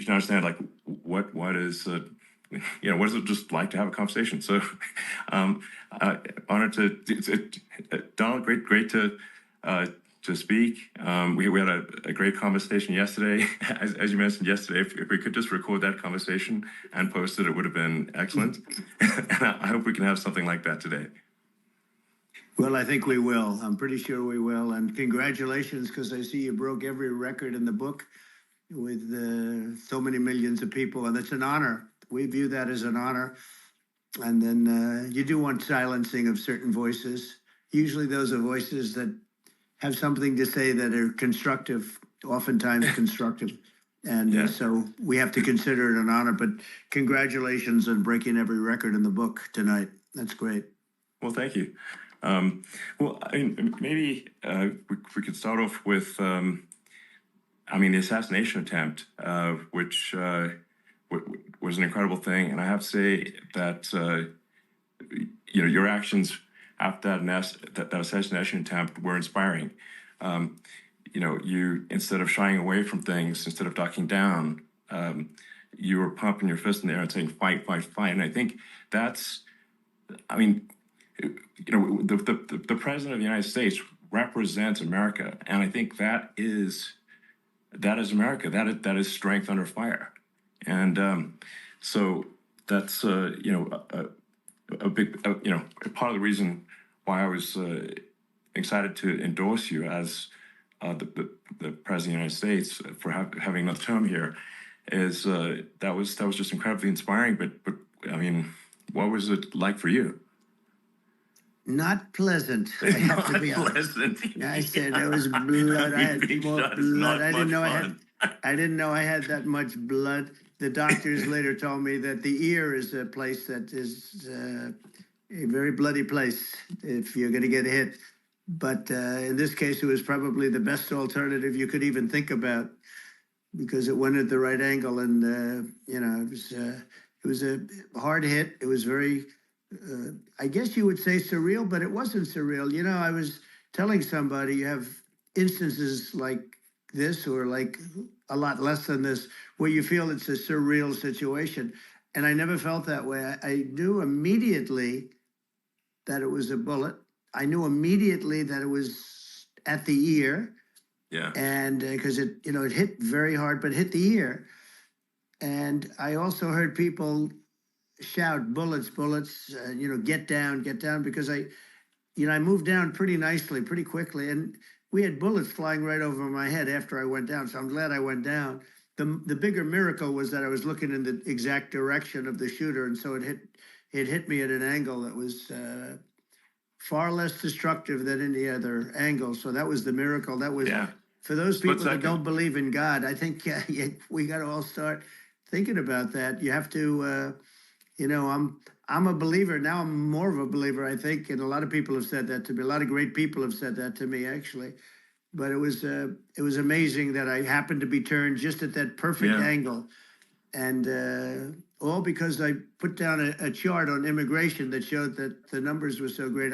can understand like what is what is it just like to have a conversation. So honored to Donald, great to speak. We had a great conversation yesterday. As you mentioned yesterday, if we could just record that conversation and post it, it would have been excellent. And I hope we can have something like that today. Well, I think we will. I'm pretty sure we will. And congratulations, because I see you broke every record in the book with so many millions of people. And it's an honor. We view that as an honor. And then you do want silencing of certain voices. Usually those are voices that have something to say that are constructive, oftentimes constructive. And so we have to consider it an honor. But congratulations on breaking every record in the book tonight. That's great. Well, thank you. Well, I mean, maybe we could start off with, the assassination attempt, which was an incredible thing. And I have to say that, your actions after that assassination attempt were inspiring. You, instead of shying away from things, instead of ducking down, you were pumping your fist in the air and saying, fight, fight, fight. And I think that's, the president of the United States represents America, and I think that is America. That is strength under fire, and so that's a big part of the reason why I was excited to endorse you as the president of the United States for having another term here. Is that was just incredibly inspiring. But I mean, what was it like for you? Not pleasant. I have to be honest. I said there was blood. I had more blood. I didn't know I had that much blood. The doctors later told me that the ear is a place that is a very bloody place if you're going to get hit. But in this case, it was probably the best alternative you could even think about, because it went at the right angle, and it was a hard hit. It was very. I guess you would say surreal, but it wasn't surreal. I was telling somebody, you have instances like this, or like a lot less than this, where you feel it's a surreal situation. And I never felt that way. I knew immediately that it was a bullet. I knew immediately that it was at the ear. Yeah. And because it hit very hard, but hit the ear. And I also heard people shout, bullets, bullets, get down, because I moved down pretty nicely, pretty quickly, and we had bullets flying right over my head after I went down, so I'm glad I went down. The bigger miracle was that I was looking in the exact direction of the shooter, and so it hit me at an angle that was far less destructive than any other angle, so that was the miracle. That was, for those people that don't believe in God, I think we got to all start thinking about that. You have to... I'm a believer now. I'm more of a believer, I think, and a lot of people have said that to me. A lot of great people have said that to me, actually. But it was amazing that I happened to be turned just at that perfect angle, and all because I put down a chart on immigration that showed that the numbers were so great.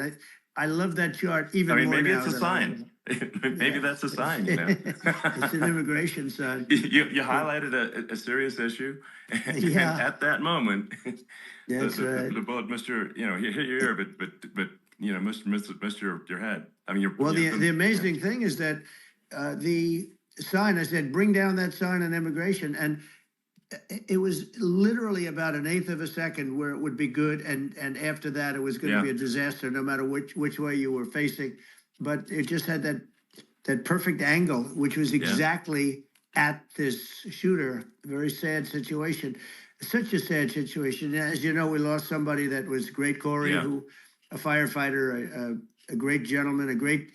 I love that chart even more now. Maybe it's a sign. Maybe that's a sign. It's an immigration sign. You highlighted a serious issue, and at that moment, the bullet missed your, hit your ear, but missed your head. The amazing thing is that the sign, I said, bring down that sign on immigration, and it was literally about an eighth of a second where it would be good, and after that it was going to be a disaster, no matter which way you were facing. But it just had that perfect angle, which was exactly at this shooter. Very sad situation. Such a sad situation. As you know, we lost somebody that was great, Corey, a firefighter, a great gentleman, a great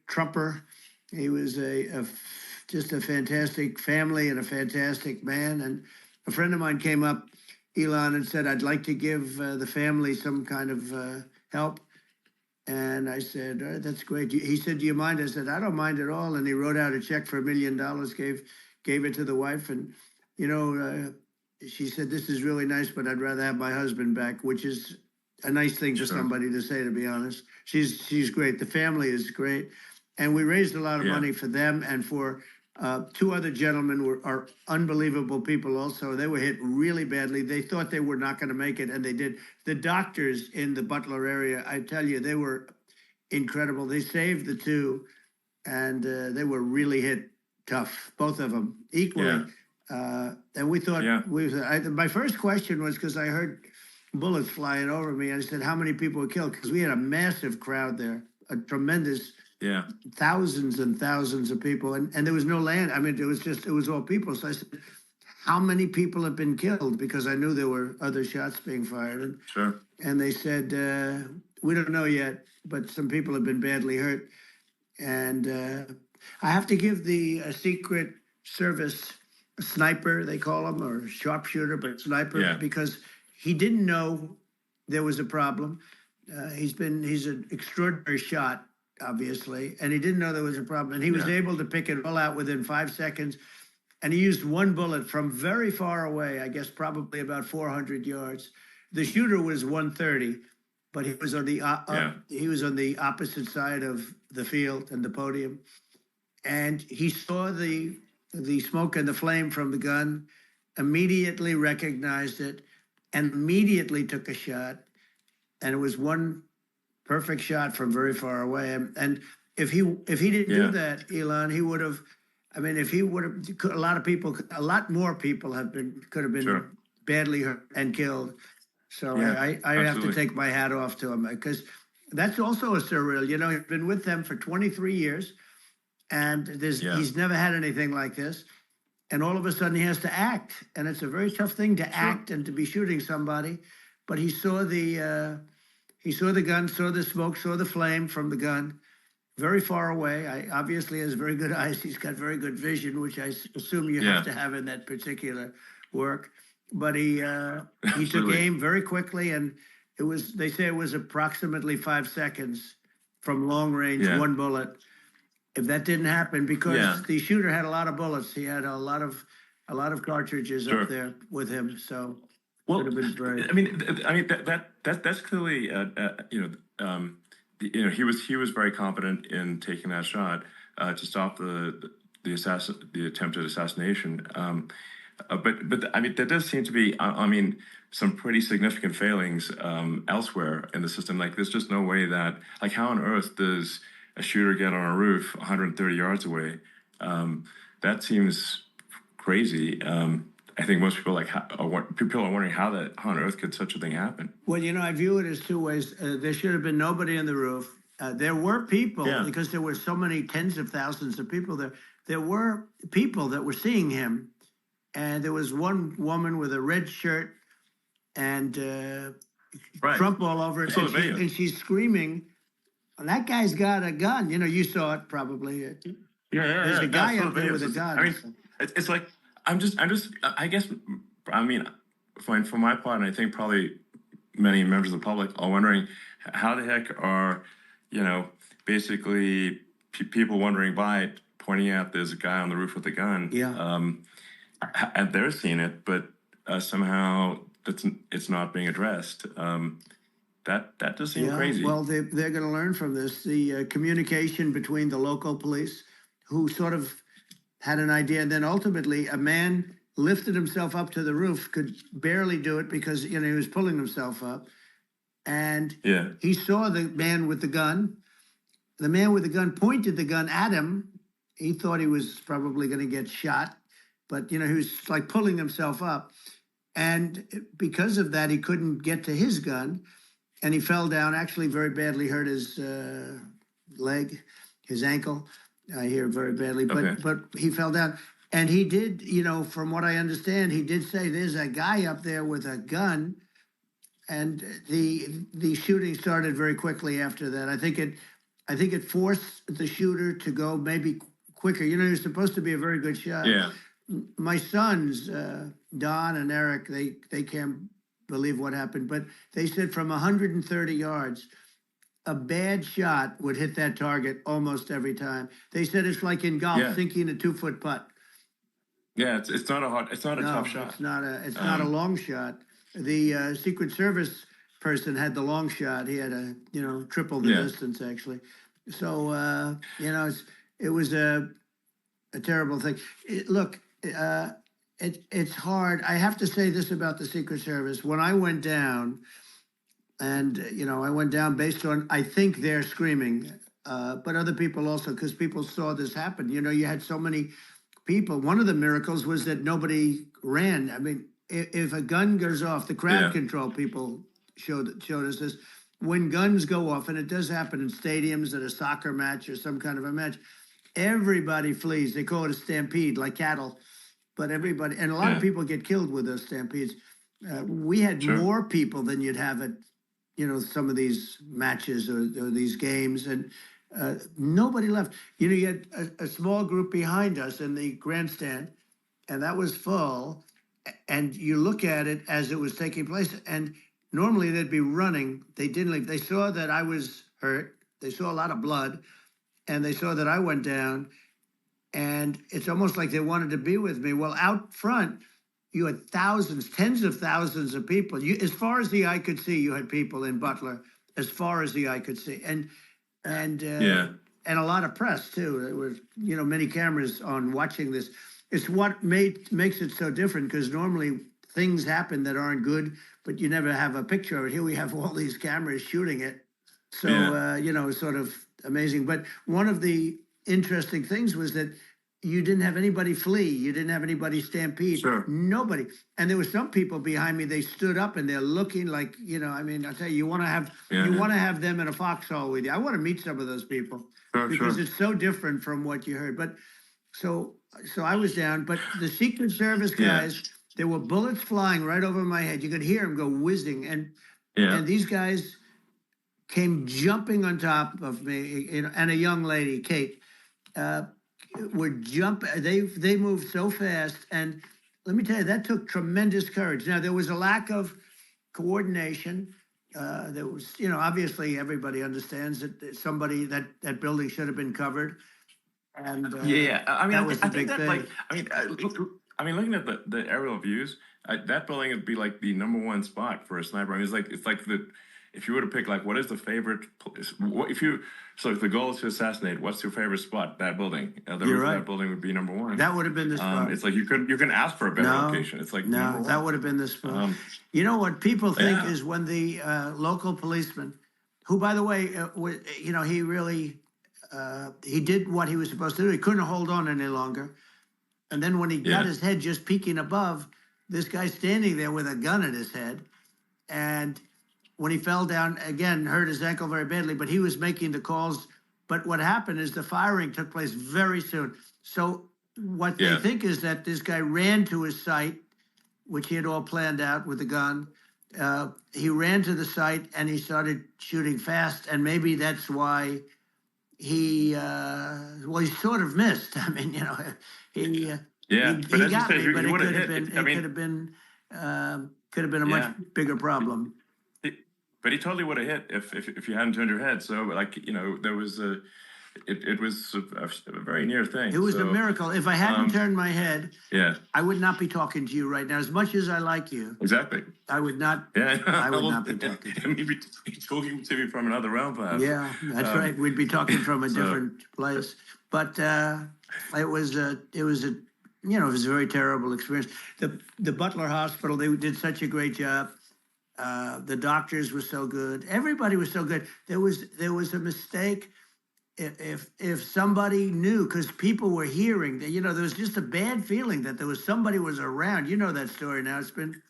trumper. He was just a fantastic family and a fantastic man. And a friend of mine came up, Elon, and said, I'd like to give the family some kind of help. And I said, that's great. He said, do you mind? I said, I don't mind at all. And he wrote out a check for $1 million, gave it to the wife. And, she said, this is really nice, but I'd rather have my husband back, which is a nice thing for somebody to say, to be honest. She's great. The family is great. And we raised a lot of money for them and for Two other gentlemen are unbelievable people also. They were hit really badly. They thought they were not going to make it, and they did. The doctors in the Butler area, I tell you, they were incredible. They saved the two, and they were really hit tough, both of them, equally. And we thought, my first question was, because I heard bullets flying over me, I said, how many people were killed? Because we had a massive crowd there, a tremendous, thousands and thousands of people, and there was no land. I mean, it was all people. So I said, how many people have been killed? Because I knew there were other shots being fired. And they said, we don't know yet, but some people have been badly hurt. And I have to give the Secret Service sniper, they call him, or sharpshooter, but sniper, because he didn't know there was a problem. He's an extraordinary shot, obviously, and he didn't know there was a problem. And he was able to pick it all out within 5 seconds. And he used one bullet from very far away, I guess probably about 400 yards. The shooter was 130, but he was on the opposite side of the field and the podium. And he saw the smoke and the flame from the gun, immediately recognized it, and immediately took a shot. And it was one perfect shot from very far away. And if he didn't do that, Elon, he would have. I mean, if he would have, a lot more people could have been badly hurt and killed. So I have to take my hat off to him, because that's also a surreal. You know, he's been with them for 23 years, and he's never had anything like this. And all of a sudden he has to act, and it's a very tough thing to act and to be shooting somebody. But he saw the gun, saw the smoke, saw the flame from the gun, very far away. Obviously has very good eyes. He's got very good vision, which I assume you have to have in that particular work. But he took aim very quickly, and they say it was approximately 5 seconds from long range, one bullet. If that didn't happen, because the shooter had a lot of bullets, he had a lot of cartridges up there with him. So would have been very. I mean, that's clearly he was very competent in taking that shot to stop the attempted assassination. But I mean, there does seem to be some pretty significant failings elsewhere in the system. Like, there's just no way that, like, how on earth does a shooter get on a roof 130 yards away? That seems crazy. I think most people people are wondering how on earth could such a thing happen. Well, you know, I view it as two ways. There should have been nobody on the roof. There were people, because there were so many tens of thousands of people there. There were people that were seeing him, and there was one woman with a red shirt and Trump all over it, and she's screaming, "That guy's got a gun!" You know, you saw it probably. There's a guy up there with a gun. I mean, it's like. I guess, for my part, and I think probably many members of the public are wondering, how the heck are, basically people wondering by pointing out there's a guy on the roof with a gun. And they're seeing it, but somehow it's not being addressed. That does seem crazy. Well, they're going to learn from this. The communication between the local police, who sort of had an idea, and then ultimately a man lifted himself up to the roof, could barely do it because he was pulling himself up, and he saw the man with the gun. The man with the gun pointed the gun at him. He thought he was probably going to get shot, but he was like pulling himself up, and because of that he couldn't get to his gun, and he fell down, actually very badly hurt his leg, his ankle. I hear very badly, but he fell down, and he did, from what I understand, he did say there's a guy up there with a gun, and the shooting started very quickly after that. I think it forced the shooter to go maybe quicker. He was supposed to be a very good shot. My sons, Don and Eric, they can't believe what happened, but they said from 130 yards. A bad shot would hit that target almost every time. They said it's like in golf, sinking a 2-foot putt. Yeah, it's not a tough shot. It's not a long shot. The Secret Service person had the long shot. He had triple the distance actually. So it was a a terrible thing. Look, it's hard. I have to say this about the Secret Service. When I went down, and I went down based on, I think they're screaming, but other people also, because people saw this happen. You had so many people. One of the miracles was that nobody ran. I mean, if a gun goes off, the crowd control people showed us this. When guns go off, and it does happen in stadiums at a soccer match or some kind of a match, everybody flees. They call it a stampede, like cattle. But everybody, and a lot of people get killed with those stampedes. We had more people than you'd have at, some of these matches or these games, and nobody left. You had a small group behind us in the grandstand, and that was full. And you look at it as it was taking place, and normally they'd be running. They didn't leave. They saw that I was hurt. They saw a lot of blood, and they saw that I went down. And it's almost like they wanted to be with me. Well, out front, you had thousands, tens of thousands of people. As far as the eye could see, you had people in Butler, as far as the eye could see, and a lot of press too. There was, many cameras on watching this. It's what makes it so different, because normally things happen that aren't good, but you never have a picture of it. Here we have all these cameras shooting it, so it's sort of amazing. But one of the interesting things was that you didn't have anybody flee. You didn't have anybody stampede. Sure. Nobody. And there were some people behind me. They stood up and they're looking like, I mean, I tell you, you want to have them in a foxhole with you. I want to meet some of those people because it's so different from what you heard. But so I was down. But the Secret Service guys, there were bullets flying right over my head. You could hear them go whizzing, and these guys came jumping on top of me, and a young lady, Kate. Would jump. They moved so fast, and let me tell you, that took tremendous courage. Now there was a lack of coordination. There was, obviously everybody understands that somebody that building should have been covered, and I mean, that was the big that, thing. like, looking at the aerial views, that building would be like the #1 spot for a sniper. I mean, it's like if you were to pick, like, what is the favorite place? If the goal is to assassinate, what's your favorite spot? That building. The roof of that building would be #1. That would have been the spot. It's like you can ask for a better location. It's like that would have been the spot. What people think is when the local policeman, who, by the way, he really he did what he was supposed to do. He couldn't hold on any longer, and then when he got his head just peeking above, this guy standing there with a gun at his head, and when he fell down, again, hurt his ankle very badly, but he was making the calls. But what happened is the firing took place very soon. So what they think is that this guy ran to his site, which he had all planned out with the gun. He ran to the site and he started shooting fast. And maybe that's why he sort of missed. I mean, he got me, but it could have been a much bigger problem. But he totally would have hit if you hadn't turned your head. So, there was it was a very near thing. It was a miracle. If I hadn't turned my head, I would not be talking to you right now. As much as I like you, exactly, I would not. I would not be talking. Maybe he told you to be from another realm, perhaps. Yeah, that's right. We'd be talking from a different place. But it was a very terrible experience. The Butler Hospital, they did such a great job. The doctors were so good. Everybody was so good. There was a mistake. If somebody knew, because people were hearing that, there was just a bad feeling that somebody was around. You know that story now. It's been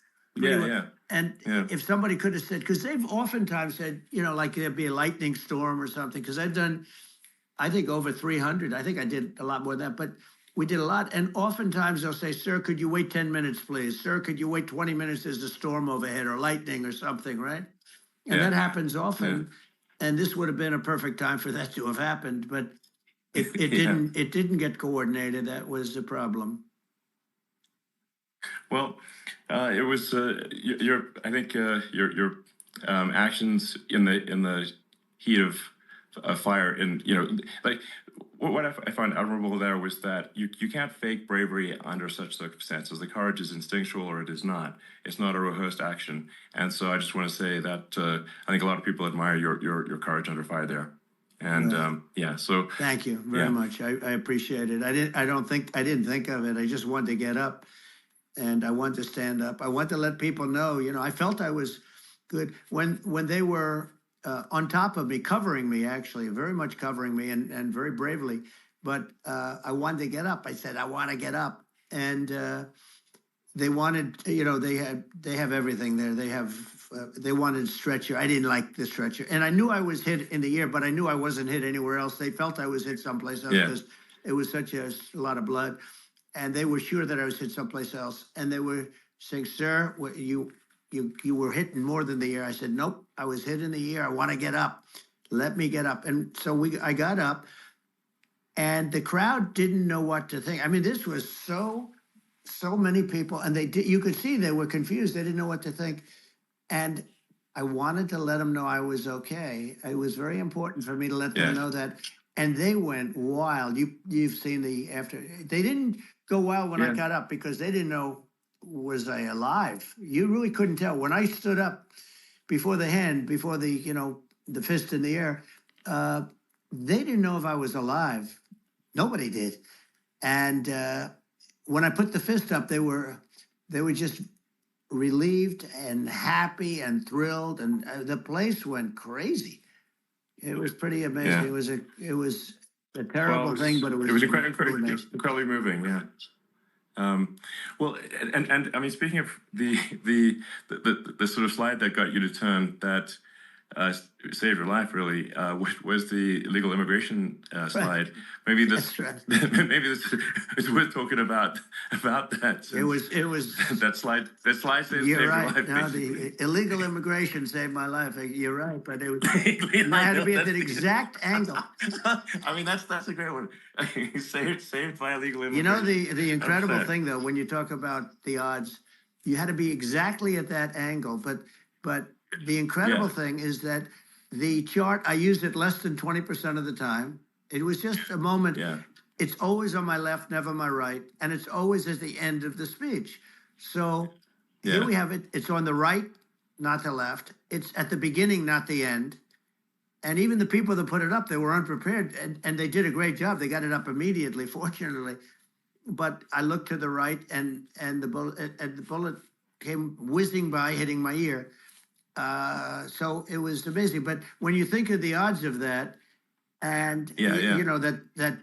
And if somebody could have said, because they've oftentimes said, like there'd be a lightning storm or something. Because I've done, I think, over 300. I think I did a lot more than that, but we did a lot. And oftentimes they'll say, sir, could you wait 10 minutes, please? Sir, could you wait 20 minutes? There's a storm overhead or lightning or something, right? And that happens often. And this would have been a perfect time for that to have happened. But it didn't. It didn't get coordinated. That was the problem. Well, it was your actions in the heat of fire, and what I found admirable there was that you can't fake bravery under such circumstances. The courage is instinctual, or it is not. It's not a rehearsed action. And so I just want to say that I think a lot of people admire your courage under fire there. And Right. yeah, so Thank you very yeah, much. I appreciate it. I didn't think of it. I just wanted to get up and I wanted to stand up. I wanted to let people know, I felt I was good when they were on top of me, covering me, actually, very much covering me and very bravely. But I wanted to get up. I said, I want to get up. And they wanted, they have everything there. They wanted stretcher. I didn't like the stretcher. And I knew I was hit in the ear, but I knew I wasn't hit anywhere else. They felt I was hit someplace else yeah, because it was such a lot of blood. And they were sure that I was hit someplace else. And they were saying, sir, you were hit more than the ear. I said, nope, I was hit in the ear. I want to get up. Let me get up. And so I got up and the crowd didn't know what to think. I mean, this was so many people, and you could see they were confused. They didn't know what to think. And I wanted to let them know I was okay. It was very important for me to let them yeah, know that. And they went wild. You've seen the after. They didn't go wild when I yeah, got up because they didn't know, was I alive? You really couldn't tell. When I stood up before the fist in the air, they didn't know if I was alive. Nobody did. And when I put the fist up, they were just relieved and happy and thrilled, and the place went crazy. It was pretty amazing. yeah. It was a Well, terrible thing, but it it was was really amazing. incredibly moving. Yeah. Well, and I mean, speaking of the sort of slide that got you to turn that saved your life, really, was the illegal immigration slide. Maybe this, That's right. maybe this is worth talking about that. It was. That slide saved You're your right. life. No, Basically. the illegal immigration saved my life. You're right, but it I had to know, be at that's that exact angle. I mean, that's a great one. saved by illegal You know, immigration. the incredible 100%. thing, though, when you talk about the odds, you had to be exactly at that angle. But the incredible Yeah, thing is that the chart, I used it less than 20% of the time. It was just a moment. yeah, It's always on my left, never my right. And it's always at the end of the speech. So here yeah, we have it. It's on the right, not the left. It's at the beginning, not the end. And even the people that put it up, they were unprepared, and they did a great job. They got it up immediately, fortunately. But I looked to the right, and the bullet came whizzing by, hitting my ear. So it was amazing. But when you think of the odds of that, and yeah, yeah, that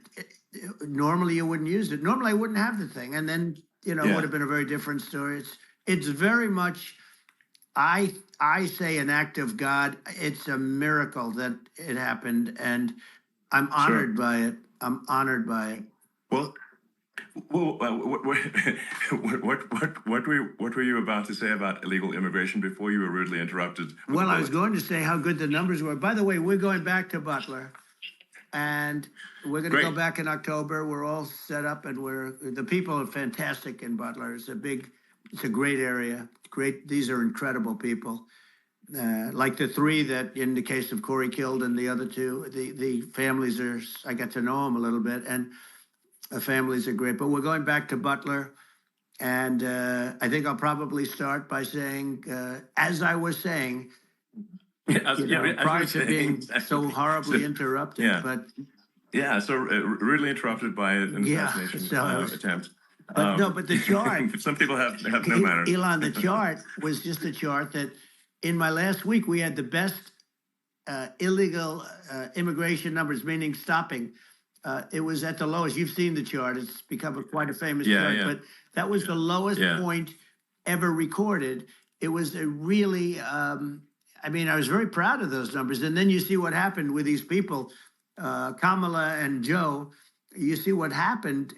normally you wouldn't use it. Normally I wouldn't have the thing, and then it would yeah. have been a very different story. It's very much. I say an act of God. It's a miracle that it happened, and I'm Sure. honored by it. I'm honored by it. Well, what were you about to say about illegal immigration before you were rudely interrupted? With Well, the I was bullet? going to say how good the numbers were. By the way, we're going back to Butler, and we're going to go Great. back in October. We're all set up, and the people are fantastic in Butler. It's a great area. Great. These are incredible people. Like the three that, in the case of Corey killed, and the other two, the families are. I got to know them a little bit, and the families are great. But we're going back to Butler, and I think I'll probably start by saying, as I was saying, As you prior were to saying, being exactly. so horribly interrupted. Yeah. But Yeah, so rudely interrupted by an yeah, assassination so it was. attempt. But no, but the chart, Some people have no manners. Elon, the chart was just a chart that in my last week, we had the best illegal immigration numbers, meaning stopping. It was at the lowest. You've seen the chart. It's become quite a famous Yeah, chart, yeah. but that was the lowest Yeah. point ever recorded. It was a really, I mean, I was very proud of those numbers. And then you see what happened with these people, Kamala and Joe. You see what happened.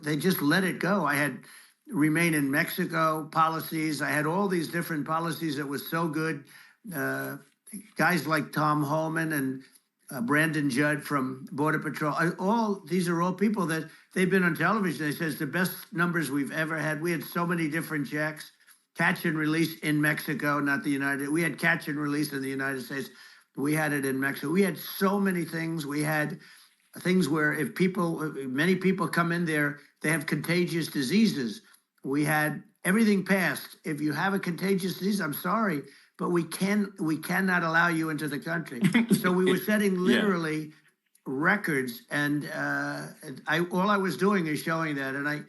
They just let it go. I had remain in Mexico policies. I had all these different policies that was so good. Guys like Tom Homan and Brandon Judd from Border Patrol. These are all people that they've been on television. They says the best numbers we've ever had. We had so many different checks, catch and release in Mexico, not the United. We had catch and release in the United States. We had it in Mexico. We had so many things. We had things where many people come in there, they have contagious diseases. We had everything passed. If you have a contagious disease, I'm sorry, but we cannot allow you into the country. So we were setting literally records, and all I was doing is showing that, and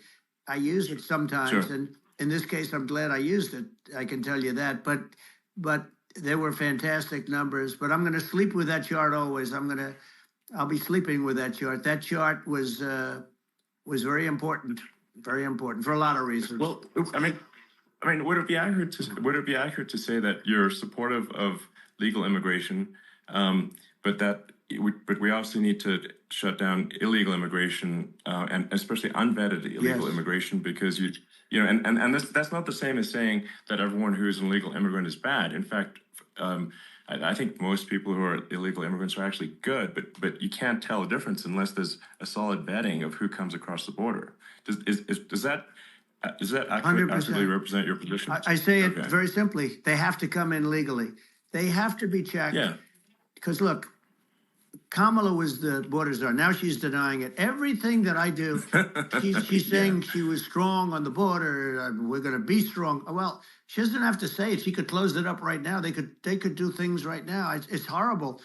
I use it sometimes, Sure. and in this case, I'm glad I used it. I can tell you that, but there were fantastic numbers. But I'm going to sleep with that chart always. I'll be sleeping with that chart. That chart was very important for a lot of reasons. Well, I mean, would it be accurate to say that you're supportive of legal immigration, but we also need to shut down illegal immigration, and especially unvetted illegal Yes. immigration, because and that's not the same as saying that everyone who is an illegal immigrant is bad. In fact, I think most people who are illegal immigrants are actually good, but you can't tell the difference unless there's a solid vetting of who comes across the border. Does that accurately 100%. represent your position? I say it Okay. very simply. They have to come in legally. They have to be checked. Yeah. Because look, Kamala was the border czar. Now she's denying it. Everything that I do, she's saying she was strong on the border. We're going to be strong. Well, she doesn't have to say it. She could close it up right now. They could do things right now. It's horrible.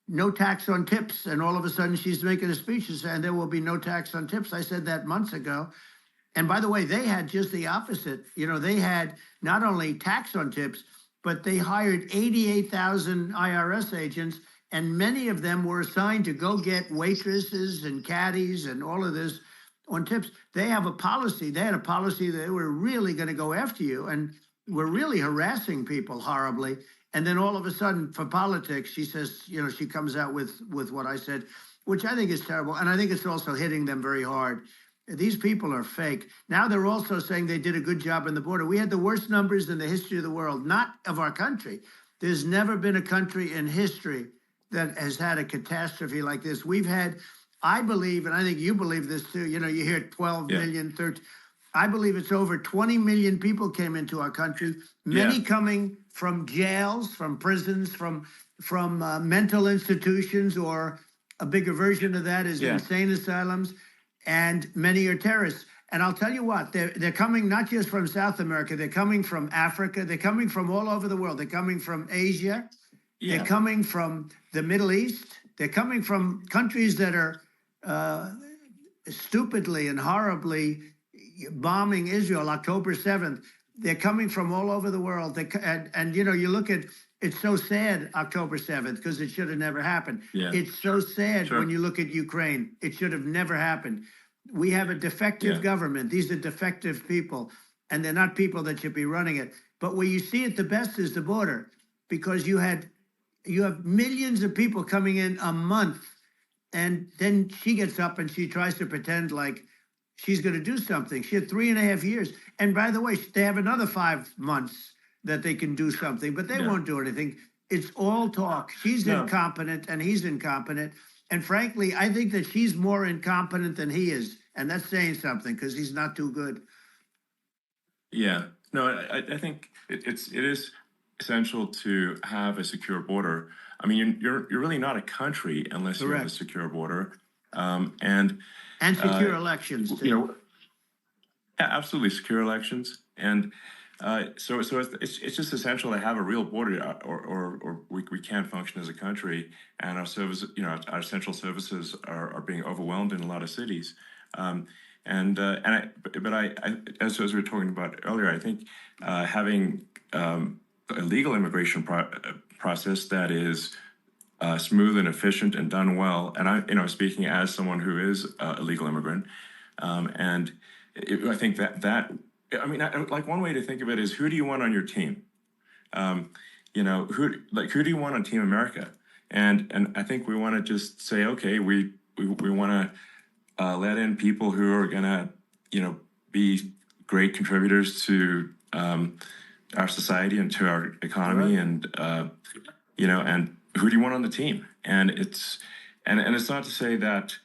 No tax on tips, and all of a sudden she's making a speech and saying there will be no tax on tips. I said that months ago. And by the way, they had just the opposite. They had not only tax on tips, but they hired 88,000 IRS agents, and many of them were assigned to go get waitresses and caddies and all of this on tips. They have a policy. They had a policy that they were really going to go after you, and were really harassing people horribly. And then all of a sudden, for politics, she says, she comes out with what I said, which I think is terrible. And I think it's also hitting them very hard. These people are fake. Now they're also saying they did a good job on the border. We had the worst numbers in the history of the world, not of our country. There's never been a country in history that has had a catastrophe like this. We've had, I believe, and I think you believe this too, you hear 12 million, 13. I believe it's over 20 million people came into our country, many coming from jails, from prisons, from mental institutions, or a bigger version of that is insane asylums. And many are terrorists. And I'll tell you what, they're coming not just from South America, they're coming from Africa, they're coming from all over the world. They're coming from Asia, they're coming from the Middle East, they're coming from countries that are stupidly and horribly bombing Israel October 7th. They're coming from all over the world. And you look at, it's so sad, October 7th, because it should have never happened. Yeah. It's so sad when you look at Ukraine. It should have never happened. We have a defective government. These are defective people, and they're not people that should be running it. But where you see it the best is the border, because you have millions of people coming in a month, and then she gets up and she tries to pretend like she's going to do something. She had 3.5 years. And by the way, they have another 5 months that they can do something, but they won't do anything. It's all talk. She's incompetent and he's incompetent. And frankly, I think that she's more incompetent than he is. And that's saying something, because he's not too good. Yeah. No, I think it is essential to have a secure border. I mean, you're really not a country unless you have a secure border. And secure elections too. Absolutely, secure elections. And so it's just essential to have a real border, or we can't function as a country, and our service, our essential services are being overwhelmed in a lot of cities. But as we were talking about earlier, I think having a legal immigration process that is smooth and efficient and done well, and speaking as someone who is a legal immigrant, I think that. I mean, like, one way to think of it is, who do you want on your team? Who do you want on Team America? And I think we want to just say, okay, we want to let in people who are gonna, be great contributors to our society and to our economy, and and who do you want on the team? And it's not to say that,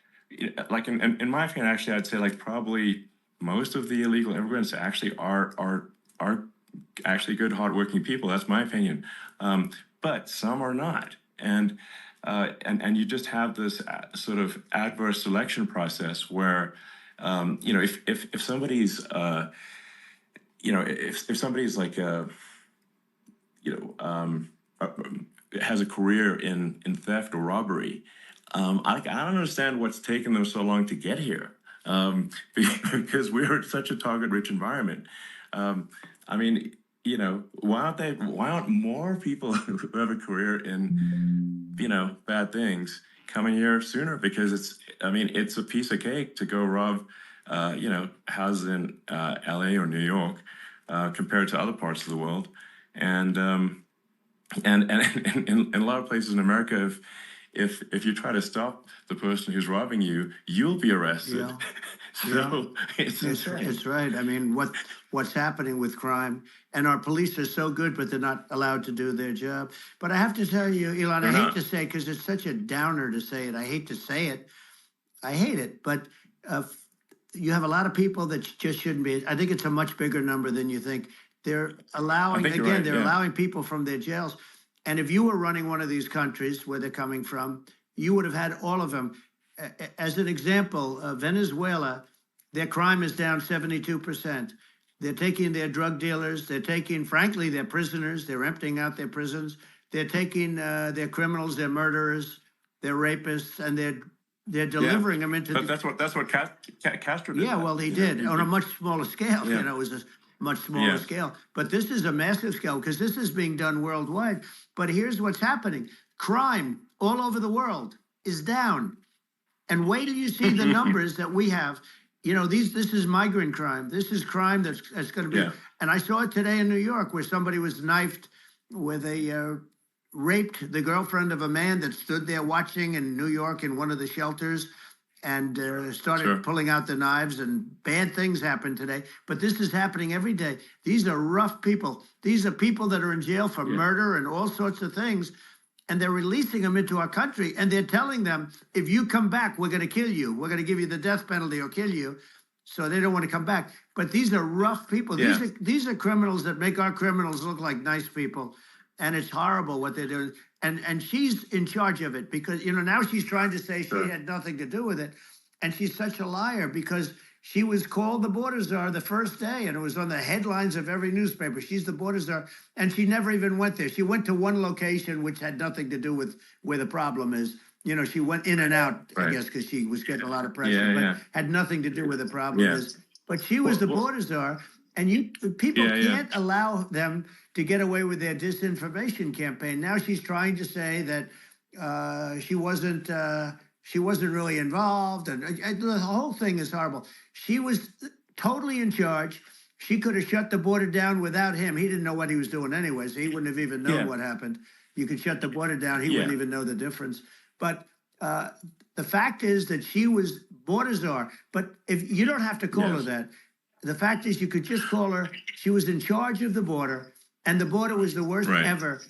like, in my opinion, actually, I'd say, like, probably most of the illegal immigrants actually are actually good, hardworking people. That's my opinion. But some are not, and you just have this sort of adverse selection process where, if somebody's if somebody's like has a career in theft or robbery, I don't understand what's taken them so long to get here, because we're such a target-rich environment. I mean, why aren't more people who have a career in, bad things coming here sooner? Because it's a piece of cake to go rob, houses in LA or New York, compared to other parts of the world. And in a lot of places in America, if you try to stop the person who's robbing you, you'll be arrested. Yeah. So It's right. I mean, what's happening with crime, and our police are so good, but they're not allowed to do their job. But I have to tell you, Elon, I hate to say, because it's such a downer to say it. I hate to say it. I hate it. But you have a lot of people that just shouldn't be. I think it's a much bigger number than you think. They're allowing, again, right, they're allowing people from their jails. And if you were running one of these countries where they're coming from, you would have had all of them. As an example, Venezuela, their crime is down 72%. They're taking their drug dealers. They're taking, frankly, their prisoners. They're emptying out their prisons. They're taking their criminals, their murderers, their rapists, and they're delivering them into. But that's what Castro did. Yeah, well, he did on a much smaller scale. Yeah. It was a much smaller scale. But this is a massive scale because this is being done worldwide. But here's what's happening: crime all over the world is down. And wait till you see the numbers that we have. This is migrant crime. This is crime that's going to be. Yeah. And I saw it today in New York where somebody was knifed with raped the girlfriend of a man that stood there watching in New York in one of the shelters and started pulling out the knives, and bad things happened today. But this is happening every day. These are rough people. These are people that are in jail for murder and all sorts of things. And they're releasing them into our country, and they're telling them, if you come back, we're going to kill you. We're going to give you the death penalty or kill you. So they don't want to come back. But these are rough people. Yeah. These are criminals that make our criminals look like nice people. And it's horrible what they're doing. And she's in charge of it because, now she's trying to say she had nothing to do with it. And she's such a liar because she was called the border czar the first day, and it was on the headlines of every newspaper. She's the border czar, and she never even went there. She went to one location, which had nothing to do with where the problem is. She went in and out, I guess, because she was getting a lot of pressure, but had nothing to do with the problem is. But she was the border czar, and people can't allow them to get away with their disinformation campaign. Now she's trying to say that she wasn't really involved, and the whole thing is horrible. She was totally in charge. She could have shut the border down without him. He didn't know what he was doing anyway, so he wouldn't have even known what happened. You could shut the border down. He wouldn't even know the difference. But the fact is that she was border czar. But if you don't have to call her that, the fact is you could just call her, she was in charge of the border, and the border was the worst ever.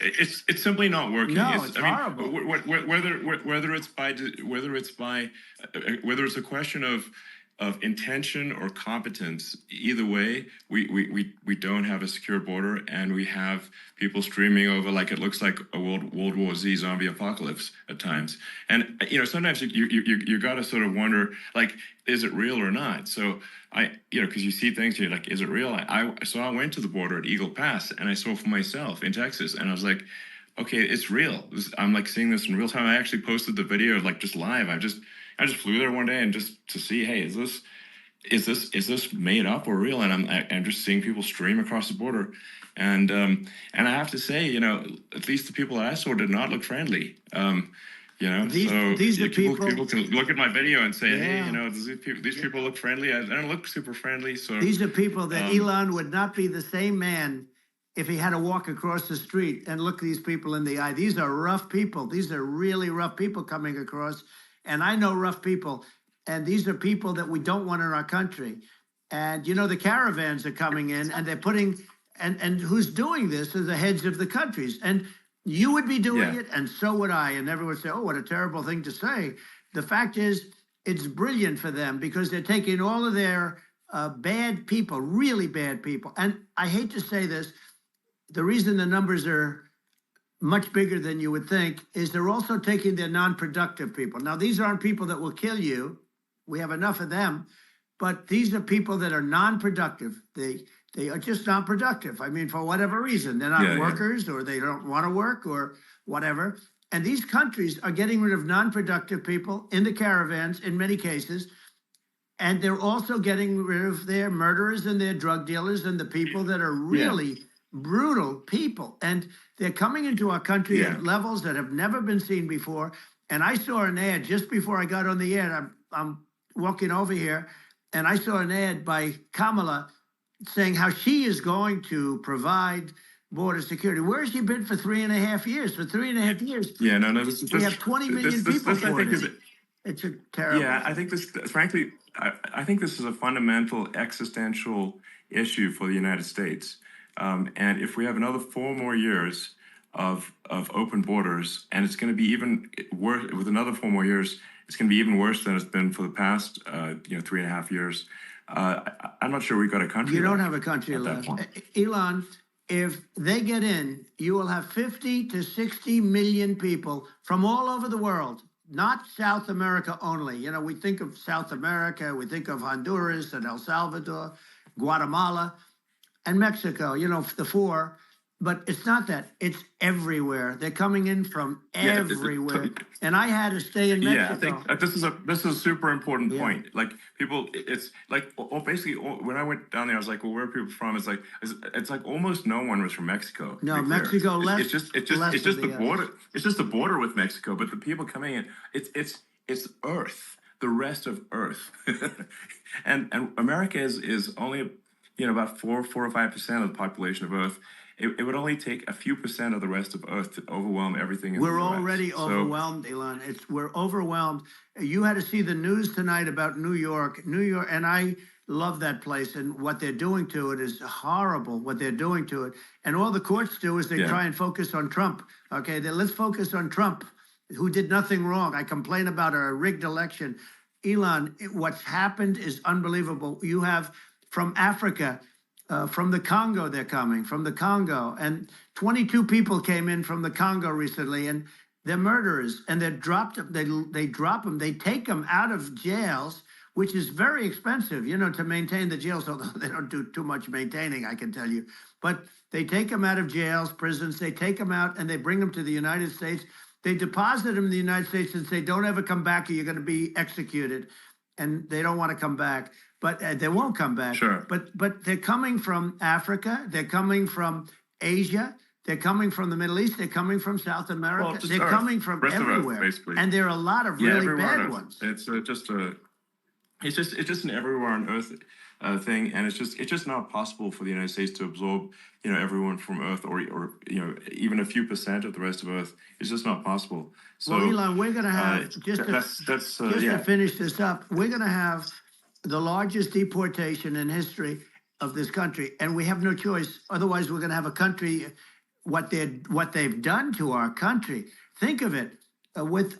It's simply not working. No, it's horrible. Whether it's a question of intention or competence, either way, we don't have a secure border, and we have people streaming over like it looks like a World War Z zombie apocalypse at times. And sometimes you got to sort of wonder, like, is it real or not? So because you see things, you're like, is it real? So I went to the border at Eagle Pass, and I saw for myself in Texas, and I was like, okay, it's real. I'm like seeing this in real time. I actually posted the video like just live. I just flew there one day and just to see, hey, is this made up or real? And I'm just seeing people stream across the border, and I have to say, at least the people I saw did not look friendly. These are people can look at my video and say, hey, these people look friendly. I don't look super friendly. So these are people that Elon would not be the same man if he had to walk across the street and look these people in the eye. These are rough people. These are really rough people coming across. And I know rough people, and these are people that we don't want in our country. And, the caravans are coming in, and they're putting, and who's doing this are the heads of the countries. And you would be doing it, and so would I. And everyone would say, oh, what a terrible thing to say. The fact is, it's brilliant for them because they're taking all of their bad people, really bad people. And I hate to say this, the reason the numbers are much bigger than you would think is they're also taking their non-productive people. Now, these aren't people that will kill you. We have enough of them. But these are people that are non-productive. They are just non-productive. I mean, for whatever reason. They're not workers or they don't want to work or whatever. And these countries are getting rid of non-productive people in the caravans in many cases. And they're also getting rid of their murderers and their drug dealers and the people that are really brutal people. And they're coming into our country at levels that have never been seen before. And I saw an ad just before I got on the air. I'm walking over here, and I saw an ad by Kamala saying how she is going to provide border security. Where has she been for 3.5 years? For 3.5 years. Yeah, no, We have 20 million people. I think it's a terrible. Yeah, I think this, frankly, I think this is a fundamental existential issue for the United States. And if we have another 4 more years of open borders, and it's going to be even worse with another 4 more years, it's going to be even worse than it's been for the past 3.5 years. I'm not sure we've got a country. You don't have a country left. Elon, if they get in, you will have 50 to 60 million people from all over the world, not South America only. You know, we think of South America, we think of Honduras and El Salvador, Guatemala, and Mexico, you know, the 4. But it's not that. It's everywhere. They're coming in from everywhere. And I had to stay in Mexico. Yeah, I think this is a super important point. Like people, it's like basically when I went down there, I was like, well, where are people from? It's like almost no one was from Mexico. No, Mexico less. It's just the border. It's just the border with Mexico. But the people coming in, it's Earth, the rest of Earth, and America is only about 4 or 5% of the population of Earth. It would only take a few % of the rest of Earth to overwhelm everything. We're already overwhelmed, Elon. We're overwhelmed. You had to see the news tonight about New York, and I love that place. And what they're doing to it is horrible. What they're doing to it, and all the courts do is they try and focus on Trump. Okay, let's focus on Trump, who did nothing wrong. I complain about a rigged election. Elon, what's happened is unbelievable. You have from Africa. From the Congo, they're coming from the Congo, and 22 people came in from the Congo recently, and they're murderers, and they're dropped. They drop them. They take them out of jails, which is very expensive, to maintain the jails. Although they don't do too much maintaining, I can tell you. But they take them out of jails, prisons. They take them out, and they bring them to the United States. They deposit them in the United States and say, "Don't ever come back, or you're going to be executed." And they don't want to come back. But they won't come back. Sure. But they're coming from Africa. They're coming from Asia. They're coming from the Middle East. They're coming from South America. Well, they're coming from everywhere. Earth, basically. And there are a lot of really bad ones. It's just an everywhere on Earth thing, and it's just not possible for the United States to absorb everyone from Earth or even a few % of the rest of Earth. It's just not possible. So, well, Elon, we're going to have to finish this up. We're going to have the largest deportation in history of this country, and we have no choice. Otherwise, we're going to have a country. What they've done to our country. Think of it with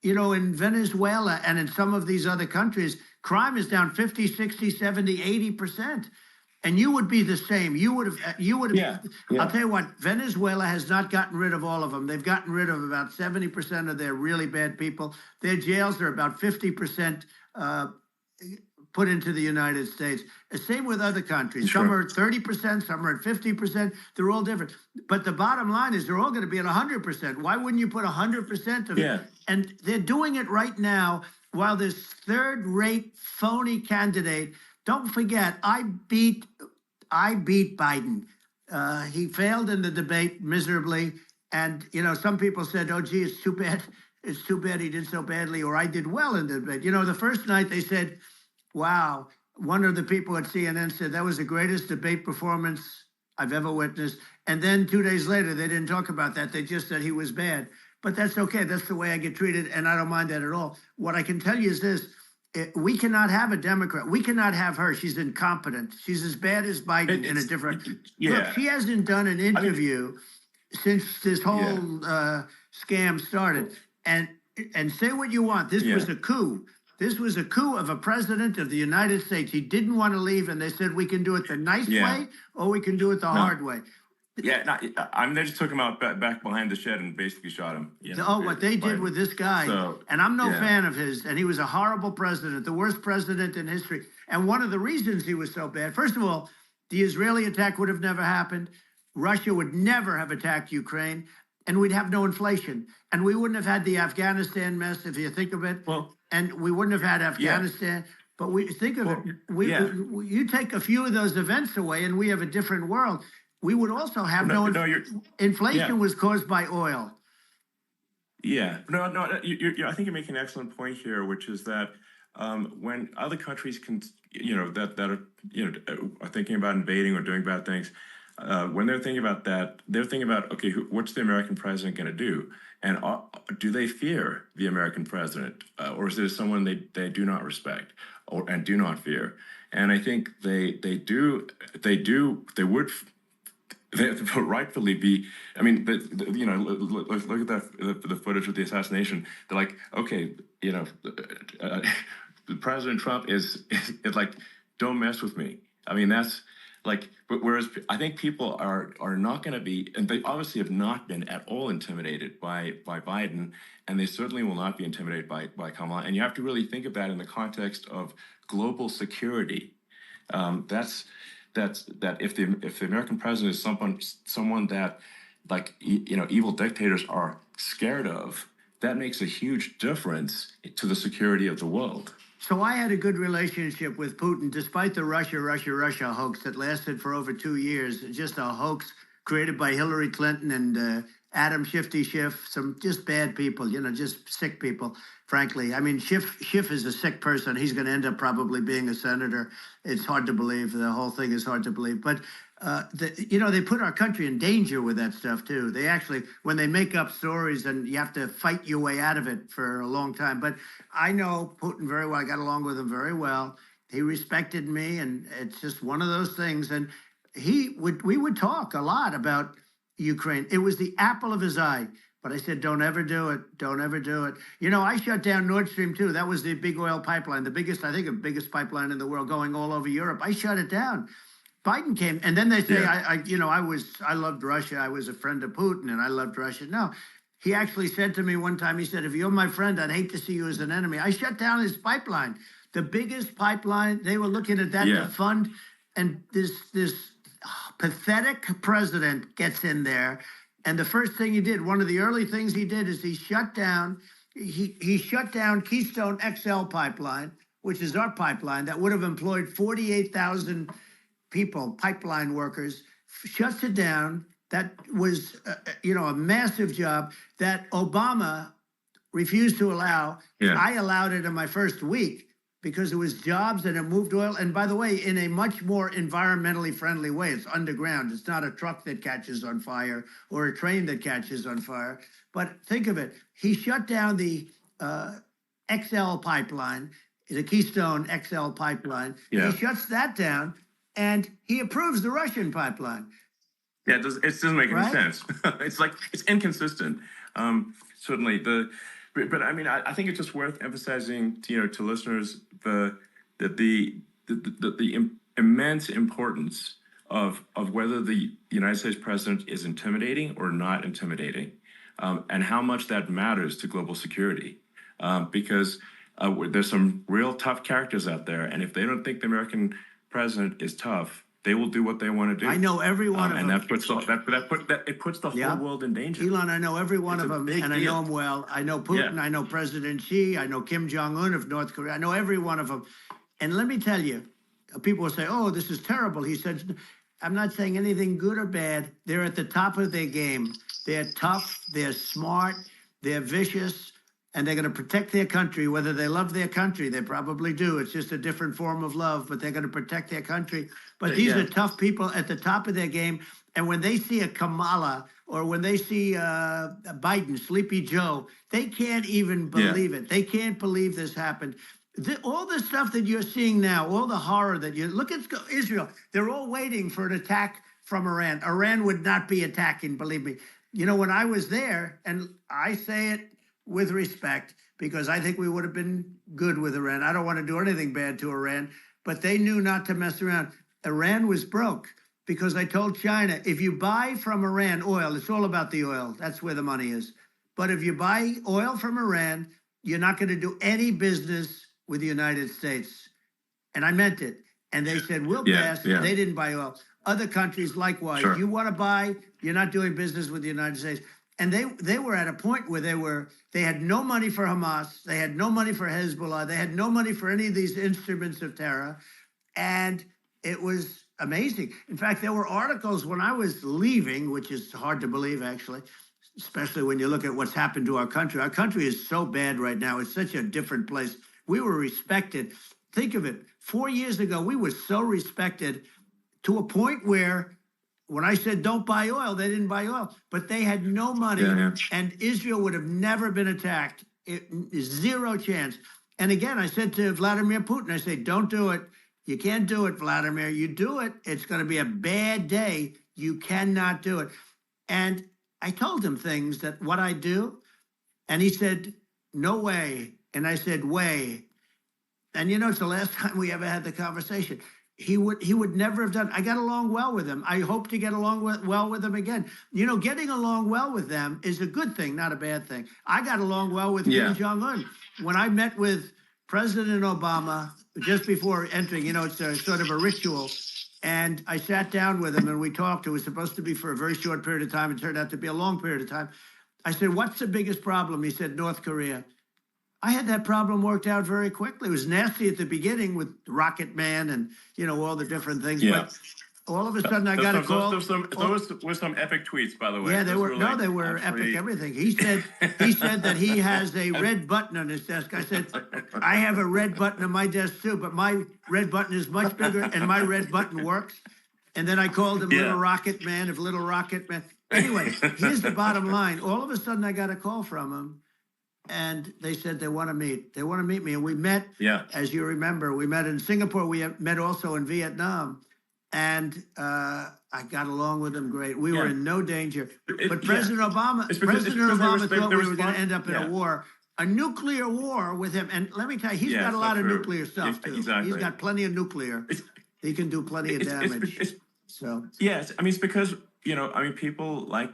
in Venezuela and in some of these other countries, crime is down 50, 60, 70, 80%. And you would be the same. You would have. Yeah. I'll tell you what. Venezuela has not gotten rid of all of them. They've gotten rid of about 70% of their really bad people. Their jails are about 50%. Put into the United States. Same with other countries. Sure. Some are at 30%, some are at 50%. They're all different. But the bottom line is they're all going to be at 100%. Why wouldn't you put 100% of it? And they're doing it right now while this third-rate phony candidate. Don't forget, I beat Biden. He failed in the debate miserably. And, some people said, oh, gee, it's too bad. It's too bad he did so badly, or I did well in the debate. The first night they said, wow, one of the people at CNN said that was the greatest debate performance I've ever witnessed. And then 2 days later, they didn't talk about that. They just said he was bad. But that's okay. That's the way I get treated, and I don't mind that at all. What I can tell you is this. We cannot have a Democrat. We cannot have her. She's incompetent. She's as bad as Biden in a different... Look, she hasn't done an interview since this whole scam started. And say what you want. This was a coup. This was a coup of a president of the United States. He didn't want to leave, and they said, we can do it the nice way, or we can do it the hard way. Yeah, they just took him out back behind the shed and basically shot him. What they did with this guy, and I'm no fan of his, and he was a horrible president, the worst president in history. And one of the reasons he was so bad, first of all, the Israeli attack would have never happened. Russia would never have attacked Ukraine. and we'd have no inflation, and we wouldn't have had the Afghanistan mess, if you think of it. Well, And we wouldn't have had Afghanistan. But we think of it. You take a few of those events away, and we have a different world. We would also have inflation was caused by oil. Yeah, I think you're making an excellent point here, which is that when other countries can, that are thinking about invading or doing bad things, when they're thinking about that, they're thinking about, okay, what's the American president going to do, and do they fear the American president, or is there someone they do not respect and do not fear? And I think they would. They rightfully be. I mean, look at the footage with the assassination. They're like, okay, President Trump is like, don't mess with me. I mean, that's like, but whereas I think people are not going to be, and they obviously have not been at all intimidated by Biden, and they certainly will not be intimidated by Kamala. And you have to really think of that in the context of global security. That if the American president is someone that, like, evil dictators are scared of, that makes a huge difference to the security of the world. So I had a good relationship with Putin, despite the Russia hoax that lasted for over 2 years. Just a hoax created by Hillary Clinton and Adam Shifty Schiff, some just bad people, just sick people, frankly. I mean, Schiff is a sick person. He's going to end up probably being a senator. It's hard to believe. The whole thing is hard to believe. But, they put our country in danger with that stuff, too. They actually, when they make up stories, and you have to fight your way out of it for a long time. But I know Putin very well. I got along with him very well. He respected me, and it's just one of those things. And we would talk a lot about Ukraine. It was the apple of his eye. But I said, don't ever do it. Don't ever do it. I shut down Nord Stream 2. That was the big oil pipeline, the biggest pipeline in the world going all over Europe. I shut it down. Biden came, and then they say, I loved Russia. I was a friend of Putin, and I loved Russia. No, he actually said to me one time, he said, if you're my friend, I'd hate to see you as an enemy. I shut down his pipeline, the biggest pipeline. They were looking at that to fund, and this pathetic president gets in there. And the first thing he did, one of the early things he did, is he shut down Keystone XL pipeline, which is our pipeline that would have employed 48,000 people, pipeline workers, shuts it down. That was, a massive job that Obama refused to allow. Yeah. I allowed it in my first week because it was jobs and it moved oil. And by the way, in a much more environmentally friendly way. It's underground. It's not a truck that catches on fire or a train that catches on fire. But think of it. He shut down the XL pipeline, the Keystone XL pipeline. Yeah. He shuts that down, and he approves the Russian pipeline. Yeah, it doesn't make any sense. It's inconsistent. Certainly, but I mean, I think it's just worth emphasizing, to listeners, the immense importance of whether the United States president is intimidating or not intimidating, and how much that matters to global security, because there's some real tough characters out there, and if they don't think the American president is tough, they will do what they want to do. I know every one of them. And that puts the whole world in danger. Elon, I know every one of them, and I know them well. I know Putin, I know President Xi, I know Kim Jong-un of North Korea. I know every one of them. And let me tell you, people will say, oh, this is terrible. He said, I'm not saying anything good or bad. They're at the top of their game. They're tough, they're smart, they're vicious, and they're going to protect their country, whether they love their country. They probably do. It's just a different form of love, but they're going to protect their country. But these are tough people at the top of their game. And when they see a Kamala or when they see Biden, Sleepy Joe, they can't even believe it. They can't believe this happened. All the stuff that you're seeing now, all the horror that you look at Israel, they're all waiting for an attack from Iran. Iran would not be attacking, believe me. When I was there, and I say it with respect, because I think we would have been good with Iran. I don't want to do anything bad to Iran, but they knew not to mess around. Iran was broke because I told China, if you buy from Iran oil, it's all about the oil. That's where the money is. But if you buy oil from Iran, you're not going to do any business with the United States. And I meant it. And they said, we'll pass. They didn't buy oil. Other countries, likewise. Sure. You want to buy, you're not doing business with the United States. And they were at a point where they had no money for Hamas, they had no money for Hezbollah, they had no money for any of these instruments of terror, and it was amazing. In fact, there were articles when I was leaving, which is hard to believe actually, especially when you look at what's happened to our country. Our country is so bad right now. It's such a different place. We were respected. Think of it. 4 years ago, we were so respected to a point where when I said don't buy oil, they didn't buy oil, but they had no money, and Israel would have never been attacked. Zero chance. And again, I said to Vladimir Putin, I said, don't do it. You can't do it, Vladimir. You do it, it's going to be a bad day. You cannot do it. And I told him things that what I do, and he said, no way. And I said, way. And you know, it's the last time we ever had the conversation. He would never have done. I got along well with him. I hope to get along well with him again. You know, getting along well with them is a good thing, not a bad thing. I got along well with Kim Jong-un. When I met with President Obama just before entering, you know, it's a sort of a ritual. And I sat down with him and we talked. It was supposed to be for a very short period of time. It turned out to be a long period of time. I said, what's the biggest problem? He said, North Korea. I had that problem worked out very quickly. It was nasty at the beginning with Rocket Man and, you know, all the different things. Yeah. But all of a sudden I got a call. Those were some epic tweets, by the way. Yeah, they were epic everything. He said that he has a red button on his desk. I said, I have a red button on my desk too, but my red button is much bigger and my red button works. And then I called him Little Rocket Man, if Little Rocket Man. Anyway, here's the bottom line. All of a sudden I got a call from him. And they said they want to meet. They want to meet me. And we met, as you remember, we met in Singapore. We met also in Vietnam. And I got along with them great. We were in no danger. But President Obama thought we were going to end up in a war, a nuclear war with him. And let me tell you, he's got a lot of nuclear stuff, too. Exactly. He's got plenty of nuclear. He can do plenty of damage. Yes, I mean, it's because, you know, I mean, people like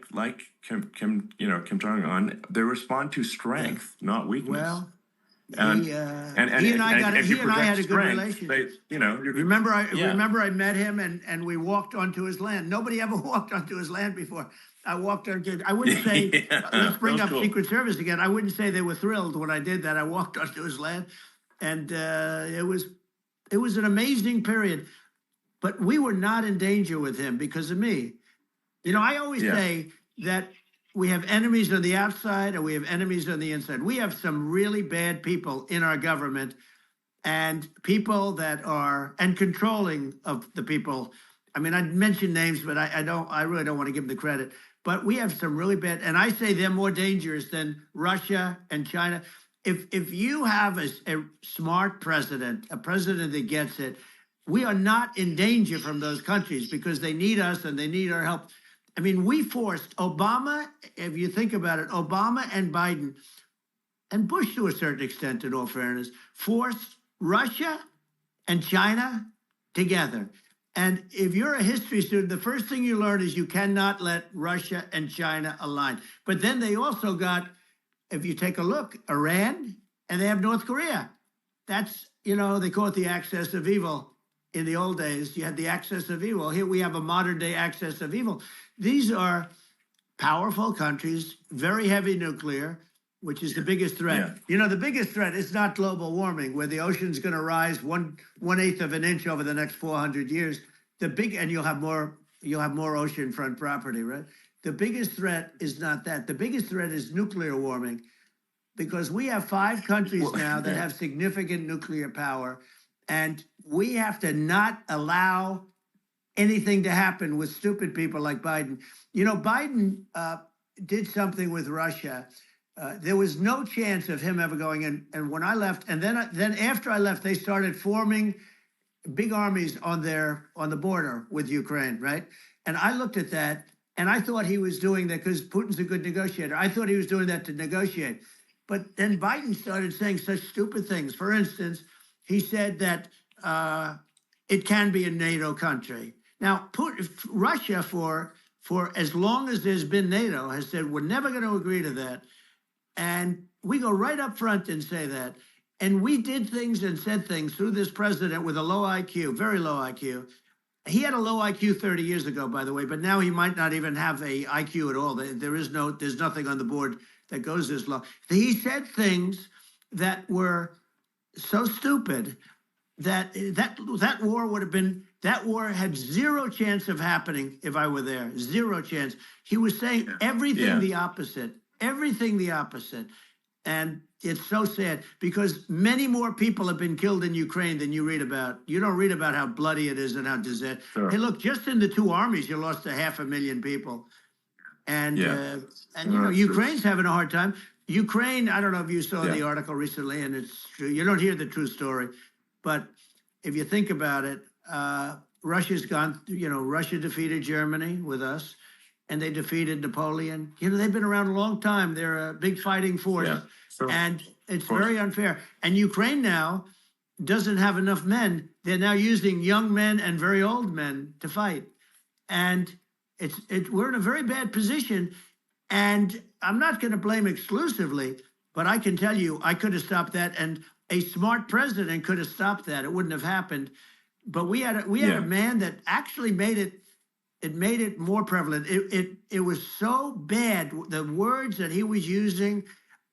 Kim Jong-un, they respond to strength, not weakness. Well, and he and I had a good relationship. Remember I met him and we walked onto his land. Nobody ever walked onto his land before. I walked onto. I wouldn't say. Let's bring up Secret Service again. I wouldn't say they were thrilled when I did that. I walked onto his land, and it was an amazing period. But we were not in danger with him because of me. You know, I always say that we have enemies on the outside and we have enemies on the inside. We have some really bad people in our government and people that are, and controlling of the people. I mean, I mentioned names, but I really don't want to give them the credit. But we have some really bad, and I say they're more dangerous than Russia and China. If you have a smart president, a president that gets it, we are not in danger from those countries because they need us and they need our help. I mean, we forced Obama, if you think about it, Obama and Biden, and Bush to a certain extent, in all fairness, forced Russia and China together. And if you're a history student, the first thing you learn is you cannot let Russia and China align. But then they also got, if you take a look, Iran, and they have North Korea. That's, you know, they call it the axis of evil. In the old days, you had the axis of evil. Here we have a modern day axis of evil. These are powerful countries, very heavy nuclear, which is the biggest threat. Yeah. You know, the biggest threat is not global warming, where the ocean's going to rise 1/8 of an inch over the next 400 years. And you'll have more oceanfront property, right? The biggest threat is not that. The biggest threat is nuclear warming, because we have 5 countries now that have significant nuclear power. And we have to not allow anything to happen with stupid people like Biden. You know, Biden did something with Russia. There was no chance of him ever going in. And when I left, and then after I left, they started forming big armies on the border with Ukraine, right? And I looked at that, and I thought he was doing that because Putin's a good negotiator. I thought he was doing that to negotiate. But then Biden started saying such stupid things. For instance, he said that it can be a NATO country. Now, Russia, for as long as there's been NATO, has said, we're never going to agree to that. And we go right up front and say that. And we did things and said things through this president with a low IQ, very low IQ. he had a low IQ 30 years ago, by the way, but now he might not even have a IQ at all. There's nothing on the board that goes this low. He said things that were so stupid that war would have been, that war had zero chance of happening if I were there. Zero chance. He was saying everything the opposite, everything the opposite. And it's so sad because many more people have been killed in Ukraine than you read about. You don't read about how bloody it is and how disaster. Sure. Hey, look, just in the two armies, you lost 500,000 people. And, and you know, Ukraine's having a hard time. Ukraine, I don't know if you saw the article recently, and it's true. You don't hear the true story. But if you think about it, Russia's gone, you know, Russia defeated Germany with us, and they defeated Napoleon. You know, they've been around a long time. They're a big fighting force. Yeah, sure. And it's very unfair. And Ukraine now doesn't have enough men. They're now using young men and very old men to fight. And we're in a very bad position. And I'm not going to blame exclusively, but I can tell you, I could have stopped that. And a smart president could have stopped that. It wouldn't have happened. But we had a man that actually made it more prevalent. It was so bad. The words that he was using,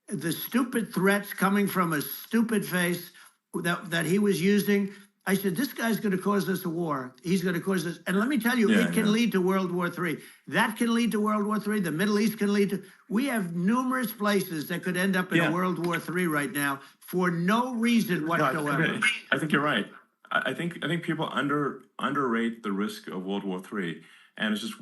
the stupid threats coming from a stupid face that he was using. I said, this guy's going to cause us a war. He's going to cause us. And let me tell you, it can lead to World War III. That can lead to World War III. The Middle East can lead to. We have numerous places that could end up in a World War III right now for no reason whatsoever. No, I think you're right. I think people underrate the risk of World War III, and it's just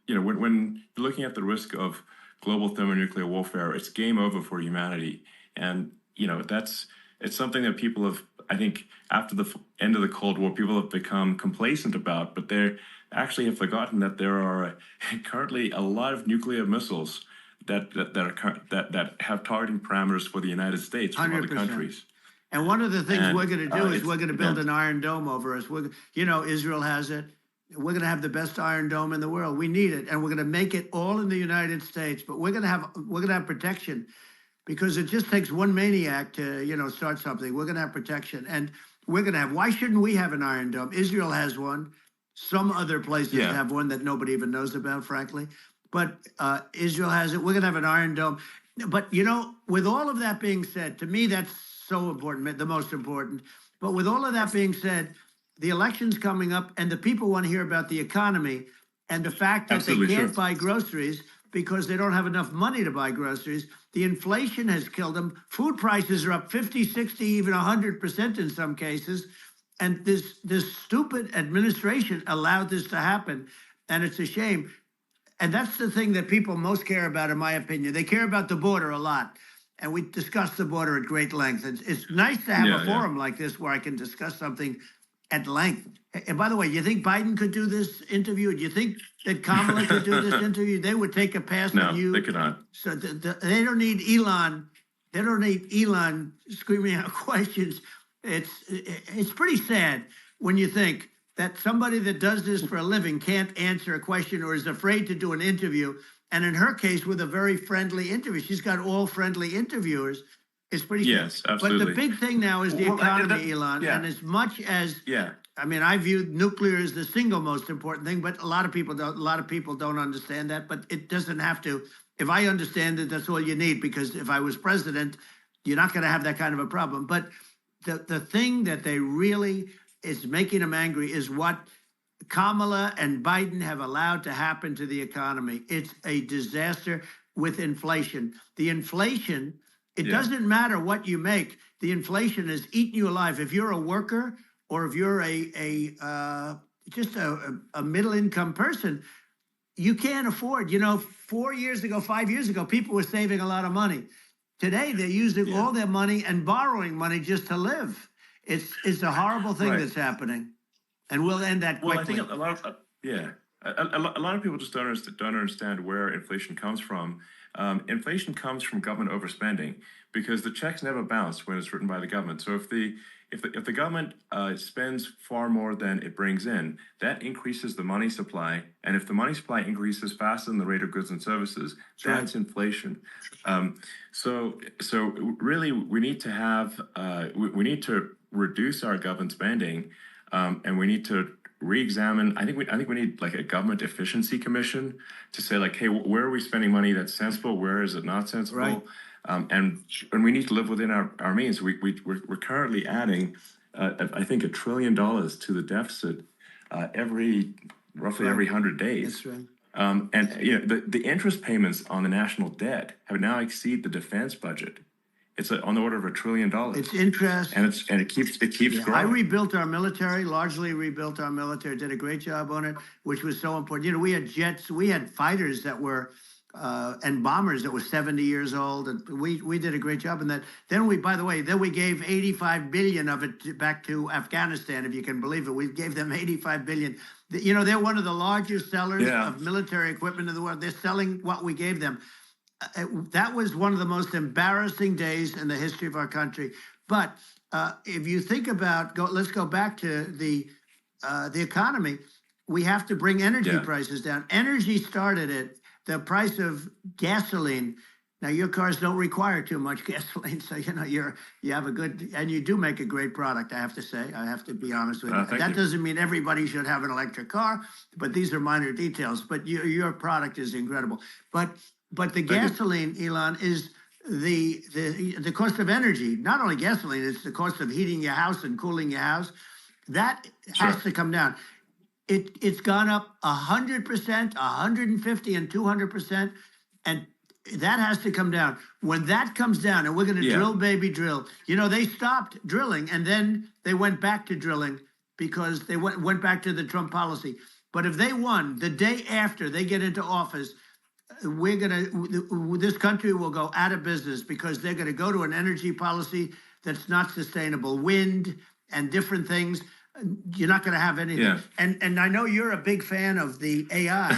you know, when you're looking at the risk of global thermonuclear warfare, it's game over for humanity, and you know it's something that people have, I think, after the end of the Cold War, people have become complacent about, but they actually have forgotten that there are currently a lot of nuclear missiles that have targeting parameters for the United States from other 100%. countries. And one of the things we're going to do is we're going to build an Iron Dome over us. You know, Israel has it. We're going to have the best Iron Dome in the world. We need it, and we're going to make it all in the United States. But we're going to have protection, because it just takes one maniac to, you know, start something. We're going to have protection, and we're going to have. Why shouldn't we have an Iron Dome? Israel has one. Some other places have one that nobody even knows about, frankly. But Israel has it. We're going to have an Iron Dome. But you know, with all of that being said, to me, that's so important, the most important. But with all of that being said, the election's coming up, and the people want to hear about the economy and the fact that they can't buy groceries because they don't have enough money to buy groceries. The inflation has killed them. Food prices are up 50, 60, even 100% in some cases. And this stupid administration allowed this to happen, and it's a shame. And that's the thing that people most care about, in my opinion. They care about the border a lot. And we discussed the border at great length. It's nice to have a forum like this where I can discuss something at length. And by the way, you think Biden could do this interview? Do you think that Kamala could do this interview? They would take a pass on you. No, they could not. So they don't need Elon. They don't need Elon screaming out questions. It's pretty sad when you think that somebody that does this for a living can't answer a question or is afraid to do an interview. And in her case, with a very friendly interview, she's got all friendly interviewers. It's pretty yes, sad. absolutely. But the big thing now is the economy, Elon. And as much as I mean, I view nuclear as the single most important thing, but a lot of people don't. A lot of people don't understand that. But it doesn't have to. If I understand it, that's all you need. Because if I was president, you're not going to have that kind of a problem. But the thing that they really is making them angry is what Kamala and Biden have allowed to happen to the economy. It's a disaster with inflation. The inflation, it doesn't matter what you make. The inflation is eating you alive. If you're a worker or if you're just a middle income person, you can't afford. You know, 4 years ago, 5 years ago, people were saving a lot of money. Today, they're using all their money and borrowing money just to live. It's a horrible thing that's happening. And we'll end that quickly. Well, I think a lot of a lot of people just don't understand where inflation comes from. Inflation comes from government overspending because the checks never bounce when it's written by the government. So if the government spends far more than it brings in, that increases the money supply. And if the money supply increases faster than the rate of goods and services, that's inflation. So really, we need to have we need to reduce our government spending. And we need to re-examine. I think we need like a government efficiency commission to say like, hey, where are we spending money that's sensible? Where is it not sensible? Right. And we need to live within our means. We're currently adding, I think, $1 trillion to the deficit roughly every 100 days. That's right. And the interest payments on the national debt have now exceeded the defense budget. It's on the order of $1 trillion. It's interest. And it keeps growing. I rebuilt our military, largely rebuilt our military, did a great job on it, which was so important. We had jets, we had fighters that were, and bombers that were 70 years old, and we did a great job in that. Then we gave 85 billion of it back to Afghanistan, if you can believe it. We gave them 85 billion. They're one of the largest sellers of military equipment in the world. They're selling what we gave them. That was one of the most embarrassing days in the history of our country. But if you think about, let's go back to the economy. We have to bring energy prices down. Energy started at the price of gasoline. Now your cars don't require too much gasoline, so you have a good, and you do make a great product. I have to say, I have to be honest with you. That doesn't mean everybody should have an electric car, but these are minor details. But your product is incredible. But the gasoline, Elon, is the cost of energy. Not only gasoline, it's the cost of heating your house and cooling your house. That has to come down. It's gone up 100%, 150, and 200%, and that has to come down. When that comes down, and we're going to drill, baby, drill. They stopped drilling, and then they went back to drilling because they went back to the Trump policy. But if they won the day after they get into office, this country will go out of business because they're going to go to an energy policy that's not sustainable. Wind and different things. You're not going to have anything. Yeah. And I know you're a big fan of the AI,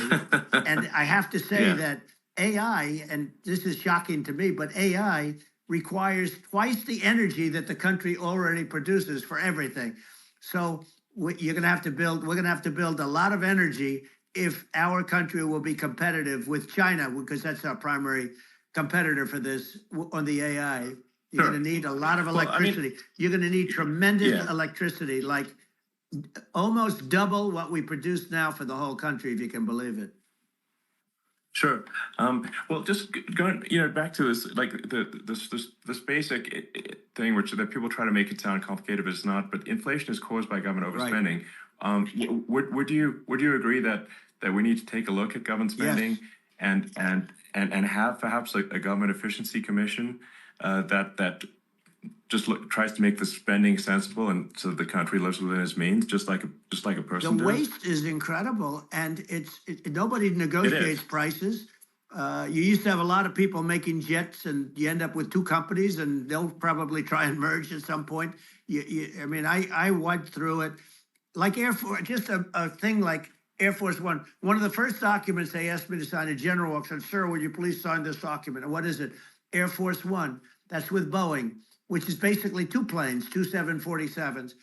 and I have to say that AI, and this is shocking to me, but AI requires twice the energy that the country already produces for everything. So we're going to have to build a lot of energy if our country will be competitive with China, because that's our primary competitor for this on the AI. You're going to need a lot of electricity. You're going to need tremendous electricity, like almost double what we produce now for the whole country, if you can believe it. Sure. Well, just going, back to this, like this basic thing, that people try to make it sound complicated, but it's not. But inflation is caused by government overspending. Right. Would you agree that we need to take a look at government spending and have perhaps a government efficiency commission that just tries to make the spending sensible, and so the country lives within its means, just like a person. The waste is incredible, and nobody negotiates prices. You used to have a lot of people making jets, and you end up with two companies, and they'll probably try and merge at some point. I went through it, like Air Force, just a thing like Air Force One. One of the first documents they asked me to sign, a general walks in, "Sir, would you please sign this document?" And what is it? Air Force One. That's with Boeing, which is basically two planes, two 747s.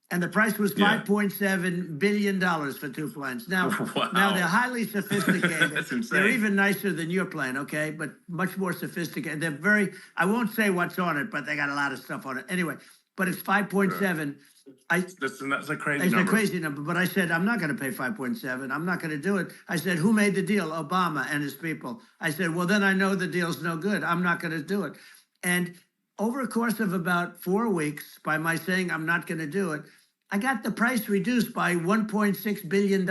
And the price was $5.7 billion for two planes. Now, now they're highly sophisticated. That's insane. They're even nicer than your plane, okay? But much more sophisticated. They're I won't say what's on it, but they got a lot of stuff on it. Anyway, but it's 5.7. Sure. That's a crazy number. It's a crazy number, but I said, I'm not going to pay 5.7. I'm not going to do it. I said, who made the deal? Obama and his people. I said, well, then I know the deal's no good. I'm not going to do it. And over a course of about 4 weeks, by my saying I'm not going to do it, I got the price reduced by $1.6 billion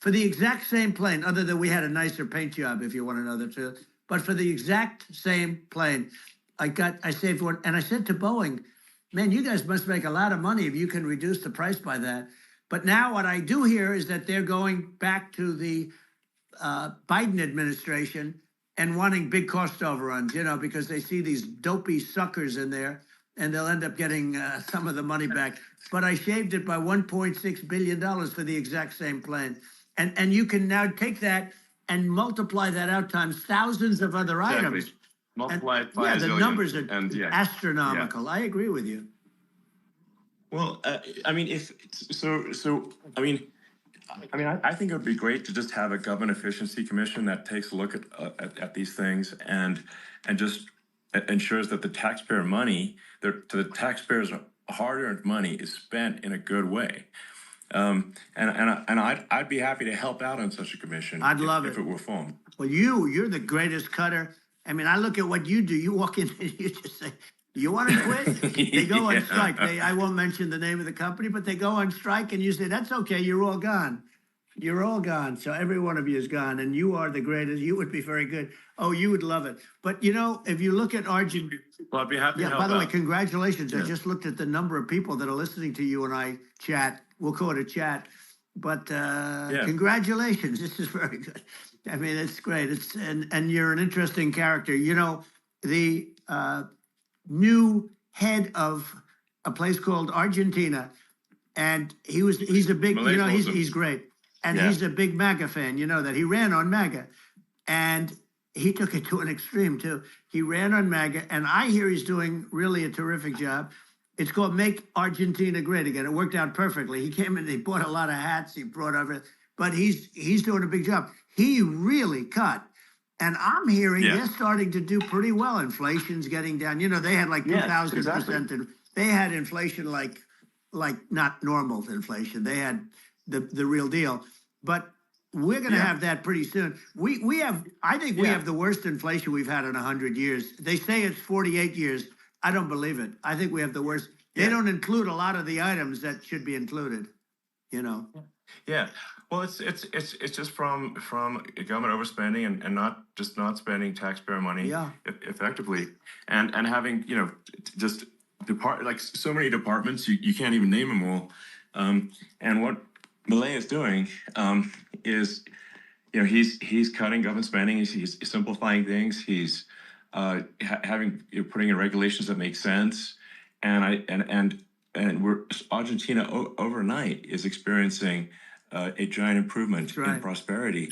for the exact same plane, other than we had a nicer paint job, if you want to know the truth. But for the exact same plane, I saved one. And I said to Boeing, man, you guys must make a lot of money if you can reduce the price by that. But now what I do hear is that they're going back to the Biden administration and wanting big cost overruns, because they see these dopey suckers in there, and they'll end up getting some of the money back. But I shaved it by $1.6 billion for the exact same plane. And you can now take that and multiply that out times thousands of other items. Multiply it by the numbers are astronomical. Yeah. I agree with you. Well, I think it would be great to just have a government efficiency commission that takes a look at these things and just ensures that the taxpayer money, the taxpayers' hard-earned money, is spent in a good way. I'd be happy to help out on such a commission. I'd love if it. it were formed. Well, you're the greatest cutter. I mean, I look at what you do. You walk in and you just say, "You want to quit?" They go on strike. I won't mention the name of the company, but they go on strike, and you say, "That's okay. You're all gone. You're all gone." So every one of you is gone, and you are the greatest. You would be very good. Oh, you would love it. But if you look at Argentina. Well, I'd be happy to Yeah, help by the way, out. congratulations. I Yeah. just looked at the number of people that are listening to you and I chat. We'll call it a chat. But congratulations. This is very good. I mean, it's great. And you're an interesting character. The new head of a place called Argentina, and he's a big, Malay's awesome. he's great. And Yeah. he's a big MAGA fan, that he ran on MAGA. And he took it to an extreme too. He ran on MAGA, and I hear he's doing really a terrific job. It's called Make Argentina Great Again. It worked out perfectly. He came in, he bought a lot of hats, he brought over, but he's doing a big job. He really cut. And I'm hearing Yeah. they're starting to do pretty well. Inflation's getting down. They had like 2,000%. And they had inflation like not normal inflation. They had the real deal. But we're going to have that pretty soon. I think we have the worst inflation we've had in 100 years. They say it's 48 years. I don't believe it. I think we have the worst. They don't include a lot of the items that should be included. Yeah. Well, it's just from government overspending and not spending taxpayer money effectively, and having just so many departments you can't even name them all. And what Milei is doing is he's cutting government spending. He's simplifying things. He's putting in regulations that make sense, and Argentina overnight is experiencing a giant improvement in prosperity.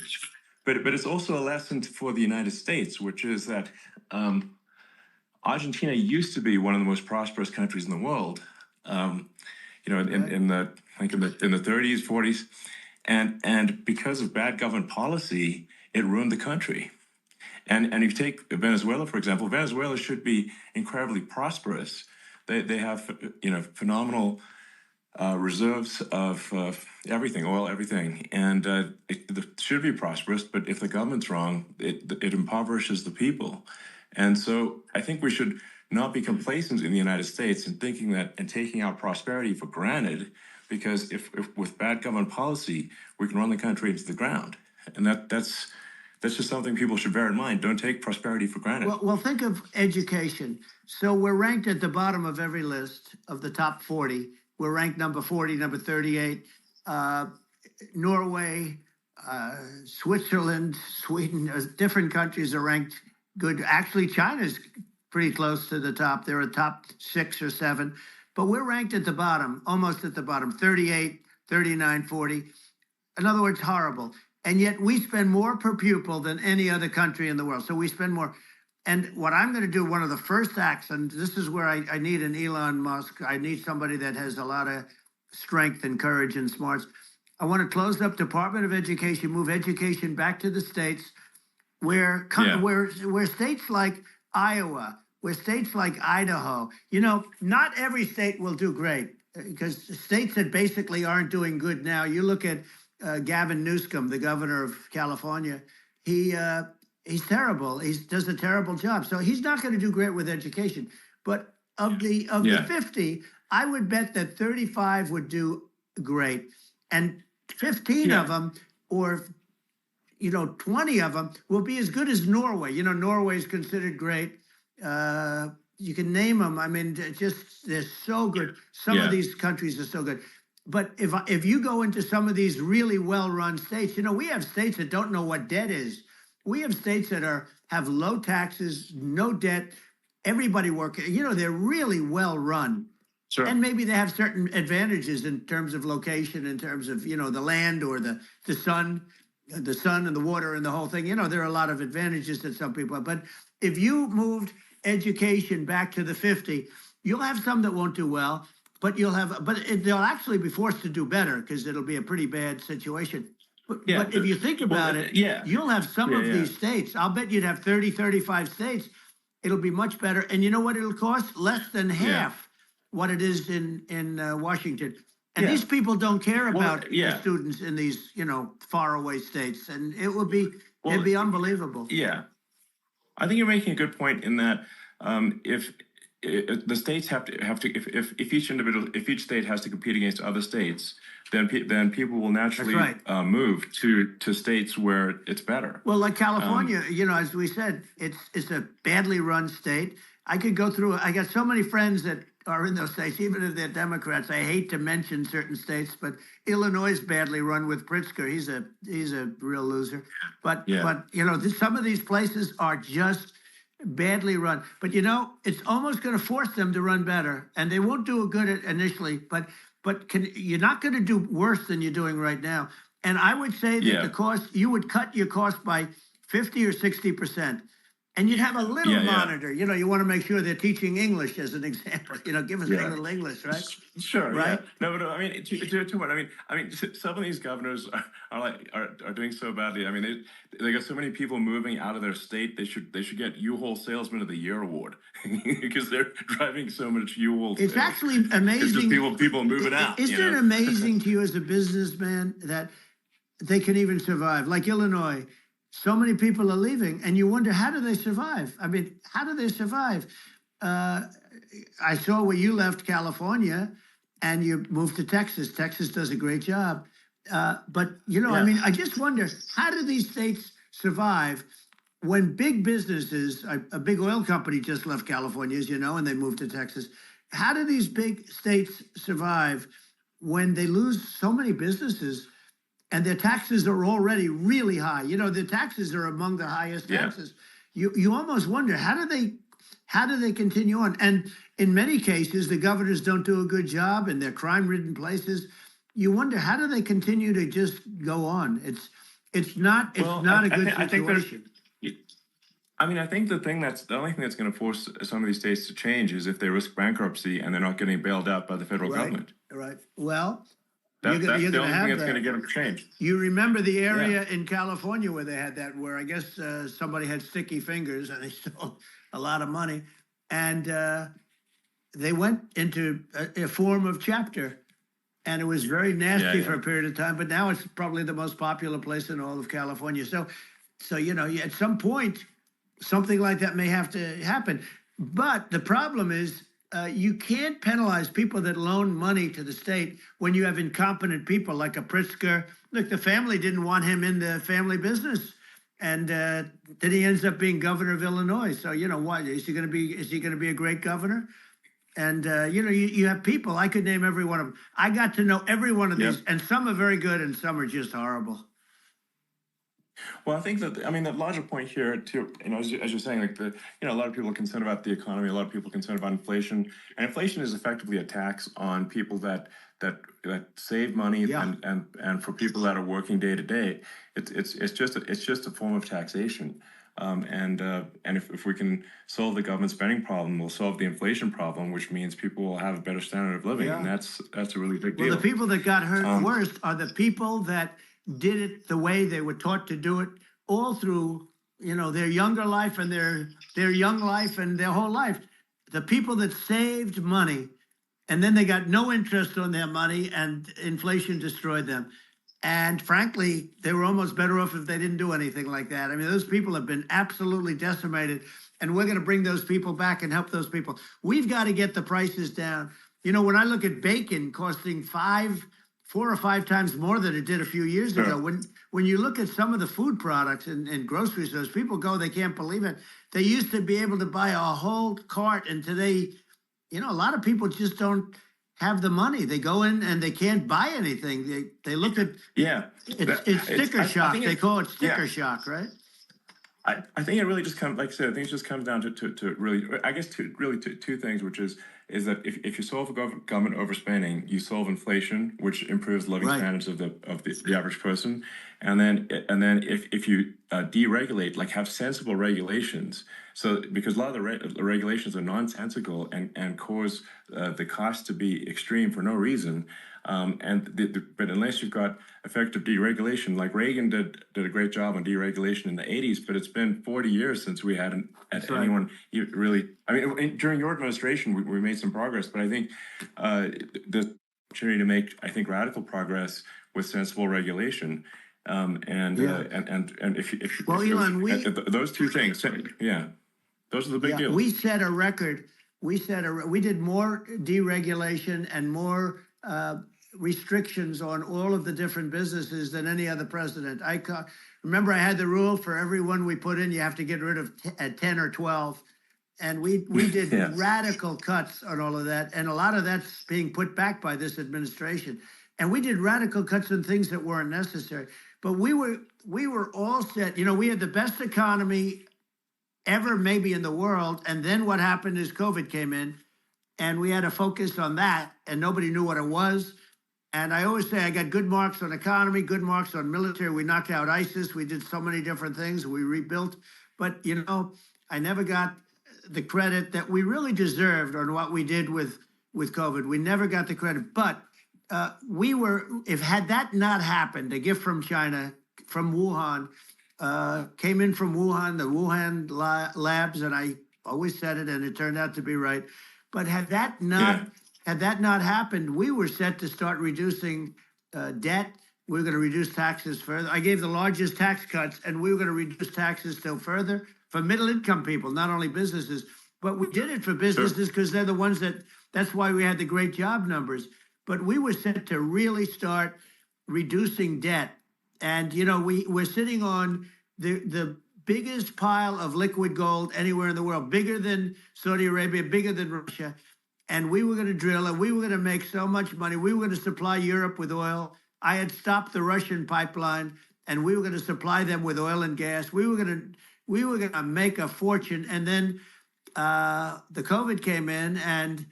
But it's also a lesson for the United States, which is that Argentina used to be one of the most prosperous countries in the world. In the 30s, 40s, and because of bad government policy, it ruined the country. And if you take Venezuela, for example, Venezuela should be incredibly prosperous. They have phenomenal reserves of everything, oil, everything, and it should be prosperous. But if the government's wrong, it impoverishes the people. And so I think we should not be complacent in the United States in thinking that and taking our prosperity for granted, because if with bad government policy, we can run the country into the ground. And that's just something people should bear in mind. Don't take prosperity for granted. Well, think of education. So we're ranked at the bottom of every list of the top 40. We're ranked number 40, number 38. Norway, Switzerland, Sweden, different countries are ranked good. Actually, China's pretty close to the top. They're a top 6 or 7. But we're ranked at the bottom, almost at the bottom, 38, 39, 40. In other words, horrible. And yet we spend more per pupil than any other country in the world. So we spend more. And what I'm going to do, one of the first acts, and this is where I need an Elon Musk. I need somebody that has a lot of strength and courage and smarts. I want to close up Department of Education, move education back to the states, where states like Iowa, where states like Idaho, not every state will do great, because states that basically aren't doing good now. You look at Gavin Newsom, the governor of California. He's terrible. He does a terrible job. So he's not going to do great with education. But of the 50, I would bet that 35 would do great, and 15 of them, or 20 of them, will be as good as Norway. Norway is considered great. You can name them. I mean, they're so good. Some of these countries are so good. But if you go into some of these really well-run states, we have states that don't know what debt is. We have states that have low taxes, no debt, everybody working. They're really well-run. Sure. And maybe they have certain advantages in terms of location, in terms of, the land or the sun and the water and the whole thing. There are a lot of advantages that some people have. But if you moved education back to the 50, you'll have some that won't do well. But they'll actually be forced to do better, because it'll be a pretty bad situation. But if you think about it, you'll have some of these states. I'll bet you'd have 30, 35 states. It'll be much better. And you know what it'll cost? Less than half what it is in Washington. And Yeah. these people don't care Well, about the yeah. students in these, faraway states. And it would be, Well, it'd be unbelievable. yeah. I think you're making a good point in that if the states have to if each state has to compete against other states, then people will naturally move to states where it's better. Well, like California, as we said, it's a badly run state. I could go through. I got so many friends that are in those states, even if they're Democrats. I hate to mention certain states, but Illinois is badly run with Pritzker. He's a real loser. But some of these places are just badly run. But it's almost going to force them to run better, and they won't do it good initially. But you're not going to do worse than you're doing right now. And I would say that the cost, you would cut your cost by 50 or 60%. And you'd have a little monitor. You want to make sure they're teaching English as an example. Give us a little English, right? Sure. Right. Yeah. No, I mean, to what? I mean, some of these governors are doing so badly. I mean, they got so many people moving out of their state. They should get U-Haul Salesman of the Year award because they're driving so much U-Haul. It's actually amazing. It's just people moving out. Isn't it amazing to you as a businessman that they can even survive? Like Illinois. So many people are leaving, and you wonder, how do they survive? I mean, how do they survive? I saw where you left California, and you moved to Texas. Texas does a great job. But, I mean, I just wonder, how do these states survive when big businesses, a big oil company just left California, as you know, and they moved to Texas. How do these big states survive when they lose so many businesses? And their taxes are already really high. Their taxes are among the highest taxes. You almost wonder, how do they continue on? And in many cases, the governors don't do a good job in their crime-ridden places. You wonder, how do they continue to just go on? It's not a good situation. I mean, I think the only thing that's going to force some of these states to change is if they risk bankruptcy and they're not getting bailed out by the federal government. Right. Well. That's the only thing that's going to get them to change. You remember the area in California where they had that, where I guess somebody had sticky fingers and they stole a lot of money, and they went into a form of chapter, and it was very nasty for a period of time. But now it's probably the most popular place in all of California. So at some point, something like that may have to happen. But the problem is, you can't penalize people that loan money to the state when you have incompetent people like a Pritzker. Look, the family didn't want him in the family business, and then he ends up being governor of Illinois. So what is he going to be? Is he going to be a great governor? And you have people. I could name every one of them. I got to know every one of these, and some are very good, and some are just horrible. Well, I think that the larger point here, too, as you're saying, like a lot of people are concerned about the economy, a lot of people are concerned about inflation, and inflation is effectively a tax on people that save money, and for people that are working day to day, it's just a form of taxation, and if we can solve the government spending problem, we'll solve the inflation problem, which means people will have a better standard of living, and that's a really big deal. Well, the people that got hurt worst are the people that did it the way they were taught to do it all through, their younger life and their young life and their whole life. The people that saved money, and then they got no interest on their money, and inflation destroyed them. And frankly, they were almost better off if they didn't do anything like that. I mean, those people have been absolutely decimated, and we're going to bring those people back and help those people. We've got to get the prices down. When I look at bacon costing 4 or 5 times more than it did a few years ago. When you look at some of the food products in grocery stores, people go, they can't believe it. They used to be able to buy a whole cart, and today, a lot of people just don't have the money. They go in and they can't buy anything. They look at it's sticker shock. They call it sticker shock, right? I think it really just comes, like I said, I think it just comes down to really, I guess, two things, which is that if you solve government overspending, you solve inflation, which improves living standards of the average person, and then if you deregulate, like have sensible regulations, so because a lot of the regulations are nonsensical and cause the cost to be extreme for no reason. But unless you've got effective deregulation, like Reagan did a great job on deregulation in the 80s, but it's been 40 years since we had anyone really. I mean, during your administration, we made some progress, but I think the opportunity to make, I think, radical progress with sensible regulation. And if Well, Elon, those two things, yeah, those are the big deals. we set a record. We did more deregulation and more restrictions on all of the different businesses than any other president. Remember, I had the rule for every one we put in, you have to get rid of 10 or 12. And we did radical cuts on all of that. And a lot of that's being put back by this administration. And we did radical cuts on things that weren't necessary. But we were all set. You know, we had the best economy ever maybe in the world. And then what happened is COVID came in and we had to focus on that and nobody knew what it was. And I always say I got good marks on economy, good marks on military. We knocked out ISIS. We did so many different things. We rebuilt. But, you know, I never got the credit that we really deserved on what we did with COVID. We never got the credit. But had that not happened, a gift from China, from Wuhan, came in from Wuhan, the Wuhan labs, and I always said it, and it turned out to be right. But had that not happened, we were set to start reducing debt. We were going to reduce taxes further. I gave the largest tax cuts, and we were going to reduce taxes still further for middle-income people, not only businesses. But we did it for businesses because they're the ones that's why we had the great job numbers. But we were set to really start reducing debt. And, you know, we're sitting on the biggest pile of liquid gold anywhere in the world, bigger than Saudi Arabia, bigger than Russia. And we were going to drill and we were going to make so much money. We were going to supply Europe with oil. I had stopped the Russian pipeline and we were going to supply them with oil and gas. We were going to make a fortune. And then the COVID came in and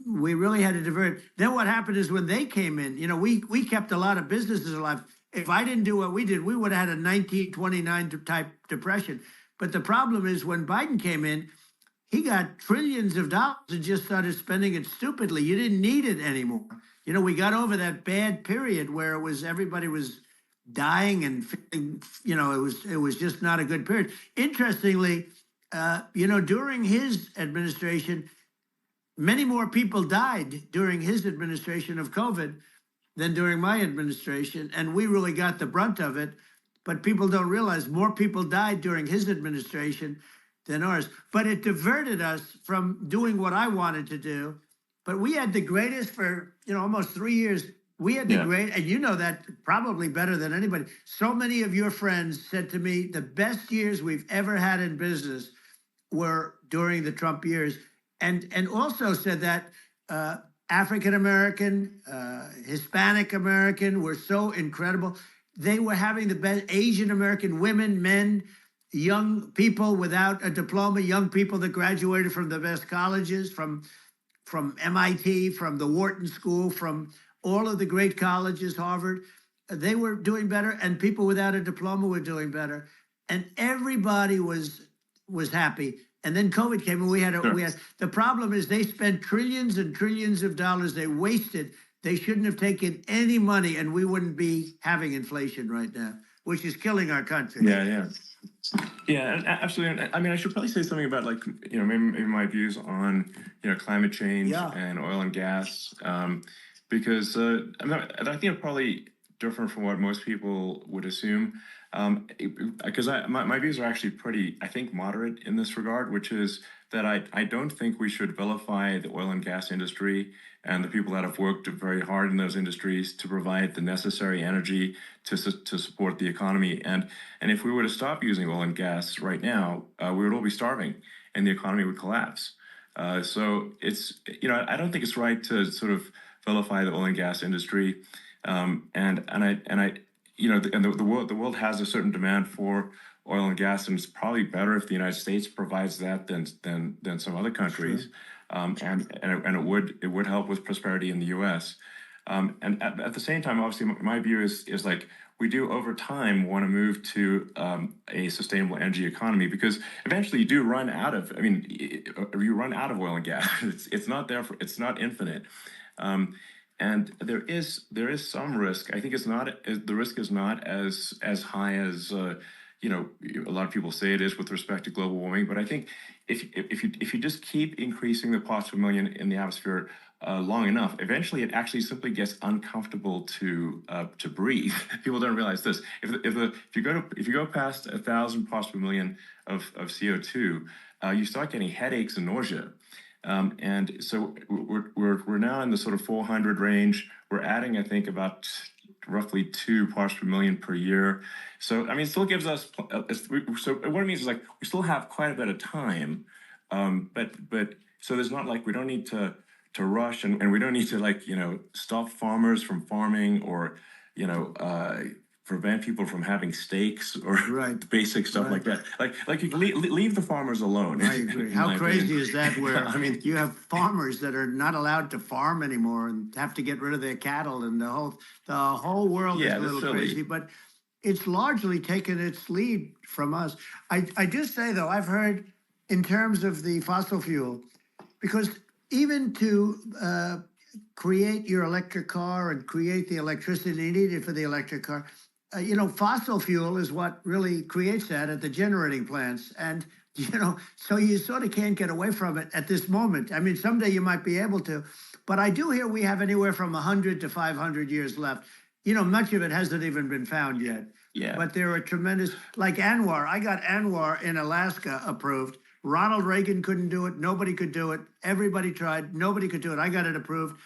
we really had to divert. Then what happened is when they came in, you know, we kept a lot of businesses alive. If I didn't do what we did, we would have had a 1929 type depression. But the problem is when Biden came in, he got trillions of dollars and just started spending it stupidly. You didn't need it anymore. You know, we got over that bad period where everybody was dying and, you know, it was just not a good period. Interestingly, you know, during his administration, many more people died during his administration of COVID than during my administration. And we really got the brunt of it. But people don't realize more people died during his administration than ours. But it diverted us from doing what I wanted to do. But we had the greatest for, you know, almost 3 years. We had the great, and you know that probably better than anybody. So many of your friends said to me, the best years we've ever had in business were during the Trump years. And also said that African-American, Hispanic-American were so incredible. They were having the best Asian-American women, men, young people without a diploma, young people that graduated from the best colleges, from MIT, from the Wharton School, from all of the great colleges, Harvard. They were doing better, and people without a diploma were doing better. And everybody was happy. And then COVID came, and we had the problem is they spent trillions and trillions of dollars. They wasted. They shouldn't have taken any money, and we wouldn't be having inflation right now, which is killing our country. Yeah, absolutely. I mean, I should probably say something about, like, you know, maybe my views on, you know, climate change and oil and gas, because I think it's probably different from what most people would assume. Because my views are actually pretty, I think, moderate in this regard, which is that I don't think we should vilify the oil and gas industry and the people that have worked very hard in those industries to provide the necessary energy to support the economy. And if we were to stop using oil and gas right now, we would all be starving and the economy would collapse. So it's, you know, I don't think it's right to sort of vilify the oil and gas industry. You know, the world has a certain demand for oil and gas, and it's probably better if the United States provides that than some other countries. Sure. And it would help with prosperity in the U.S. And at the same time, obviously, my view is like we do over time want to move to a sustainable energy economy, because eventually you do run out of. I mean, you run out of oil and gas. It's not there it's not infinite. And there is some risk. I think the risk is not as high as you know, a lot of people say it is with respect to global warming. But I think if you just keep increasing the parts per million in the atmosphere long enough, eventually it actually simply gets uncomfortable to breathe. People don't realize this. If you go past 1,000 parts per million of CO2, you start getting headaches and nausea. And so we're now in the sort of 400 range. We're adding, I think, about roughly 2 parts per million per year. So I mean, it still gives us. So what it means is like we still have quite a bit of time, but so there's not like we don't need to rush and we don't need to like stop farmers from farming or prevent people from having steaks or Right. basic stuff like that. Like you can leave the farmers alone. I agree. How crazy opinion. is that? Where I mean, you have farmers that are not allowed to farm anymore and have to get rid of their cattle, and the whole world is a that's little silly. crazy. But it's largely taken its lead from us. I just say though, I've heard in terms of the fossil fuel, because even to create your electric car and create the electricity needed for the electric car, fossil fuel is what really creates that at the generating plants. And, so you sort of can't get away from it at this moment. I mean, someday you might be able to, but I do hear we have anywhere from 100 to 500 years left. Much of it hasn't even been found yet. Yeah. But there are tremendous, like ANWR. I got ANWR in Alaska approved. Ronald Reagan couldn't do it. Nobody could do it. Everybody tried. Nobody could do it. I got it approved.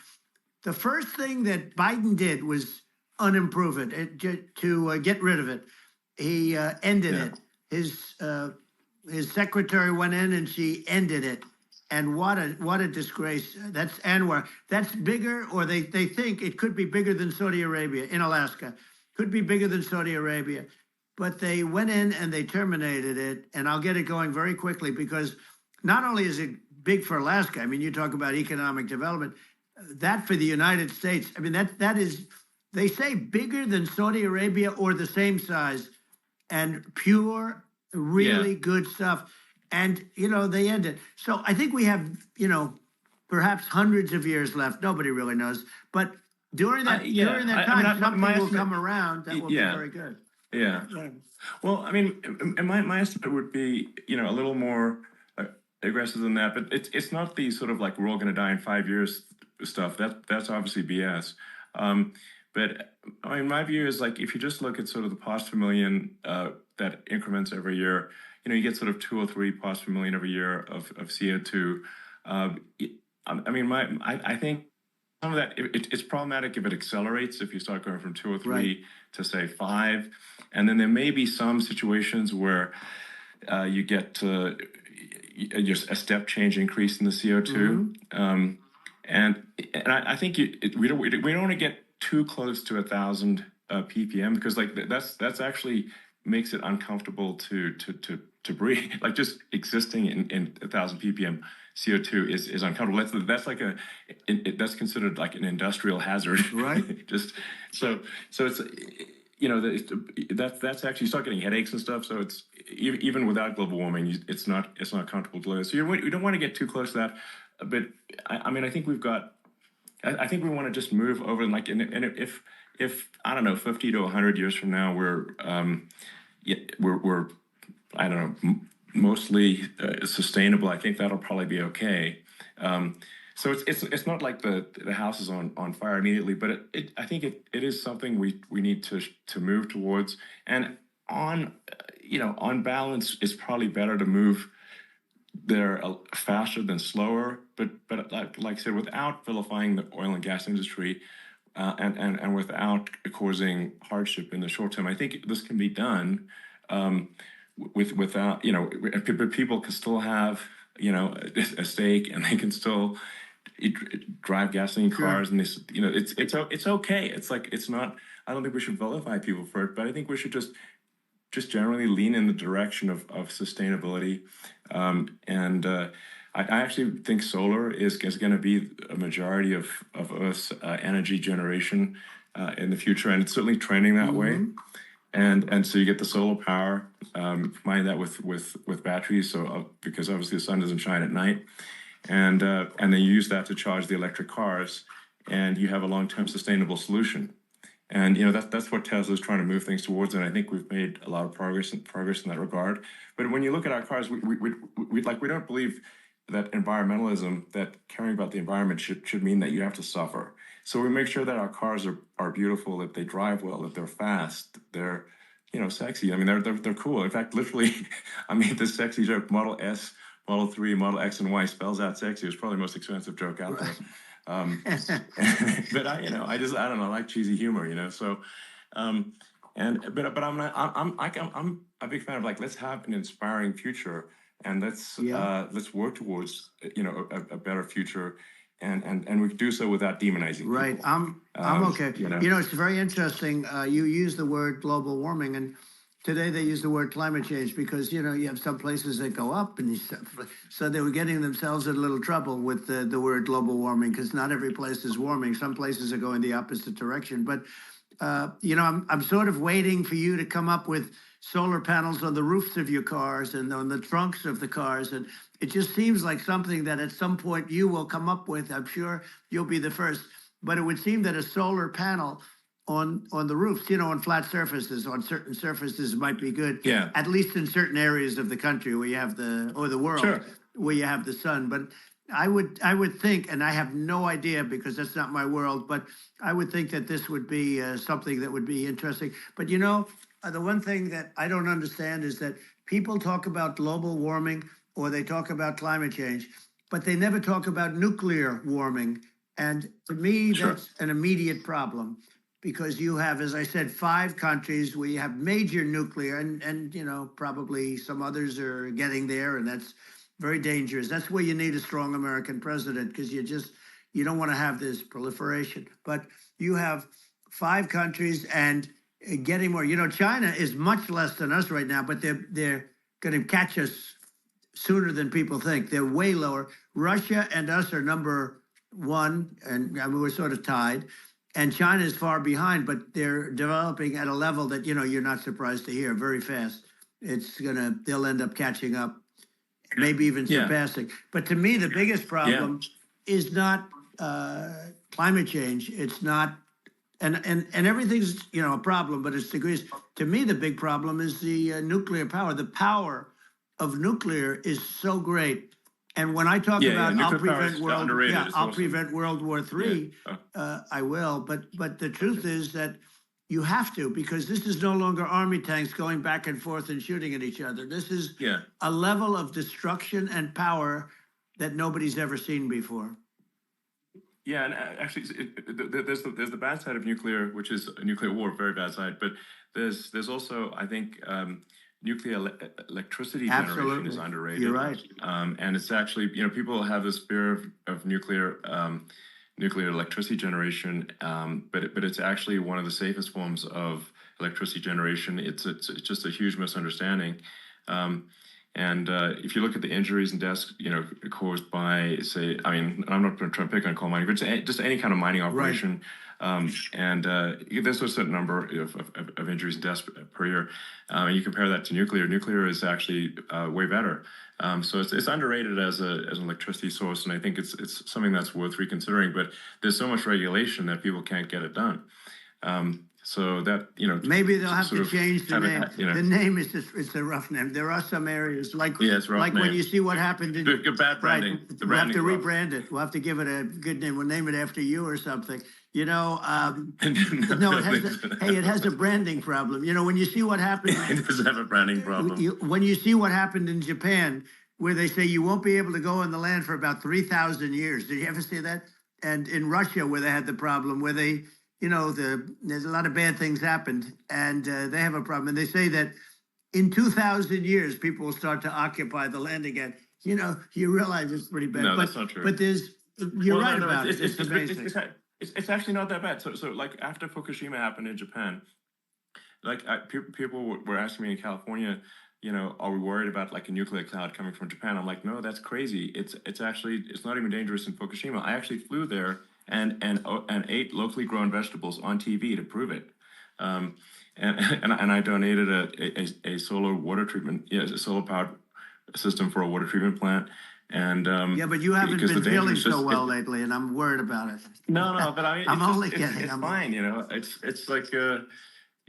The first thing that Biden did was unimprove it, to get rid of it. He ended it. His secretary went in and she ended it. And what a disgrace. That's ANWR. That's bigger, or they think it could be bigger than Saudi Arabia in Alaska. Could be bigger than Saudi Arabia. But they went in and they terminated it. And I'll get it going very quickly, because not only is it big for Alaska, I mean, you talk about economic development, that for the United States, I mean, that is, they say bigger than Saudi Arabia or the same size, and pure, really good stuff. And, they end it. So I think we have, perhaps hundreds of years left. Nobody really knows. But during that time, something will come around that will be very good. Yeah. Well, I mean, and my estimate would be, a little more aggressive than that. But it's not the sort of like we're all going to die in 5 years stuff. That's obviously BS. But I mean, my view is like if you just look at sort of the parts per million that increments every year, you get sort of 2 or 3 parts per million every year of CO2. I mean, I think some of that it's problematic if it accelerates, if you start going from 2 or 3 to say 5, and then there may be some situations where you get just a step change increase in the CO2, and I think we don't want to get too close to 1,000 ppm, because like that's actually makes it uncomfortable to breathe. Like just existing in 1,000 ppm CO2 is uncomfortable. That's like that's considered like an industrial hazard, right? Just so it's that's actually, you start getting headaches and stuff. So it's even without global warming, it's not comfortable to live. So you don't want to get too close to that. But I mean, I think we want to just move over, and if I don't know, 50 to 100 years from now, we're I don't know, mostly sustainable, I think that'll probably be okay. So it's not like the house is on fire immediately, but I think it is something we need to move towards. And on balance, it's probably better to move there faster than slower. But like I said, without vilifying the oil and gas industry, and without causing hardship in the short term, I think this can be done. Without but people can still have a steak, and they can still drive gasoline cars, and this it's okay. It's like, it's not, I don't think we should vilify people for it, but I think we should just generally lean in the direction of sustainability. And I actually think solar is going to be a majority of Earth's energy generation in the future, and it's certainly trending that way. And so you get the solar power, combine that with batteries, so because obviously the sun doesn't shine at night, and then you use that to charge the electric cars, and you have a long-term sustainable solution. And that's what Tesla's trying to move things towards, and I think we've made a lot of progress in that regard. But when you look at our cars, we don't believe environmentalism, that caring about the environment should mean that you have to suffer. So we make sure that our cars are beautiful, that they drive well, that they're fast, they're sexy. I mean, they're cool. In fact, literally, I made this sexy joke: Model S, Model 3, Model X, and Y spells out sexy. It's probably the most expensive joke out there. But I don't know, I like cheesy humor, So, but I'm a big fan of, like, let's have an inspiring future, and let's work towards a better future, and we do so without demonizing Right. people. I'm okay. It's very interesting. You use the word global warming, and today they use the word climate change because you have some places that go up, and so they were getting themselves in a little trouble with the word global warming, because not every place is warming. Some places are going the opposite direction. But I'm sort of waiting for you to come up with solar panels on the roofs of your cars and on the trunks of the cars, and it just seems like something that at some point you will come up with. I'm sure you'll be the first. But it would seem that a solar panel on the roofs, on flat surfaces, on certain surfaces might be good. Yeah. At least in certain areas of the country where you have the world, Sure, where you have the sun. But I would think, and I have no idea because that's not my world, but I would think that this would be something that would be interesting. But the one thing that I don't understand is that people talk about global warming or they talk about climate change, but they never talk about nuclear warming. And to me, Sure. that's an immediate problem, because you have, as I said, 5 countries where you have major nuclear, and probably some others are getting there, and that's very dangerous. That's where you need a strong American president, because you don't want to have this proliferation. But you have 5 countries and getting more. China is much less than us right now, but they're going to catch us sooner than people think. They're way lower. Russia and us are number 1, and I mean, we're sort of tied. And China is far behind, but they're developing at a level that you're not surprised to hear, very fast. They'll end up catching up, maybe even surpassing. But to me, the biggest problem is not climate change. It's not, and everything's a problem, but it's degrees. To me, the big problem is the nuclear power. The power of nuclear is so great. And when I talk about I'll prevent World War III, I will. But the truth is that you have to, because this is no longer army tanks going back and forth and shooting at each other. This is a level of destruction and power that nobody's ever seen before. Yeah, and actually, there's the bad side of nuclear, which is a nuclear war, very bad side. But there's also, I think, nuclear electricity generation is underrated. You're right. And it's actually, people have this fear of nuclear electricity generation, but it's actually one of the safest forms of electricity generation. It's just a huge misunderstanding. And if you look at the injuries and deaths, caused by, say, I mean, I'm not trying to pick on coal mining, but just any kind of mining operation. And there's a certain number of injuries and deaths per year. And you compare that to nuclear. Nuclear is actually way better. So it's underrated as an electricity source, and I think it's something that's worth reconsidering. But there's so much regulation that people can't get it done. So that maybe they'll have to change the name. The name is it's a rough name. There are some areas like when you see what happened in bad branding. Right, we'll have to rebrand it. We'll have to give it a good name. We'll name it after you or something. No, it has a branding problem. When you see what happened, it does have a branding problem. When you see what happened in Japan, where they say you won't be able to go on the land for about 3,000 years. Did you ever see that? And in Russia, where they had the problem, where they there's a lot of bad things happened, and they have a problem. And they say that in 2,000 years, people will start to occupy the land again. You realize it's pretty bad. No, that's not true. But you're right about it. It's amazing. It's actually not that bad. So like after Fukushima happened in Japan, like people were asking me in California, are we worried about like a nuclear cloud coming from Japan? I'm like, no, that's crazy. It's not even dangerous in Fukushima. I actually flew there and ate locally grown vegetables on TV to prove it. And I donated a solar water treatment, a solar powered system for a water treatment plant. And but you haven't been feeling so well lately, and I'm worried about it. No, but I mean, I'm only kidding. It's fine, It's like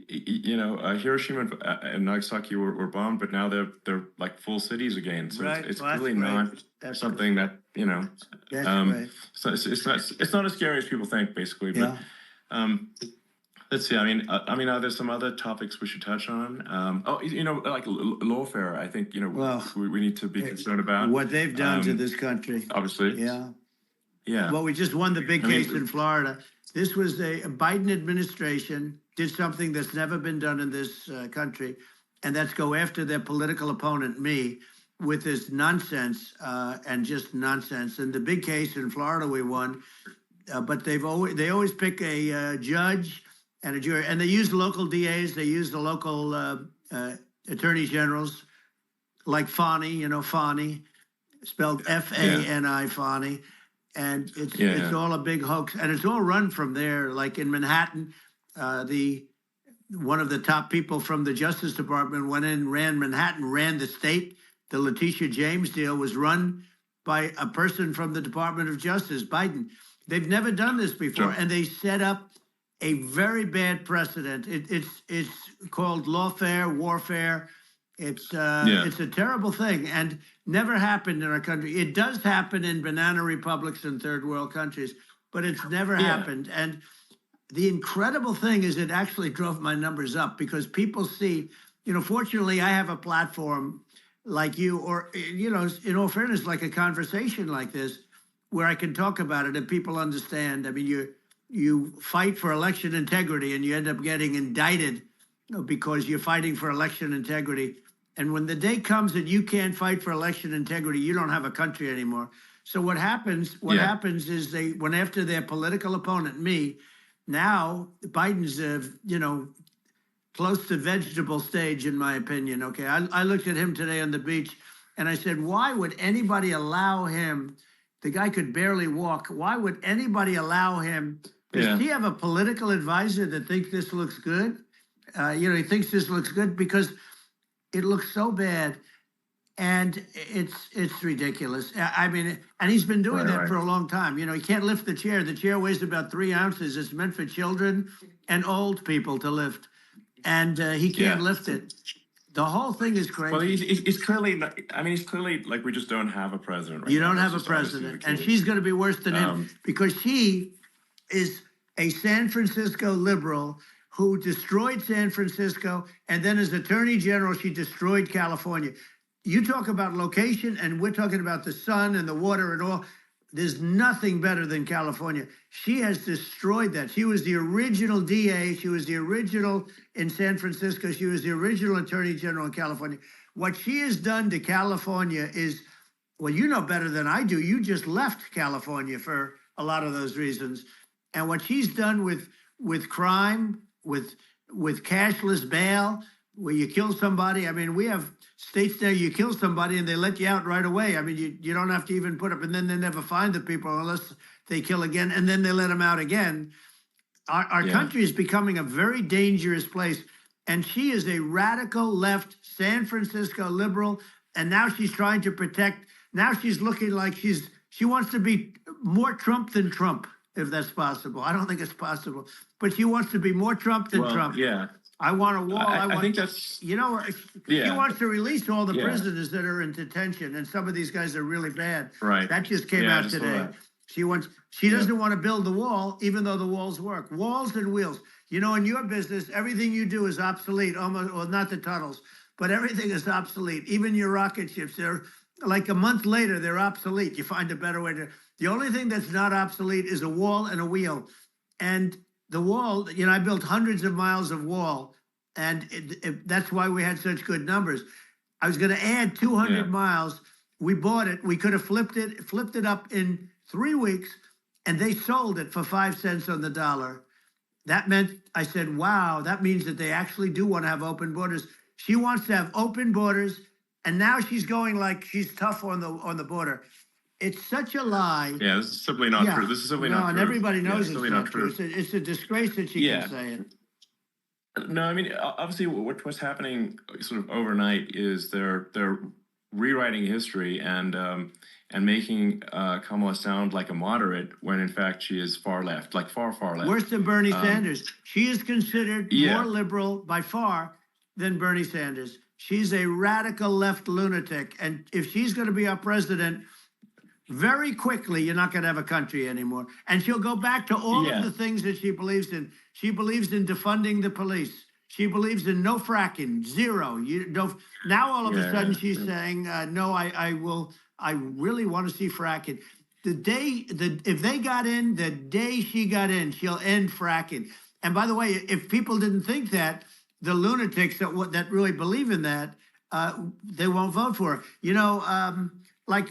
Hiroshima and Nagasaki were bombed, but now they're like full cities again. So Right. it's Well, really that's not right. That's something that That's right. So it's not as scary as people think, basically. But Yeah. let's see. Are there some other topics we should touch on? Like lawfare. I think Well, we need to be concerned about what they've done to this country. Obviously, Yeah. yeah. Well, we just won the big I mean, case in Florida. This was a Biden administration did something that's never been done in this country, and that's go after their political opponent, me, with this nonsense and just nonsense. And the big case in Florida we won, but they always pick a judge and a jury, and they use local DAs, they use the local attorney generals, like Fani, Fani, spelled Fani, Fani. And it's all a big hoax, and it's all run from there. Like in Manhattan, one of the top people from the Justice Department went in, ran Manhattan, ran the state. The Letitia James deal was run by a person from the Department of Justice, Biden. They've never done this before, and they set up a very bad precedent. It's called lawfare, warfare. It's a terrible thing, and never happened in our country. It does happen in banana republics and third world countries, but it's never happened. And the incredible thing is it actually drove my numbers up because people see, fortunately I have a platform like you, or, in all fairness, like a conversation like this, where I can talk about it and people understand. I mean, you fight for election integrity and you end up getting indicted because you're fighting for election integrity. And when the day comes that you can't fight for election integrity, you don't have a country anymore. So what happens is they went after their political opponent, me. Now Biden's, close to vegetable stage, in my opinion. Okay, I looked at him today on the beach and I said, why would anybody allow him? The guy could barely walk. Why would anybody allow him? Does he have a political advisor that thinks this looks good? He thinks this looks good because it looks so bad, and it's ridiculous. I mean, and he's been doing that for a long time. He can't lift the chair. The chair weighs about 3 ounces. It's meant for children and old people to lift, and he can't lift it. The whole thing is crazy. Well, he's clearly. He's clearly like we just don't have a president. Right You now. don't That's have a just obviously president, the and case. she's going to be worse than him because she is a San Francisco liberal who destroyed San Francisco, and then as Attorney General, she destroyed California. You talk about location, and we're talking about the sun and the water and all. There's nothing better than California. She has destroyed that. She was the original DA. She was the original in San Francisco. She was the original Attorney General in California. What she has done to California is, well, you know better than I do. You just left California for a lot of those reasons. And what she's done with crime, with cashless bail, where you kill somebody. I mean, we have states there, you kill somebody and they let you out right away. I mean, you don't have to even put up, and then they never find the people unless they kill again, and then they let them out again. Our country is becoming a very dangerous place. And she is a radical left San Francisco liberal. And now she's trying to protect. Now she's looking like she wants to be more Trump than Trump, if that's possible. I don't think it's possible, but she wants to be more Trump than Trump. Yeah. I want a wall. I think that's, she wants to release all the prisoners that are in detention, and some of these guys are really bad. Right. That just came out today. She doesn't want to build the wall, even though the walls work. Walls and wheels. In your business, everything you do is obsolete, almost, well, not the tunnels, but everything is obsolete. Even your rocket ships, they're like a month later, they're obsolete. You find a better way to. The only thing that's not obsolete is a wall and a wheel. And the wall, I built hundreds of miles of wall, and that's why we had such good numbers. I was going to add 200 miles. We bought it. We could have flipped it up in 3 weeks, and they sold it for 5 cents on the dollar. That meant, I said, wow, that means that they actually do want to have open borders. She wants to have open borders, and now she's going like she's tough on the border. It's such a lie. Yeah, this is simply not true. This is simply not true. And everybody knows it's not true. It's a disgrace that she can say it. No, obviously what's happening sort of overnight is they're rewriting history and making Kamala sound like a moderate when in fact she is far left, like far left. Worse than Bernie Sanders. She is considered more liberal by far than Bernie Sanders. She's a radical left lunatic. And if she's going to be our president, very quickly, you're not going to have a country anymore. And she'll go back to all of the things that she believes in. She believes in defunding the police. She believes in no fracking, zero. You don't. Now all of a sudden she's saying, no, I really want to see fracking. If they got in, the day she got in, she'll end fracking. And by the way, if people didn't think that, the lunatics that really believe in that, they won't vote for her. You know, like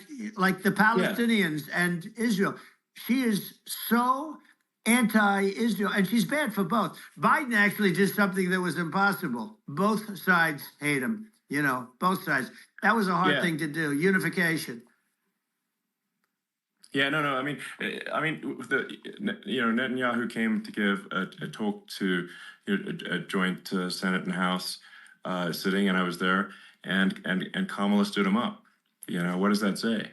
the Palestinians and Israel. She is so anti-Israel, and she's bad for both. Biden actually did something that was impossible. Both sides hate him, you know, both sides. That was a hard thing to do, unification. Yeah, no. I mean, Netanyahu came to give a talk to a joint Senate and House sitting, and I was there, and Kamala stood him up. You know, what does that say?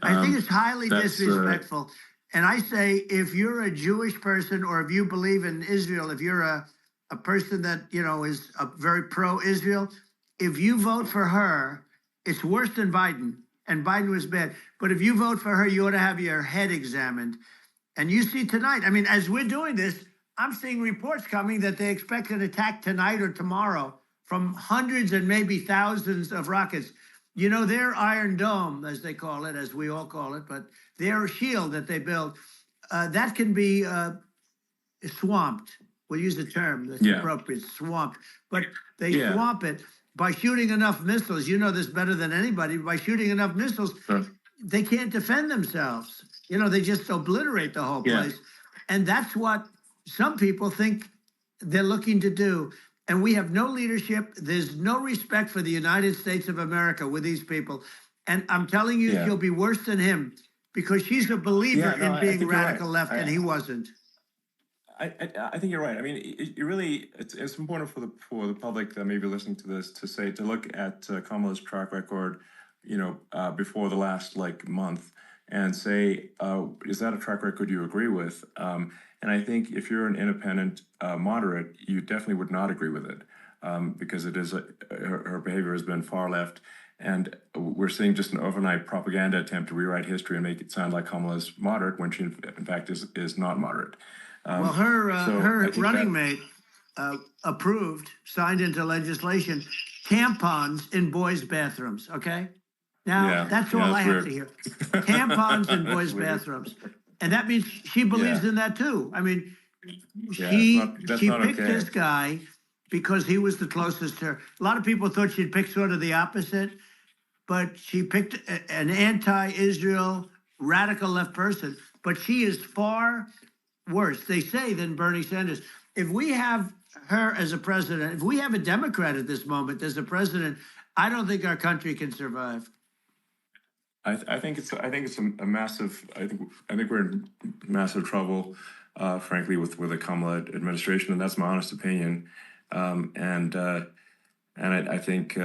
I think it's highly disrespectful. And I say, if you're a Jewish person or if you believe in Israel, if you're a person that, you know, is very pro-Israel, if you vote for her, it's worse than Biden. And Biden was bad. But if you vote for her, you ought to have your head examined. And you see tonight, I mean, as we're doing this, I'm seeing reports coming that they expect an attack tonight or tomorrow from hundreds and maybe thousands of rockets. You know, their Iron Dome, as they call it, as we all call it, but their shield that they build, that can be swamped. We'll use the term that's appropriate, swamped. But they swamp it by shooting enough missiles. You know this better than anybody. By shooting enough missiles, they can't defend themselves. You know, they just obliterate the whole place. And that's what some people think they're looking to do. And we have no leadership. There's no respect for the United States of America with these people. And I'm telling you, she'll be worse than him because she's a believer in being radical left, and he wasn't. I think you're right. I mean, it's important for the public that may be listening to this to look at Kamala's track record, you know, before the last month, and say, is that a track record you agree with? And I think if you're an independent moderate, you definitely would not agree with it because it is her behavior has been far left, and we're seeing just an overnight propaganda attempt to rewrite history and make it sound like Kamala's moderate when she in fact is not moderate. Well, her running mate approved, signed into legislation, tampons in boys' bathrooms. Okay, now that's all I have to hear. Tampons in boys' bathrooms, and that means she believes in that too. I mean, she picked this guy because he was the closest to her. A lot of people thought she'd pick sort of the opposite, but she picked an anti-Israel radical left person. But she is far worse, they say, than Bernie Sanders. If we have her as a president, if we have a Democrat at this moment as a president, I don't think our country can survive. I think it's a massive. I think we're in massive trouble, frankly, with the Kamala administration, and that's my honest opinion. And I think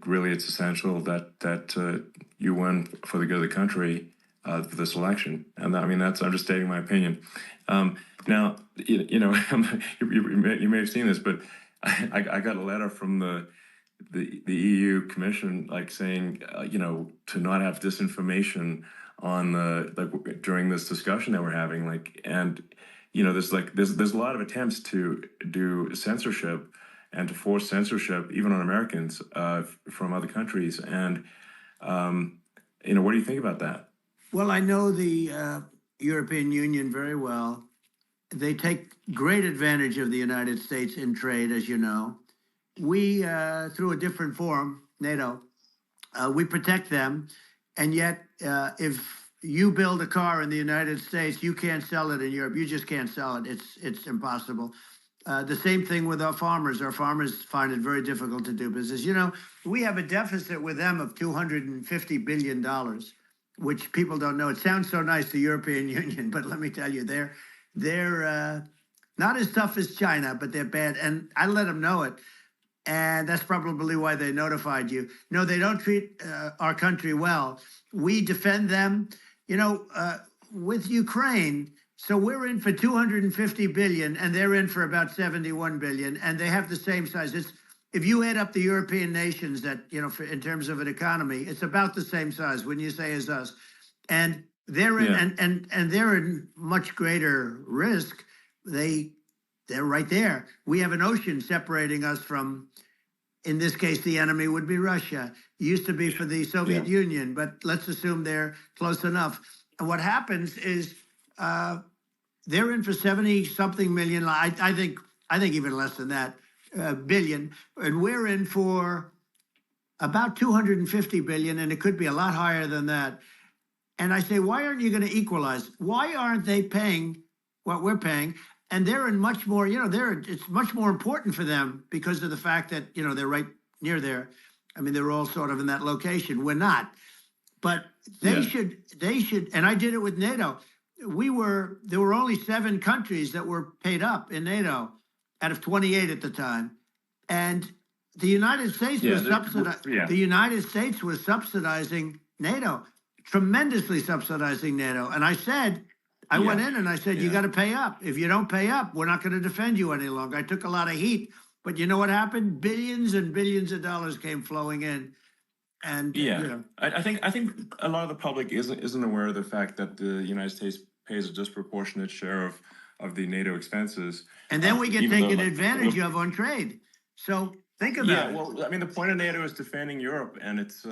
really it's essential that you win for the good of the country for this election, and I'm just stating my opinion. Now, you may have seen this, but I got a letter from the EU Commission saying to not have disinformation on during this discussion that we're having, and there's a lot of attempts to do censorship and to force censorship even on Americans from other countries, and what do you think about that? Well, I know the European Union very well. They take great advantage of the United States in trade, as you know. We, through a different forum, NATO, we protect them. And yet, if you build a car in the United States, you can't sell it in Europe. You just can't sell it. It's impossible. The same thing with our farmers. Our farmers find it very difficult to do business. We have a deficit with them of $250 billion. Which people don't know. It sounds so nice, the European Union, but let me tell you, they're not as tough as China, but they're bad. And I let them know it. And that's probably why they notified you. No, they don't treat our country well. We defend them, with Ukraine. So we're in for 250 billion, and they're in for about 71 billion, and they have the same size. If you add up the European nations that in terms of an economy, it's about the same size when you say as us, and they're in and they're in much greater risk. They're right there. We have an ocean separating us from, in this case, the enemy would be Russia. It used to be for the Soviet Union, but let's assume they're close enough. And what happens is they're in for 70-something million. I think even less than that, billion. And we're in for about 250 billion, and it could be a lot higher than that. And I say, why aren't you going to equalize? Why aren't they paying what we're paying? And they're in much more, it's much more important for them because of the fact that, they're right near there. I mean, they're all sort of in that location. We're not. But they should, and I did it with NATO. There were only 7 countries that were paid up in NATO out of 28 at the time. And the United States was the United States was subsidizing NATO, tremendously subsidizing NATO. And I said, I went in and I said, you got to pay up. If you don't pay up, we're not going to defend you any longer. I took a lot of heat, but you know what happened? Billions and billions of dollars came flowing in. And I think a lot of the public isn't aware of the fact that the United States pays a disproportionate share of the NATO expenses. And then we get taken advantage of on trade. So think about it. Well, I mean, the point of NATO is defending Europe, and it's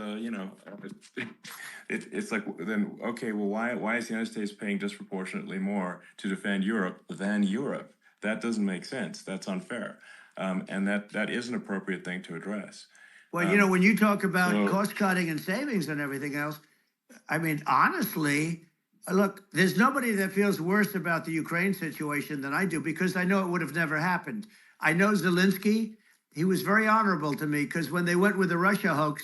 it's like, then okay, well, why is the United States paying disproportionately more to defend Europe than Europe? That doesn't make sense. That's unfair, and that is an appropriate thing to address. Well, when you talk about cost cutting and savings and everything else, I mean, honestly, look, there's nobody that feels worse about the Ukraine situation than I do, because I know it would have never happened. I know Zelensky. He was very honorable to me, because when they went with the Russia hoax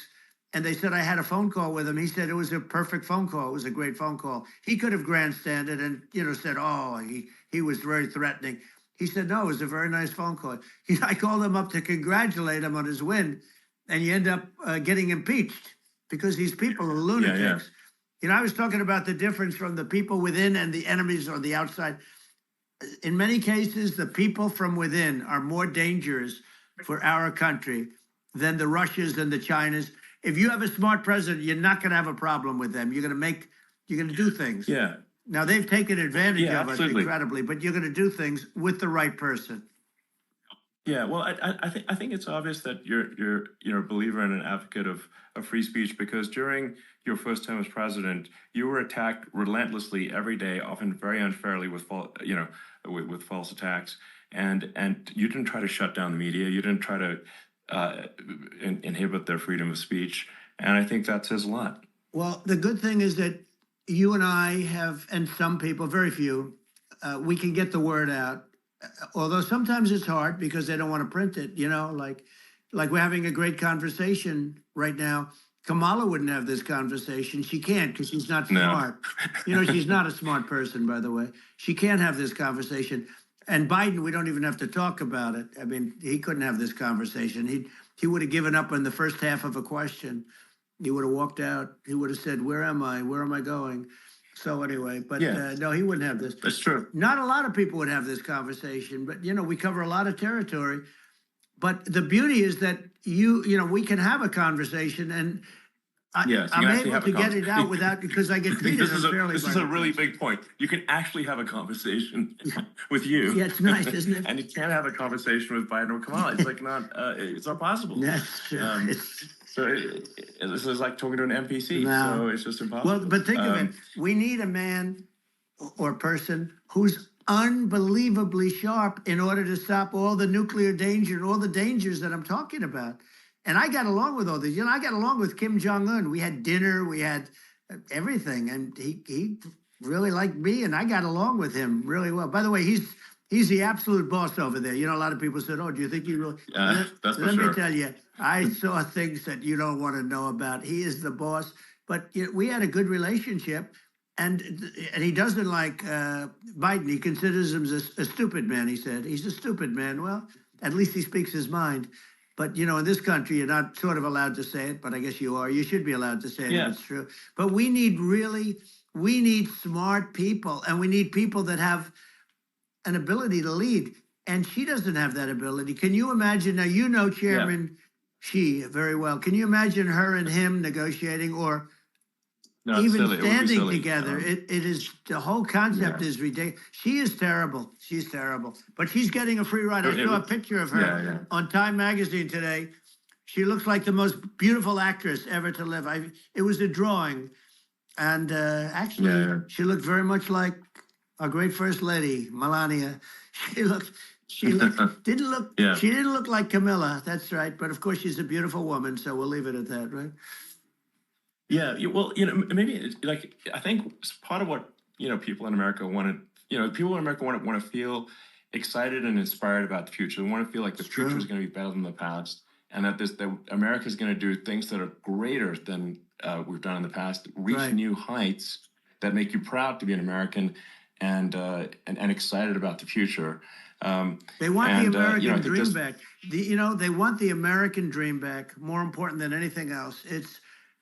and they said I had a phone call with him, he said it was a perfect phone call. It was a great phone call. He could have grandstanded and, said, oh, he was very threatening. He said, no, it was a very nice phone call. I called him up to congratulate him on his win, and you end up getting impeached because these people are lunatics. I was talking about the difference from the people within and the enemies on the outside. In many cases, the people from within are more dangerous for our country than the Russias and the Chinas. If you have a smart president, you're not going to have a problem with them. You're going to do things. Yeah. Now, they've taken advantage of us absolutely. incredibly, but you're going to do things with the right person. Yeah, well, I think it's obvious that you're a believer and an advocate of free speech, because during your first term as president, you were attacked relentlessly every day, often very unfairly with false attacks, and you didn't try to shut down the media. You didn't try to inhibit their freedom of speech, and I think that says a lot. Well, the good thing is that you and I have, and some people, very few, we can get the word out. Although sometimes it's hard because they don't want to print it, like we're having a great conversation right now. Kamala wouldn't have this conversation. She can't, because she's not smart. She's not a smart person, by the way. She can't have this conversation. And Biden, we don't even have to talk about it. I mean, he couldn't have this conversation. He would have given up on the first half of a question. He would have walked out. He would have said, where am I? Where am I going? So anyway, but no, he wouldn't have this. That's true. Not a lot of people would have this conversation, but we cover a lot of territory. But the beauty is that we can have a conversation, and I'm able to get it out without, because I get treated unfairly. This is a really big point. You can actually have a conversation with you. Yeah, it's nice, isn't it? And you can't have a conversation with Biden or Kamala. It's like it's not possible. Yes. So this is like talking to an NPC. No. So it's just impossible. Well, but think of it. We need a man or person who's unbelievably sharp in order to stop all the nuclear danger and all the dangers that I'm talking about. And I got along with all these. I got along with Kim Jong-un. We had dinner. We had everything. And he really liked me, and I got along with him really well. By the way, he's the absolute boss over there. A lot of people said, oh, do you think you really? That's Let me tell you, I saw things that you don't want to know about. He is the boss. But we had a good relationship. And he doesn't like Biden. He considers him a stupid man, he said. He's a stupid man. Well, at least he speaks his mind. But, you know, in this country, you're not sort of allowed to say it, but I guess you are. You should be allowed to say it Yeah. if it's true. But we need smart people, and we need people that have an ability to lead. And she doesn't have that ability. Can you imagine? Now, you know Chairman Xi very well. Can you imagine her and him negotiating, or No, it's even silly. It would be standing silly. together? It is, the whole concept is ridiculous. She is terrible. She's terrible. But she's getting a free ride. I saw a picture of her on Time Magazine today. She looks like the most beautiful actress ever to live. It was a drawing. And actually, she looked very much like our great First Lady, Melania. She didn't look, she didn't look like Camilla. That's right. But of course, she's a beautiful woman. So we'll leave it at that, right? Yeah, well, you know, maybe it's like I think it's part of what people in America want to, people in America want to feel excited and inspired about the future. They want to feel like the future is going to be better than the past, and that America is going to do things that are greater than we've done in the past, reach new heights that make you proud to be an American, and excited about the future. They want the American dream back. They want the American dream back. More important than anything else.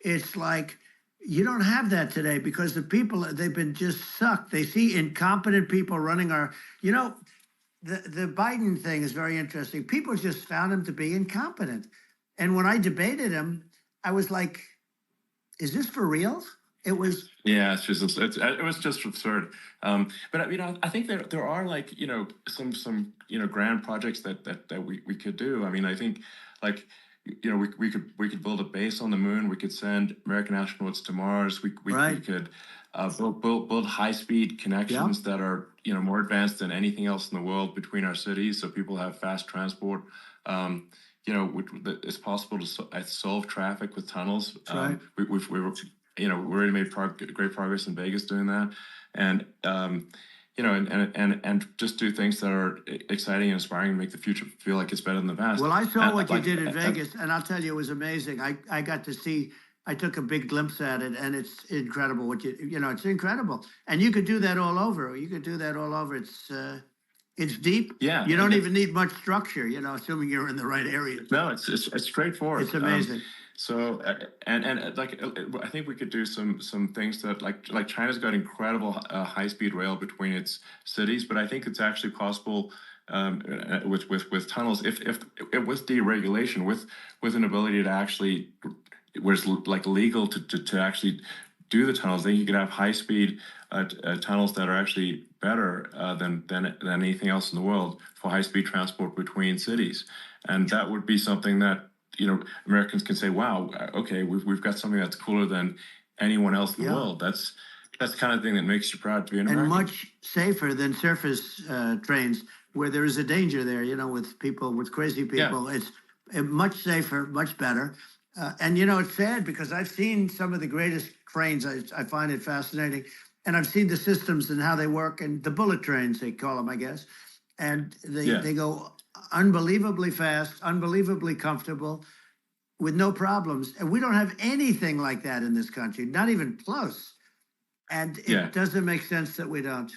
It's like you don't have that today because the people, they've been just sucked. They see incompetent people running our, the Biden thing is very interesting. People just found him to be incompetent. And when I debated him, I was like, is this for real? It was. Yeah, it was just absurd. But I think there are like some grand projects that we could do. I mean, I think like we could build a base on the moon. We could send American astronauts to Mars. We could build high-speed connections that are more advanced than anything else in the world between our cities, so people have fast transport. It's possible to solve traffic with tunnels. We've we already made great progress in Vegas doing that, and and just do things that are exciting and inspiring and make the future feel like it's better than the past. Well, I saw what you did in Vegas, and I'll tell you, it was amazing. I got to see. I took a big glimpse at it, and it's incredible. It's incredible, and you could do that all over. You could do that all over. It's deep. Yeah, you don't even need much structure. Assuming you're in the right area. No, it's straightforward. It's amazing. So and like I think we could do some things that like China's got incredible high-speed rail between its cities, but I think it's actually possible with tunnels if with deregulation, with an ability to actually where it's like legal to actually do the tunnels. Then you could have high-speed tunnels that are actually better than anything else in the world for high-speed transport between cities, and that would be something that Americans can say, wow, okay, we've got something that's cooler than anyone else in the world. That's the kind of thing that makes you proud to be an American. And much safer than surface trains, where there is a danger there, with people, with crazy people. It's much safer, much better. And, it's sad because I've seen some of the greatest trains. I find it fascinating. And I've seen the systems and how they work, and the bullet trains, they call them, I guess. And they go unbelievably fast, unbelievably comfortable, with no problems. And we don't have anything like that in this country, not even close. And it doesn't make sense that we don't.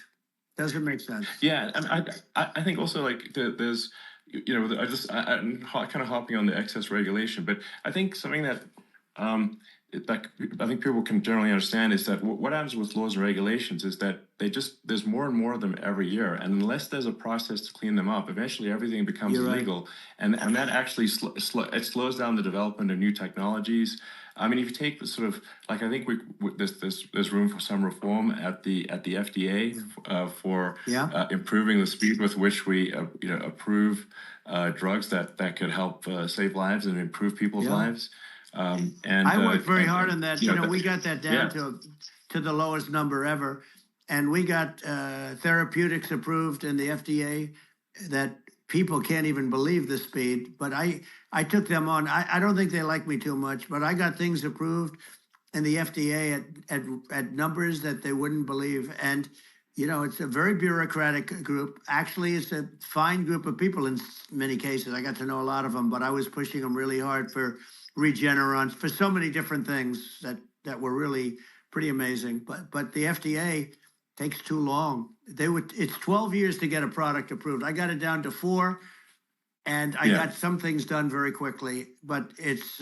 Doesn't make sense. Yeah, and I think also like there's I'm kind of hopping on the excess regulation, but I think something that I think people can generally understand is that what happens with laws and regulations is that there's more and more of them every year, and unless there's a process to clean them up, eventually everything becomes illegal, and that actually it slows down the development of new technologies. I mean, if you take the sort of like I think there's room for some reform at the FDA for improving the speed with which we approve drugs that could help save lives and improve people's lives. And I worked very hard on that. We got that down to the lowest number ever, and we got therapeutics approved in the FDA that people can't even believe the speed. But I took them on. I don't think they like me too much, but I got things approved in the FDA at numbers that they wouldn't believe. And it's a very bureaucratic group. Actually, it's a fine group of people in many cases. I got to know a lot of them, but I was pushing them really hard for Regeneron, for so many different things that were really pretty amazing. But the FDA takes too long. It's 12 years to get a product approved. I got it down to 4, and I got some things done very quickly, but it's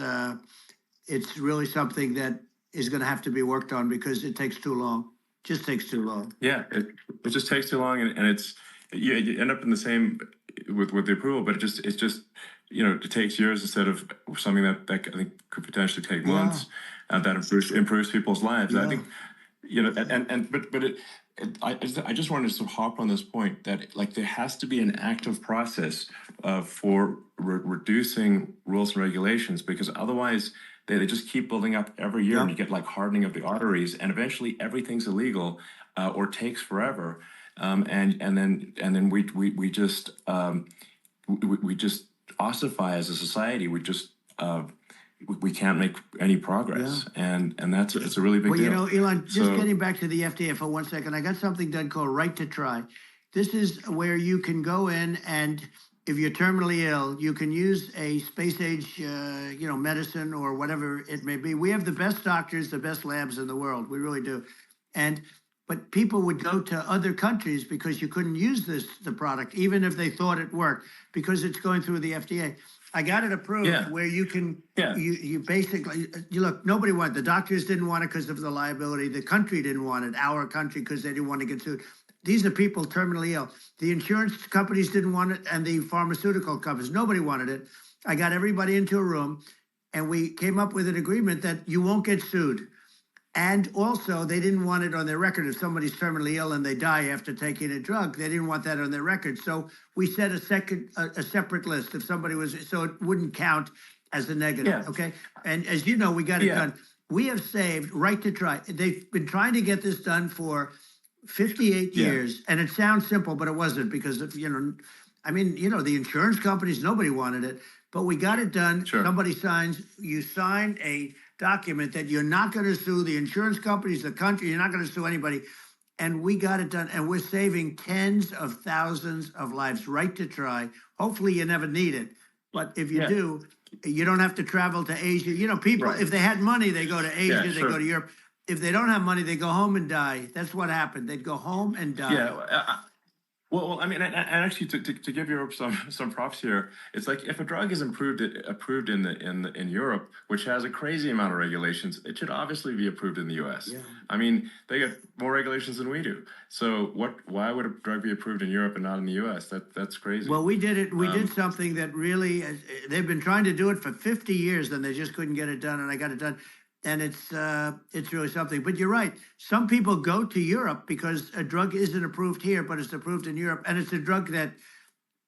really something that is going to have to be worked on because it takes too long. Just takes too long. Yeah, it just takes too long, and it's you end up in the same with the approval, but it's just it takes years instead of something that I think could potentially take months, and that improves people's lives. I think I just wanted to sort of hop on this point that like there has to be an active process for reducing rules and regulations, because otherwise they just keep building up every year, and you get like hardening of the arteries, and eventually everything's illegal or takes forever, and then we just ossify as a society. We can't make any progress, and it's a really big deal. Well, Elon, just getting back to the FDA for 1 second, I got something done called Right to Try. This is where you can go in, and if you're terminally ill, you can use a space age, medicine or whatever it may be. We have the best doctors, the best labs in the world. We really do. But people would go to other countries because you couldn't use the product, even if they thought it worked, because it's going through the FDA. I got it approved where you can, you basically, look, nobody wanted, the doctors didn't want it because of the liability. The country didn't want it, our country, because they didn't want to get sued. These are people terminally ill. The insurance companies didn't want it, and the pharmaceutical companies, nobody wanted it. I got everybody into a room, and we came up with an agreement that you won't get sued. And also, they didn't want it on their record. If somebody's terminally ill and they die after taking a drug, they didn't want that on their record. So we set a separate list if somebody was, so it wouldn't count as a negative, okay? And as you know, we got it done. We have saved Right to Try. They've been trying to get this done for 58 years, and it sounds simple, but it wasn't, because of, the insurance companies, nobody wanted it, but we got it done. Somebody signs, you sign a document that you're not going to sue the insurance companies, the country, you're not going to sue anybody. And we got it done, and we're saving tens of thousands of lives. Right to Try. Hopefully you never need it, but if you do, you don't have to travel to Asia. People, if they had money, they go to Asia, they go to Europe. If they don't have money, they go home and die. That's what happened. They'd go home and die. Well, I mean, and actually, to give Europe some props here, it's like if a drug is approved in Europe, which has a crazy amount of regulations, it should obviously be approved in the U.S. I mean, they got more regulations than we do. So why would a drug be approved in Europe and not in the U.S.? That's crazy. Well, we did it. We did something that really, they've been trying to do it for 50 years, and they just couldn't get it done, and I got it done. And it's really something. But you're right. Some people go to Europe because a drug isn't approved here, but it's approved in Europe. And it's a drug that,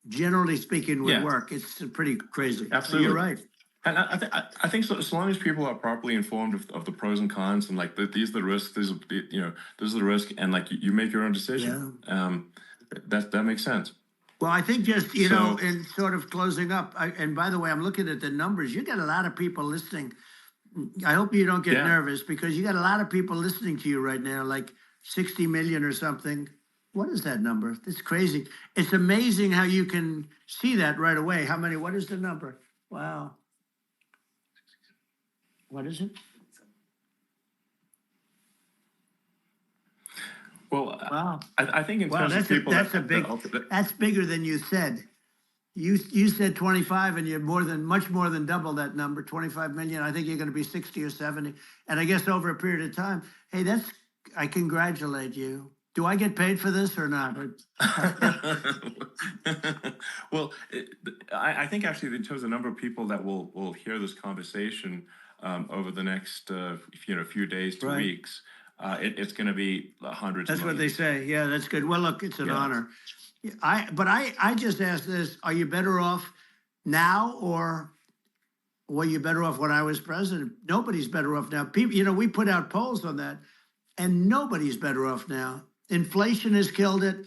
generally speaking, would work. It's pretty crazy. Absolutely. So you're right. And I think so long as people are properly informed of the pros and cons, and like these are the risks, these are the risk, and like you make your own decision. That makes sense. Well, I think just, in sort of closing up, and by the way, I'm looking at the numbers. You got a lot of people listening. I hope you don't get nervous, because you got a lot of people listening to you right now, like 60 million or something. What is that number? It's crazy. It's amazing how you can see that right away. What is the number? Wow. What is it? Well, wow. I think in terms of people, that's bigger than you said. You said 25, and you're much more than double that number, 25 million. I think you're going to be 60 or 70. And I guess over a period of time, hey, I congratulate you. Do I get paid for this or not? Well, I think actually in terms of the number of people that will hear this conversation over the next few days to weeks, it's going to be hundreds. That's what they say. Yeah, that's good. Well, look, it's an honor. I just ask this: are you better off now, or were you better off when I was president? Nobody's better off now. People, we put out polls on that, and nobody's better off now. Inflation has killed it,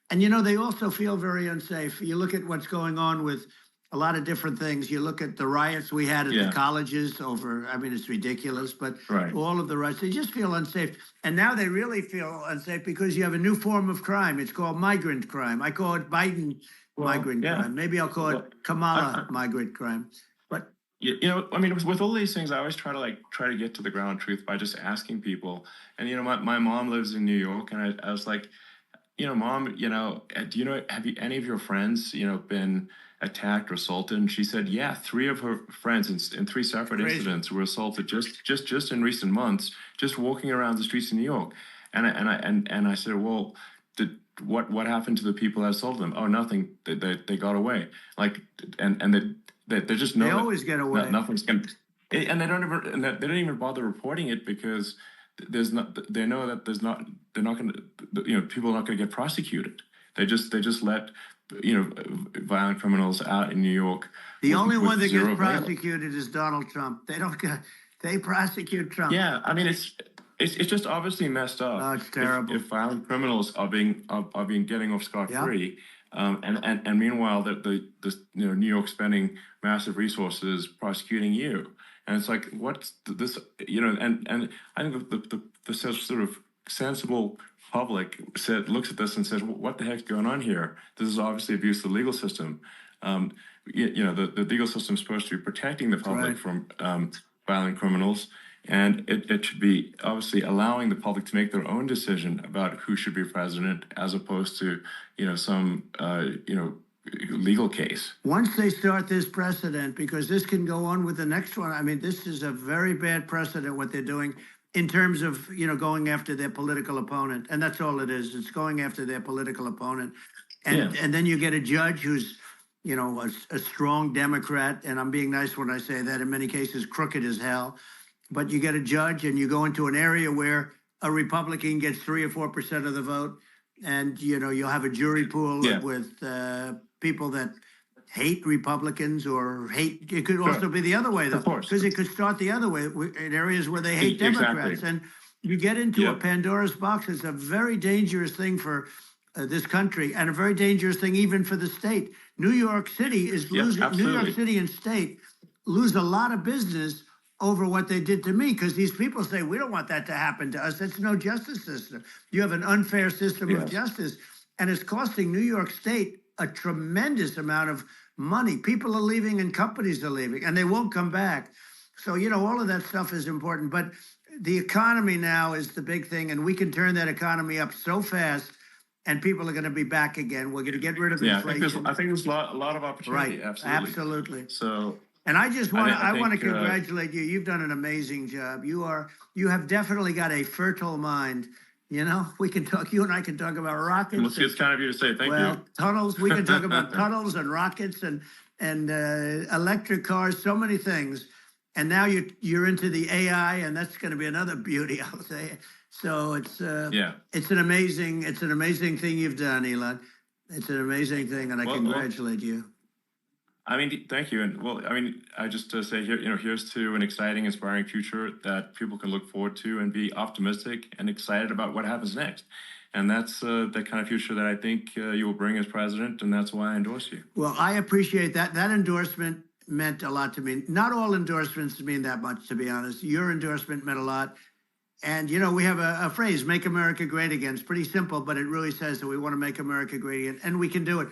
and they also feel very unsafe. You look at what's going on with a lot of different things. You look at the riots we had at the colleges over, it's ridiculous, but all of the riots, they just feel unsafe. And now they really feel unsafe because you have a new form of crime. It's called migrant crime. I call it Biden migrant crime. Maybe I'll call it Kamala migrant crime. But with all these things, I always try to get to the ground truth by just asking people. And my mom lives in New York, and I was like, Mom, have any of your friends, been attacked or assaulted? And she said, yeah, 3 of her friends in 3 separate Crazy. incidents were assaulted just in recent months, just walking around the streets of New York. And I said, well, what happened to the people that assaulted them? Oh, nothing. They got away. Like, and they just know They always get away. nothing's going. And they don't even bother reporting it because there's not. They know that there's not. They're not going to. People are not going to get prosecuted. They just let violent criminals out in New York. The only one that zero gets bail. prosecuted is Donald Trump. They prosecute Trump. Yeah, I mean it's just obviously messed up. Oh, it's terrible. If violent criminals are being getting off scot-free, and meanwhile the New York spending massive resources prosecuting you, and it's like what's this and I think the sort of sensible public looks at this and says, well, what the heck's going on here? This is obviously abuse of the legal system. The legal system is supposed to be protecting the public from violent criminals, and it should be obviously allowing the public to make their own decision about who should be president, as opposed to some legal case. Once they start this precedent, because this can go on with the next one. I mean, this is a very bad precedent what they're doing in terms of going after their political opponent, and that's all it is. It's going after their political opponent, and then you get a judge who's a strong Democrat, and I'm being nice when I say that. In many cases, crooked as hell. But you get a judge, and you go into an area where a Republican gets 3 or 4% of the vote, and you'll have a jury pool with people that hate Republicans or hate. It could also be the other way, though, because it could start the other way in areas where they hate Democrats, and you get into a Pandora's box. It's a very dangerous thing for this country, and a very dangerous thing even for the state. New York City is losing. New York City and state lose a lot of business over what they did to me, because these people say, we don't want that to happen to us. That's no justice system. You have an unfair system of justice, and it's costing New York State a tremendous amount of money. People are leaving and companies are leaving, and they won't come back. So, all of that stuff is important. But the economy now is the big thing, and we can turn that economy up so fast, and people are going to be back again. We're going to get rid of inflation. I think there's a lot of opportunity. Right, absolutely. So. And I just want to congratulate you. You've done an amazing job. You have definitely got a fertile mind. We can talk. You and I can talk about rockets. It's kind of you to say thank you. Tunnels. We can talk about tunnels and rockets and electric cars. So many things. And now you're into the AI, and that's going to be another beauty, I'll say. So it's an amazing thing you've done, Elon. It's an amazing thing, and I congratulate you. I mean, thank you. And I just say here, here's to an exciting, inspiring future that people can look forward to and be optimistic and excited about what happens next. And that's the kind of future that I think you will bring as president, and that's why I endorse you. Well, I appreciate that. That endorsement meant a lot to me. Not all endorsements mean that much, to be honest. Your endorsement meant a lot. And, we have a phrase, make America great again. It's pretty simple, but it really says that we want to make America great again. And we can do it.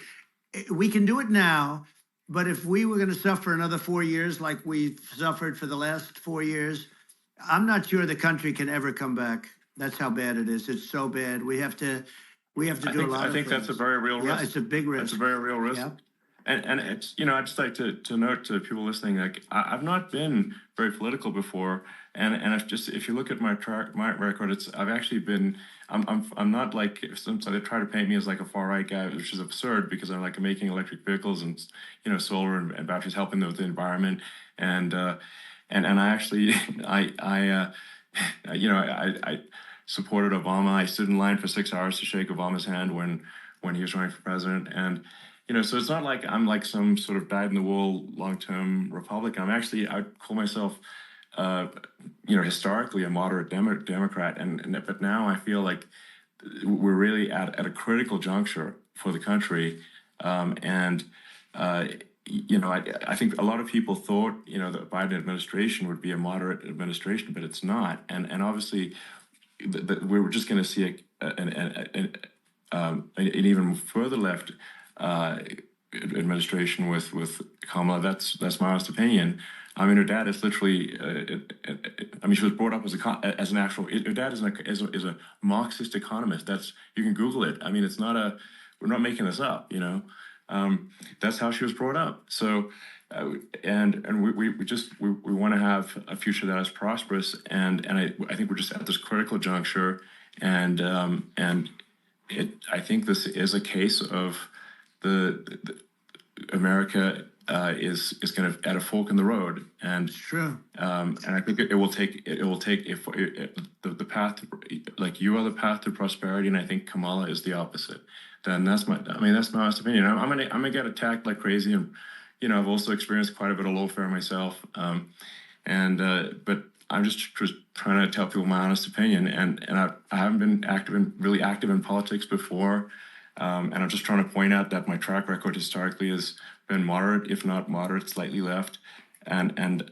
We can do it now. But if we were going to suffer another 4 years like we've suffered for the last 4 years, I'm not sure the country can ever come back. That's how bad it is. It's so bad. We have to do a lot of things. I think that's a very real risk. Yeah, it's a big risk. It's a very real risk. Yeah. And it's, I'd just like to note to people listening, like I've not been very political before, and if you look at my record, I've actually been. I'm not like, sometimes they try to paint me as like a far right guy, which is absurd, because I'm like making electric vehicles and solar and batteries, helping with the environment, and I actually I supported Obama. I stood in line for 6 hours to shake Obama's hand when he was running for president, and so it's not like I'm like some sort of dyed-in-the-wool long-term Republican. I'd call myself historically a moderate Democrat, but now I feel like we're really at a critical juncture for the country, and I think a lot of people thought the Biden administration would be a moderate administration, but it's not, and obviously we're just going to see an even further left administration with Kamala. That's my honest opinion. I mean, her dad is literally. She was brought up as an actual. Her dad is a Marxist economist. You can Google it. I mean, it's not we're not making this up. That's how she was brought up. So, and we want to have a future that is prosperous, and I think we're just at this critical juncture, and I think this is a case of the America is kind of at a fork in the road, and True. And I think it will take the path to, like, you are the path to prosperity, and I think Kamala is the opposite. Then that's my honest opinion. I'm gonna get attacked like crazy, and I've also experienced quite a bit of lawfare myself, but I'm just trying to tell people my honest opinion, and I haven't been really active in politics before, and I'm just trying to point out that my track record historically has been moderate, if not moderate, slightly left. And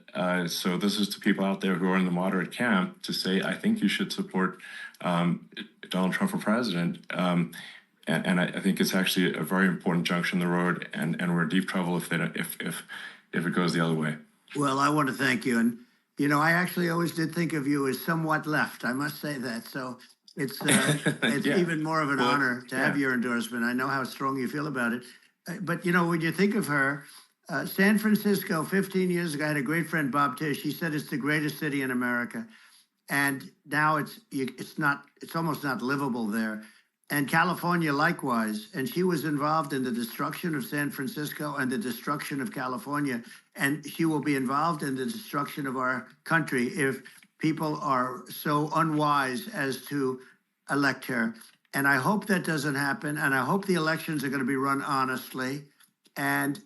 so this is to people out there who are in the moderate camp to say, I think you should support Donald Trump for president. And I think it's actually a very important junction in the road, and we're in deep trouble if it goes the other way. Well, I want to thank you. And, I actually always did think of you as somewhat left. I must say that. So it's Yeah. even more of an honor to have your endorsement. I know how strong you feel about it. But, when you think of her, San Francisco, 15 years ago, I had a great friend, Bob Tish. He said it's the greatest city in America. And now it's almost not livable there. And California likewise. And she was involved in the destruction of San Francisco and the destruction of California. And she will be involved in the destruction of our country if people are so unwise as to elect her. And I hope that doesn't happen. And I hope the elections are going to be run honestly. And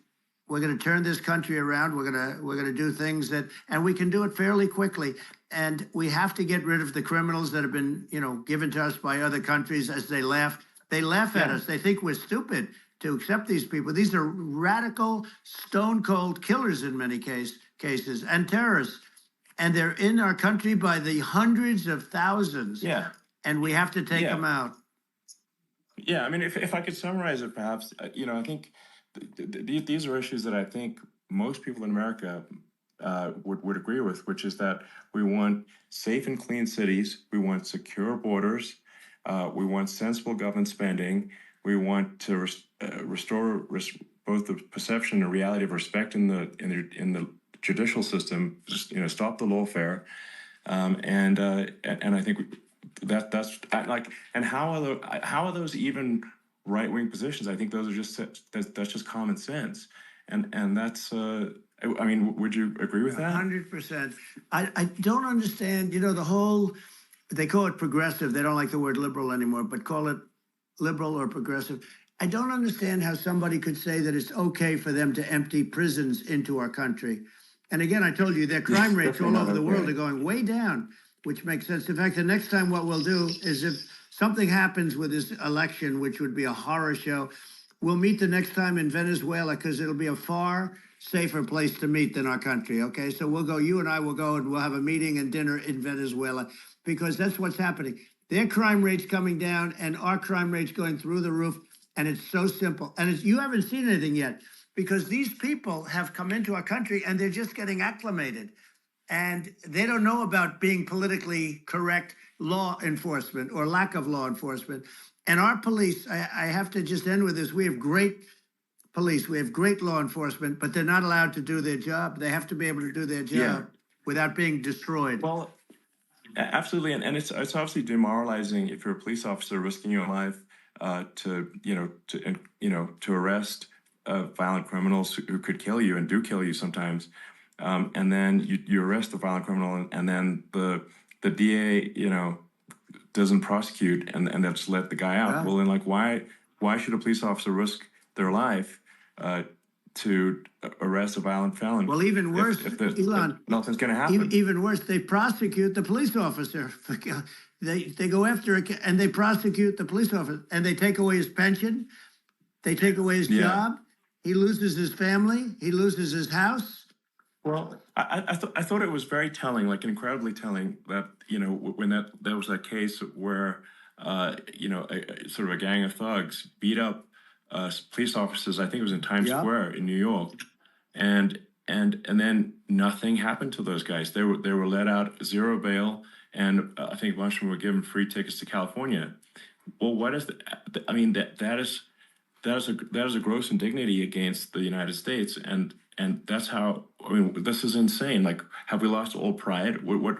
we're going to turn this country around. We're going to do things and we can do it fairly quickly. And we have to get rid of the criminals that have been, given to us by other countries as they laugh. They laugh at us. They think we're stupid to accept these people. These are radical, stone cold killers in many cases and terrorists. And they're in our country by the hundreds of thousands. Yeah. And we have to take them out. Yeah. I mean, if I could summarize it, perhaps, I think these are issues that I think most people in America would agree with, which is that we want safe and clean cities, we want secure borders, we want sensible government spending, we want to restore both the perception and reality of respect in the judicial system, just, stop the lawfare, and I think that's like, and how are those even right-wing positions? I think those are that's just common sense, and that's I mean, would you agree with that? 100%. I don't understand, the whole, they call it progressive. They don't like the word liberal anymore, but call it liberal or progressive. I don't understand how somebody could say that it's okay for them to empty prisons into our country. And again, I told you, their crime rates all over the world are going way down, which makes sense. In fact, the next time what we'll do is, if something happens with this election, which would be a horror show, we'll meet the next time in Venezuela, because it'll be a far safer place to meet than our country, okay? So you and I will go, and we'll have a meeting and dinner in Venezuela, because that's what's happening. Their crime rate's coming down, and our crime rate's going through the roof, and it's so simple. And you haven't seen anything yet, because these people have come into our country, and they're just getting acclimated. And they don't know about being politically correct law enforcement or lack of law enforcement. And our police, I have to just end with this. We have great police. We have great law enforcement, but they're not allowed to do their job. They have to be able to do their job without being destroyed. Well, absolutely. And it's obviously demoralizing if you're a police officer risking your life to arrest violent criminals who could kill you and do kill you sometimes. And then you arrest the violent criminal, and then the DA, doesn't prosecute, and they just let the guy out. Yeah. Well, then, like, why should a police officer risk their life to arrest a violent felon? Well, even worse, if Elon, nothing's going to happen. Even worse, they prosecute the police officer. They go after it, and they prosecute the police officer, and they take away his pension. They take away his job. He loses his family. He loses his house. Well, I thought it was very telling, like incredibly telling, that when there was that case where sort of a gang of thugs beat up police officers. I think it was in Times Square in New York, and then nothing happened to those guys. They were let out, zero bail, and I think a bunch of them were given free tickets to California. Well, what is I mean, that is that is a gross indignity against the United States, and that's how. I mean, this is insane. Like, have we lost all pride? What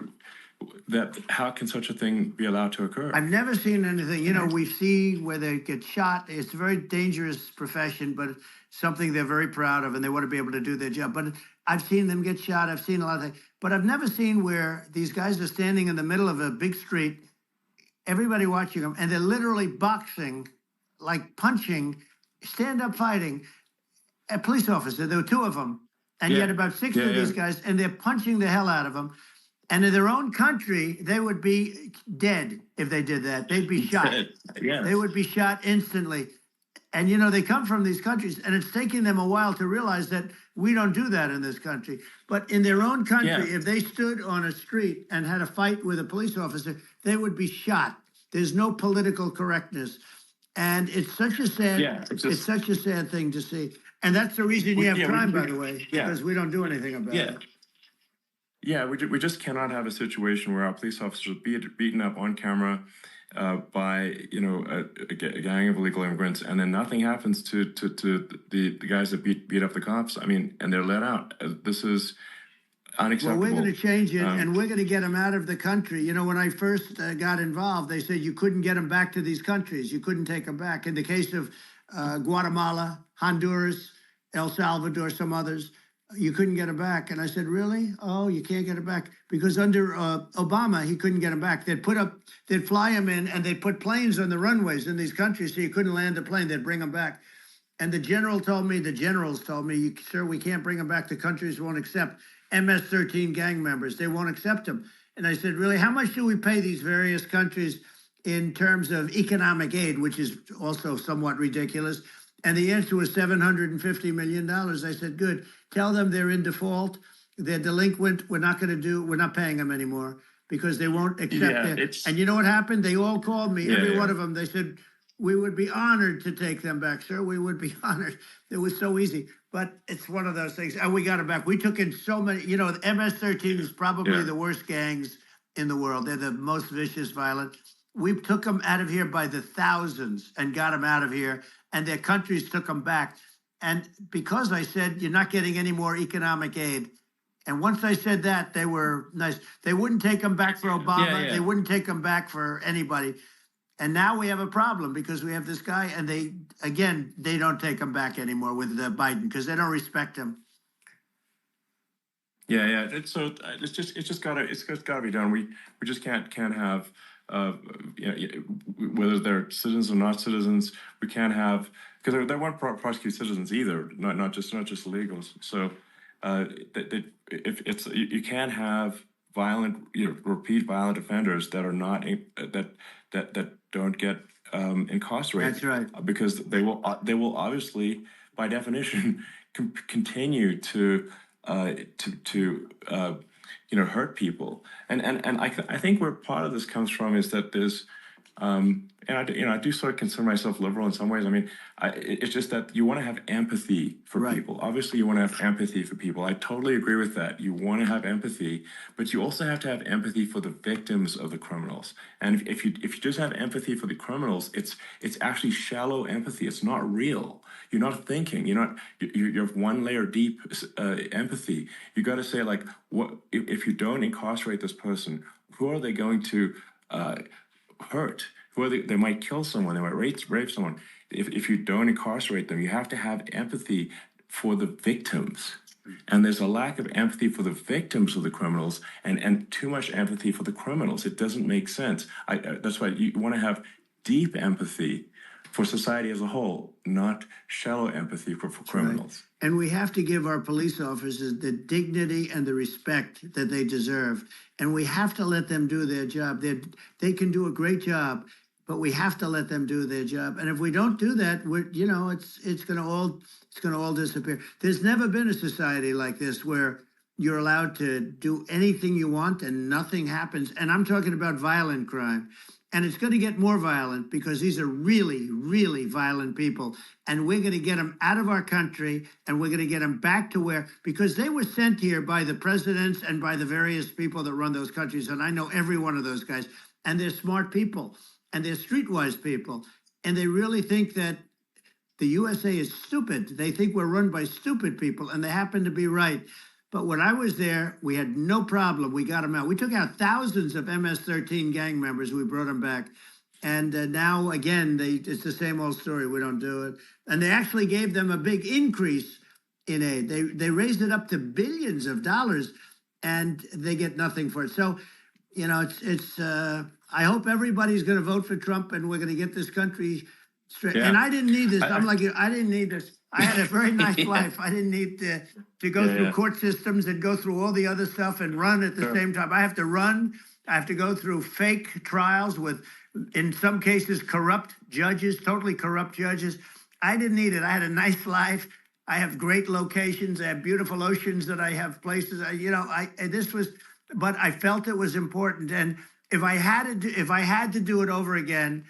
that? How can such a thing be allowed to occur? I've never seen anything. You know, we see where they get shot. It's a very dangerous profession, but it's something they're very proud of, and they want to be able to do their job. But I've seen them get shot. I've seen a lot of things, but I've never seen where these guys are standing in the middle of a big street, everybody watching them, and they're literally boxing, like punching, stand up fighting a police officer. There were two of them, and yet about six of these guys, and they're punching the hell out of them. And in their own country, they would be dead if they did that. They'd be shot. Yes. They would be shot instantly. And, you know, they come from these countries, and it's taking them a while to realize that we don't do that in this country. But in their own country, if they stood on a street and had a fight with a police officer, they would be shot. There's no political correctness. And it's such a sad, it's such a sad thing to see. And that's the reason you have crime, by the way, because we don't do anything about it. Yeah, we just cannot have a situation where our police officers are beaten up on camera by a gang of illegal immigrants, and then nothing happens to the guys that beat up the cops. I mean, and they're let out. This is unacceptable. Well, we're going to change it, and we're going to get them out of the country. You know, when I first got involved, they said you couldn't get them back to these countries. You couldn't take them back. In the case of Guatemala, Honduras, El Salvador, some others, you couldn't get them back. And I said, really? Oh, you can't get them back? Because under Obama, he couldn't get them back. They'd fly them in, and they'd put planes on the runways in these countries so you couldn't land a plane. They'd bring them back. And the generals told me, sir, we can't bring them back. The countries won't accept MS-13 gang members. They won't accept them. And I said, really, how much do we pay these various countries in terms of economic aid, which is also somewhat ridiculous? And the answer was $750 million. I said, good. Tell them they're in default. They're delinquent. We're not paying them anymore because they won't accept it. And you know what happened? They all called me, every one of them. They said, we would be honored to take them back, sir. We would be honored. It was so easy. But it's one of those things. And we got them back. We took in so many, you know, the MS-13 is probably the worst gangs in the world. They're the most vicious, violent. We took them out of here by the thousands and got them out of here. And their countries took them back. And because I said, you're not getting any more economic aid. And once I said that, they were nice. They wouldn't take them back for Obama. They wouldn't take them back for anybody. And now we have a problem because we have this guy, and they don't take him back anymore with Biden because they don't respect him. It's just gotta be done. We just can't have whether they're citizens or not citizens. We can't have, because they won't prosecute citizens either, not just illegals. So if it's, you can't have violent, repeat violent offenders that are not that don't get incarcerated. That's right. Because they will obviously, by definition, continue to hurt people. And I think where part of this comes from is that there's and I do sort of consider myself liberal in some ways. I mean, it's just that you want to have empathy for people. Obviously, you want to have empathy for people. I totally agree with that. You want to have empathy, but you also have to have empathy for the victims of the criminals. And if you just have empathy for the criminals, it's actually shallow empathy. It's not real. You're not thinking. You're one layer deep empathy. You got to say, like, what if you don't incarcerate this person? Who are they going to hurt? Who are they might kill someone. They might rape someone. If you don't incarcerate them, you have to have empathy for the victims. And there's a lack of empathy for the victims of the criminals, and too much empathy for the criminals. It doesn't make sense. That's why you want to have deep empathy for society as a whole, not shallow empathy for criminals. Right. And we have to give our police officers the dignity and the respect that they deserve. And we have to let them do their job. They can do a great job, but we have to let them do their job. And if we don't do that, it's going to all disappear. There's never been a society like this where you're allowed to do anything you want and nothing happens. And I'm talking about violent crime. And it's going to get more violent because these are really, really violent people. And we're going to get them out of our country, and we're going to get them back to because they were sent here by the presidents and by the various people that run those countries. And I know every one of those guys. And they're smart people, and they're streetwise people. And they really think that the USA is stupid. They think we're run by stupid people, and they happen to be right. But when I was there, we had no problem. We got them out. We took out thousands of MS-13 gang members. We brought them back. And now, again, it's the same old story. We don't do it. And they actually gave them a big increase in aid. They raised it up to billions of dollars, and they get nothing for it. So, you know, I hope everybody's going to vote for Trump, and we're going to get this country straight. Yeah. And I didn't need this. I'm like you. I didn't need this. I had a very nice life. I didn't need to go through court systems and go through all the other stuff and run at the same time. I have to run. I have to go through fake trials with, in some cases, corrupt judges, totally corrupt judges. I didn't need it. I had a nice life. I have great locations. I have beautiful oceans that I have places. But I felt it was important. And if I had to do it over again,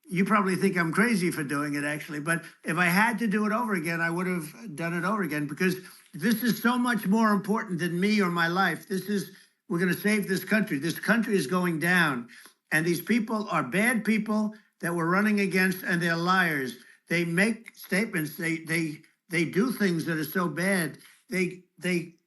you probably think I'm crazy for doing it, actually. But if I had to do it over again, I would have done it over again, because this is so much more important than me or my life. We're going to save this country. This country is going down. And these people are bad people that we're running against, and they're liars. They make statements. They do things that are so bad. They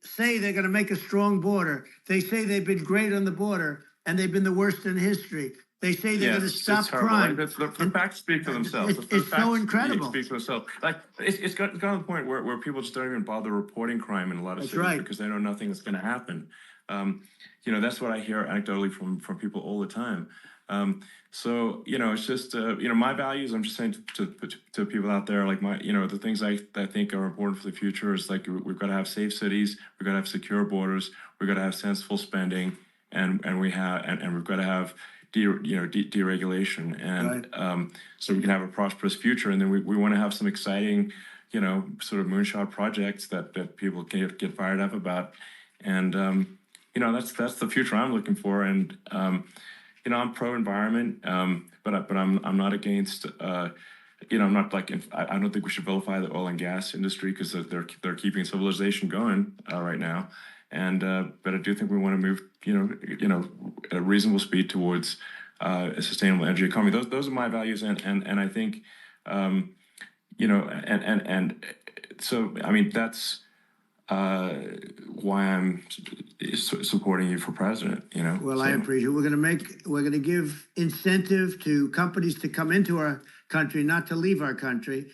say they're going to make a strong border. They say they've been great on the border, and they've been the worst in history. They say they're going to stop crime. Like, the facts speak for themselves. It's so incredible. Speak for themselves. Like it's gotten to the point where people just don't even bother reporting crime in a lot of cities because they know nothing is going to happen. You know, that's what I hear anecdotally from people all the time. So, you know, it's just, you know, my values, I'm just saying to people out there, like the things I think are important for the future is, like, we've got to have safe cities, we've got to have secure borders, we've got to have sensible spending, and we've got to have deregulation, and so we can have a prosperous future. And then we want to have some exciting, you know, sort of moonshot projects that people can get fired up about. And you know, that's the future I'm looking for. And you know, I'm pro-environment, but I'm not against. You know, I'm not like, I don't think we should vilify the oil and gas industry, because they're keeping civilization going right now. And but I do think we want to move, you know, at a reasonable speed towards a sustainable energy economy. Those are my values, and I think, you know, and so I mean, that's why I'm supporting you for president. You know. Well, I appreciate it. We're going to give incentive to companies to come into our country, not to leave our country.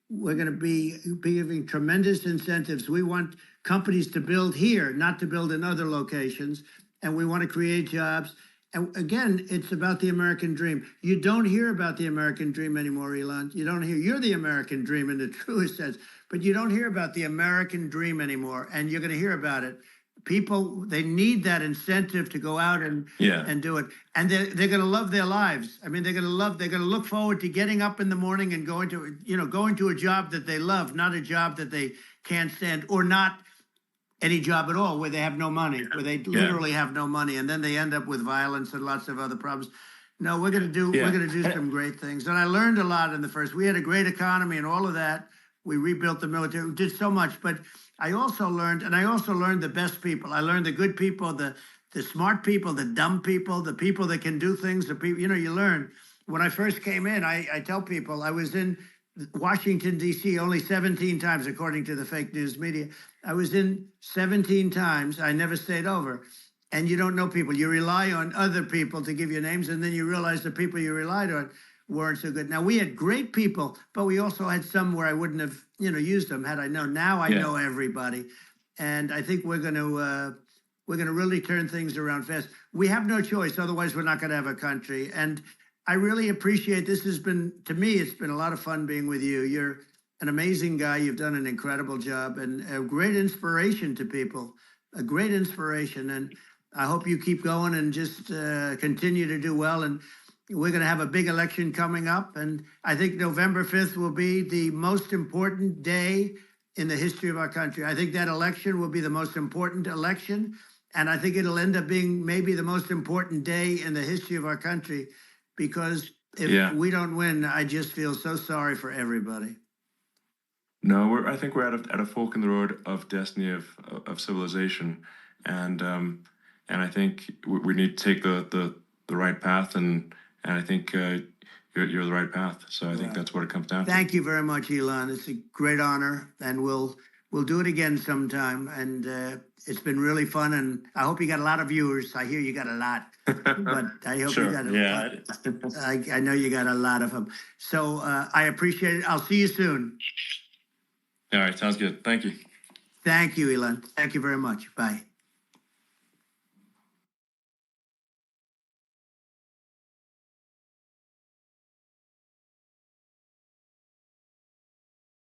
We're going to be giving tremendous incentives. We want companies to build here, not to build in other locations. And we want to create jobs. And again, it's about the American dream. You don't hear about the American dream anymore, Elon. You don't hear. You're the American dream in the truest sense, but you don't hear about the American dream anymore. And you're going to hear about it. People, they need that incentive to go out and do it. And they're going to love their lives. I mean, they're going to look forward to getting up in the morning and going to a job that they love, not a job that they can't stand, or not any job at all where they have no money, where they literally have no money. And then they end up with violence and lots of other problems. No, we're going to do some great things. And I learned a lot in the first. We had a great economy and all of that. We rebuilt the military, we did so much, but I also learned the best people. I learned the good people, the smart people, the dumb people, the people that can do things, the people, you learn. When I first came in, I tell people I was in Washington, D.C. only 17 times, according to the fake news media. I was in 17 times. I never stayed over. And you don't know people. You rely on other people to give you names, and then you realize the people you relied on weren't so good. Now, we had great people, but we also had some where I wouldn't have, used them had I known. Now I know everybody. And I think we're going to really turn things around fast. We have no choice. Otherwise, we're not going to have a country. And I really appreciate this. To me, it's been a lot of fun being with you. You're an amazing guy. You've done an incredible job and a great inspiration to people, a great inspiration. And I hope you keep going and just continue to do well. And we're going to have a big election coming up. And I think November 5th will be the most important day in the history of our country. I think that election will be the most important election. And I think it'll end up being maybe the most important day in the history of our country, because if we don't win, I just feel so sorry for everybody. No, I think we're at a fork in the road of destiny of civilization, and I think we need to take the right path, and I think you're the right path. So I think that's what it comes down to. Thank you very much, Elon. It's a great honor, and we'll do it again sometime. And it's been really fun, and I hope you got a lot of viewers. I hear you got a lot, but I hope you got I know you got a lot of them. So I appreciate it. I'll see you soon. All right, sounds good. Thank you. Thank you, Elon. Thank you very much. Bye.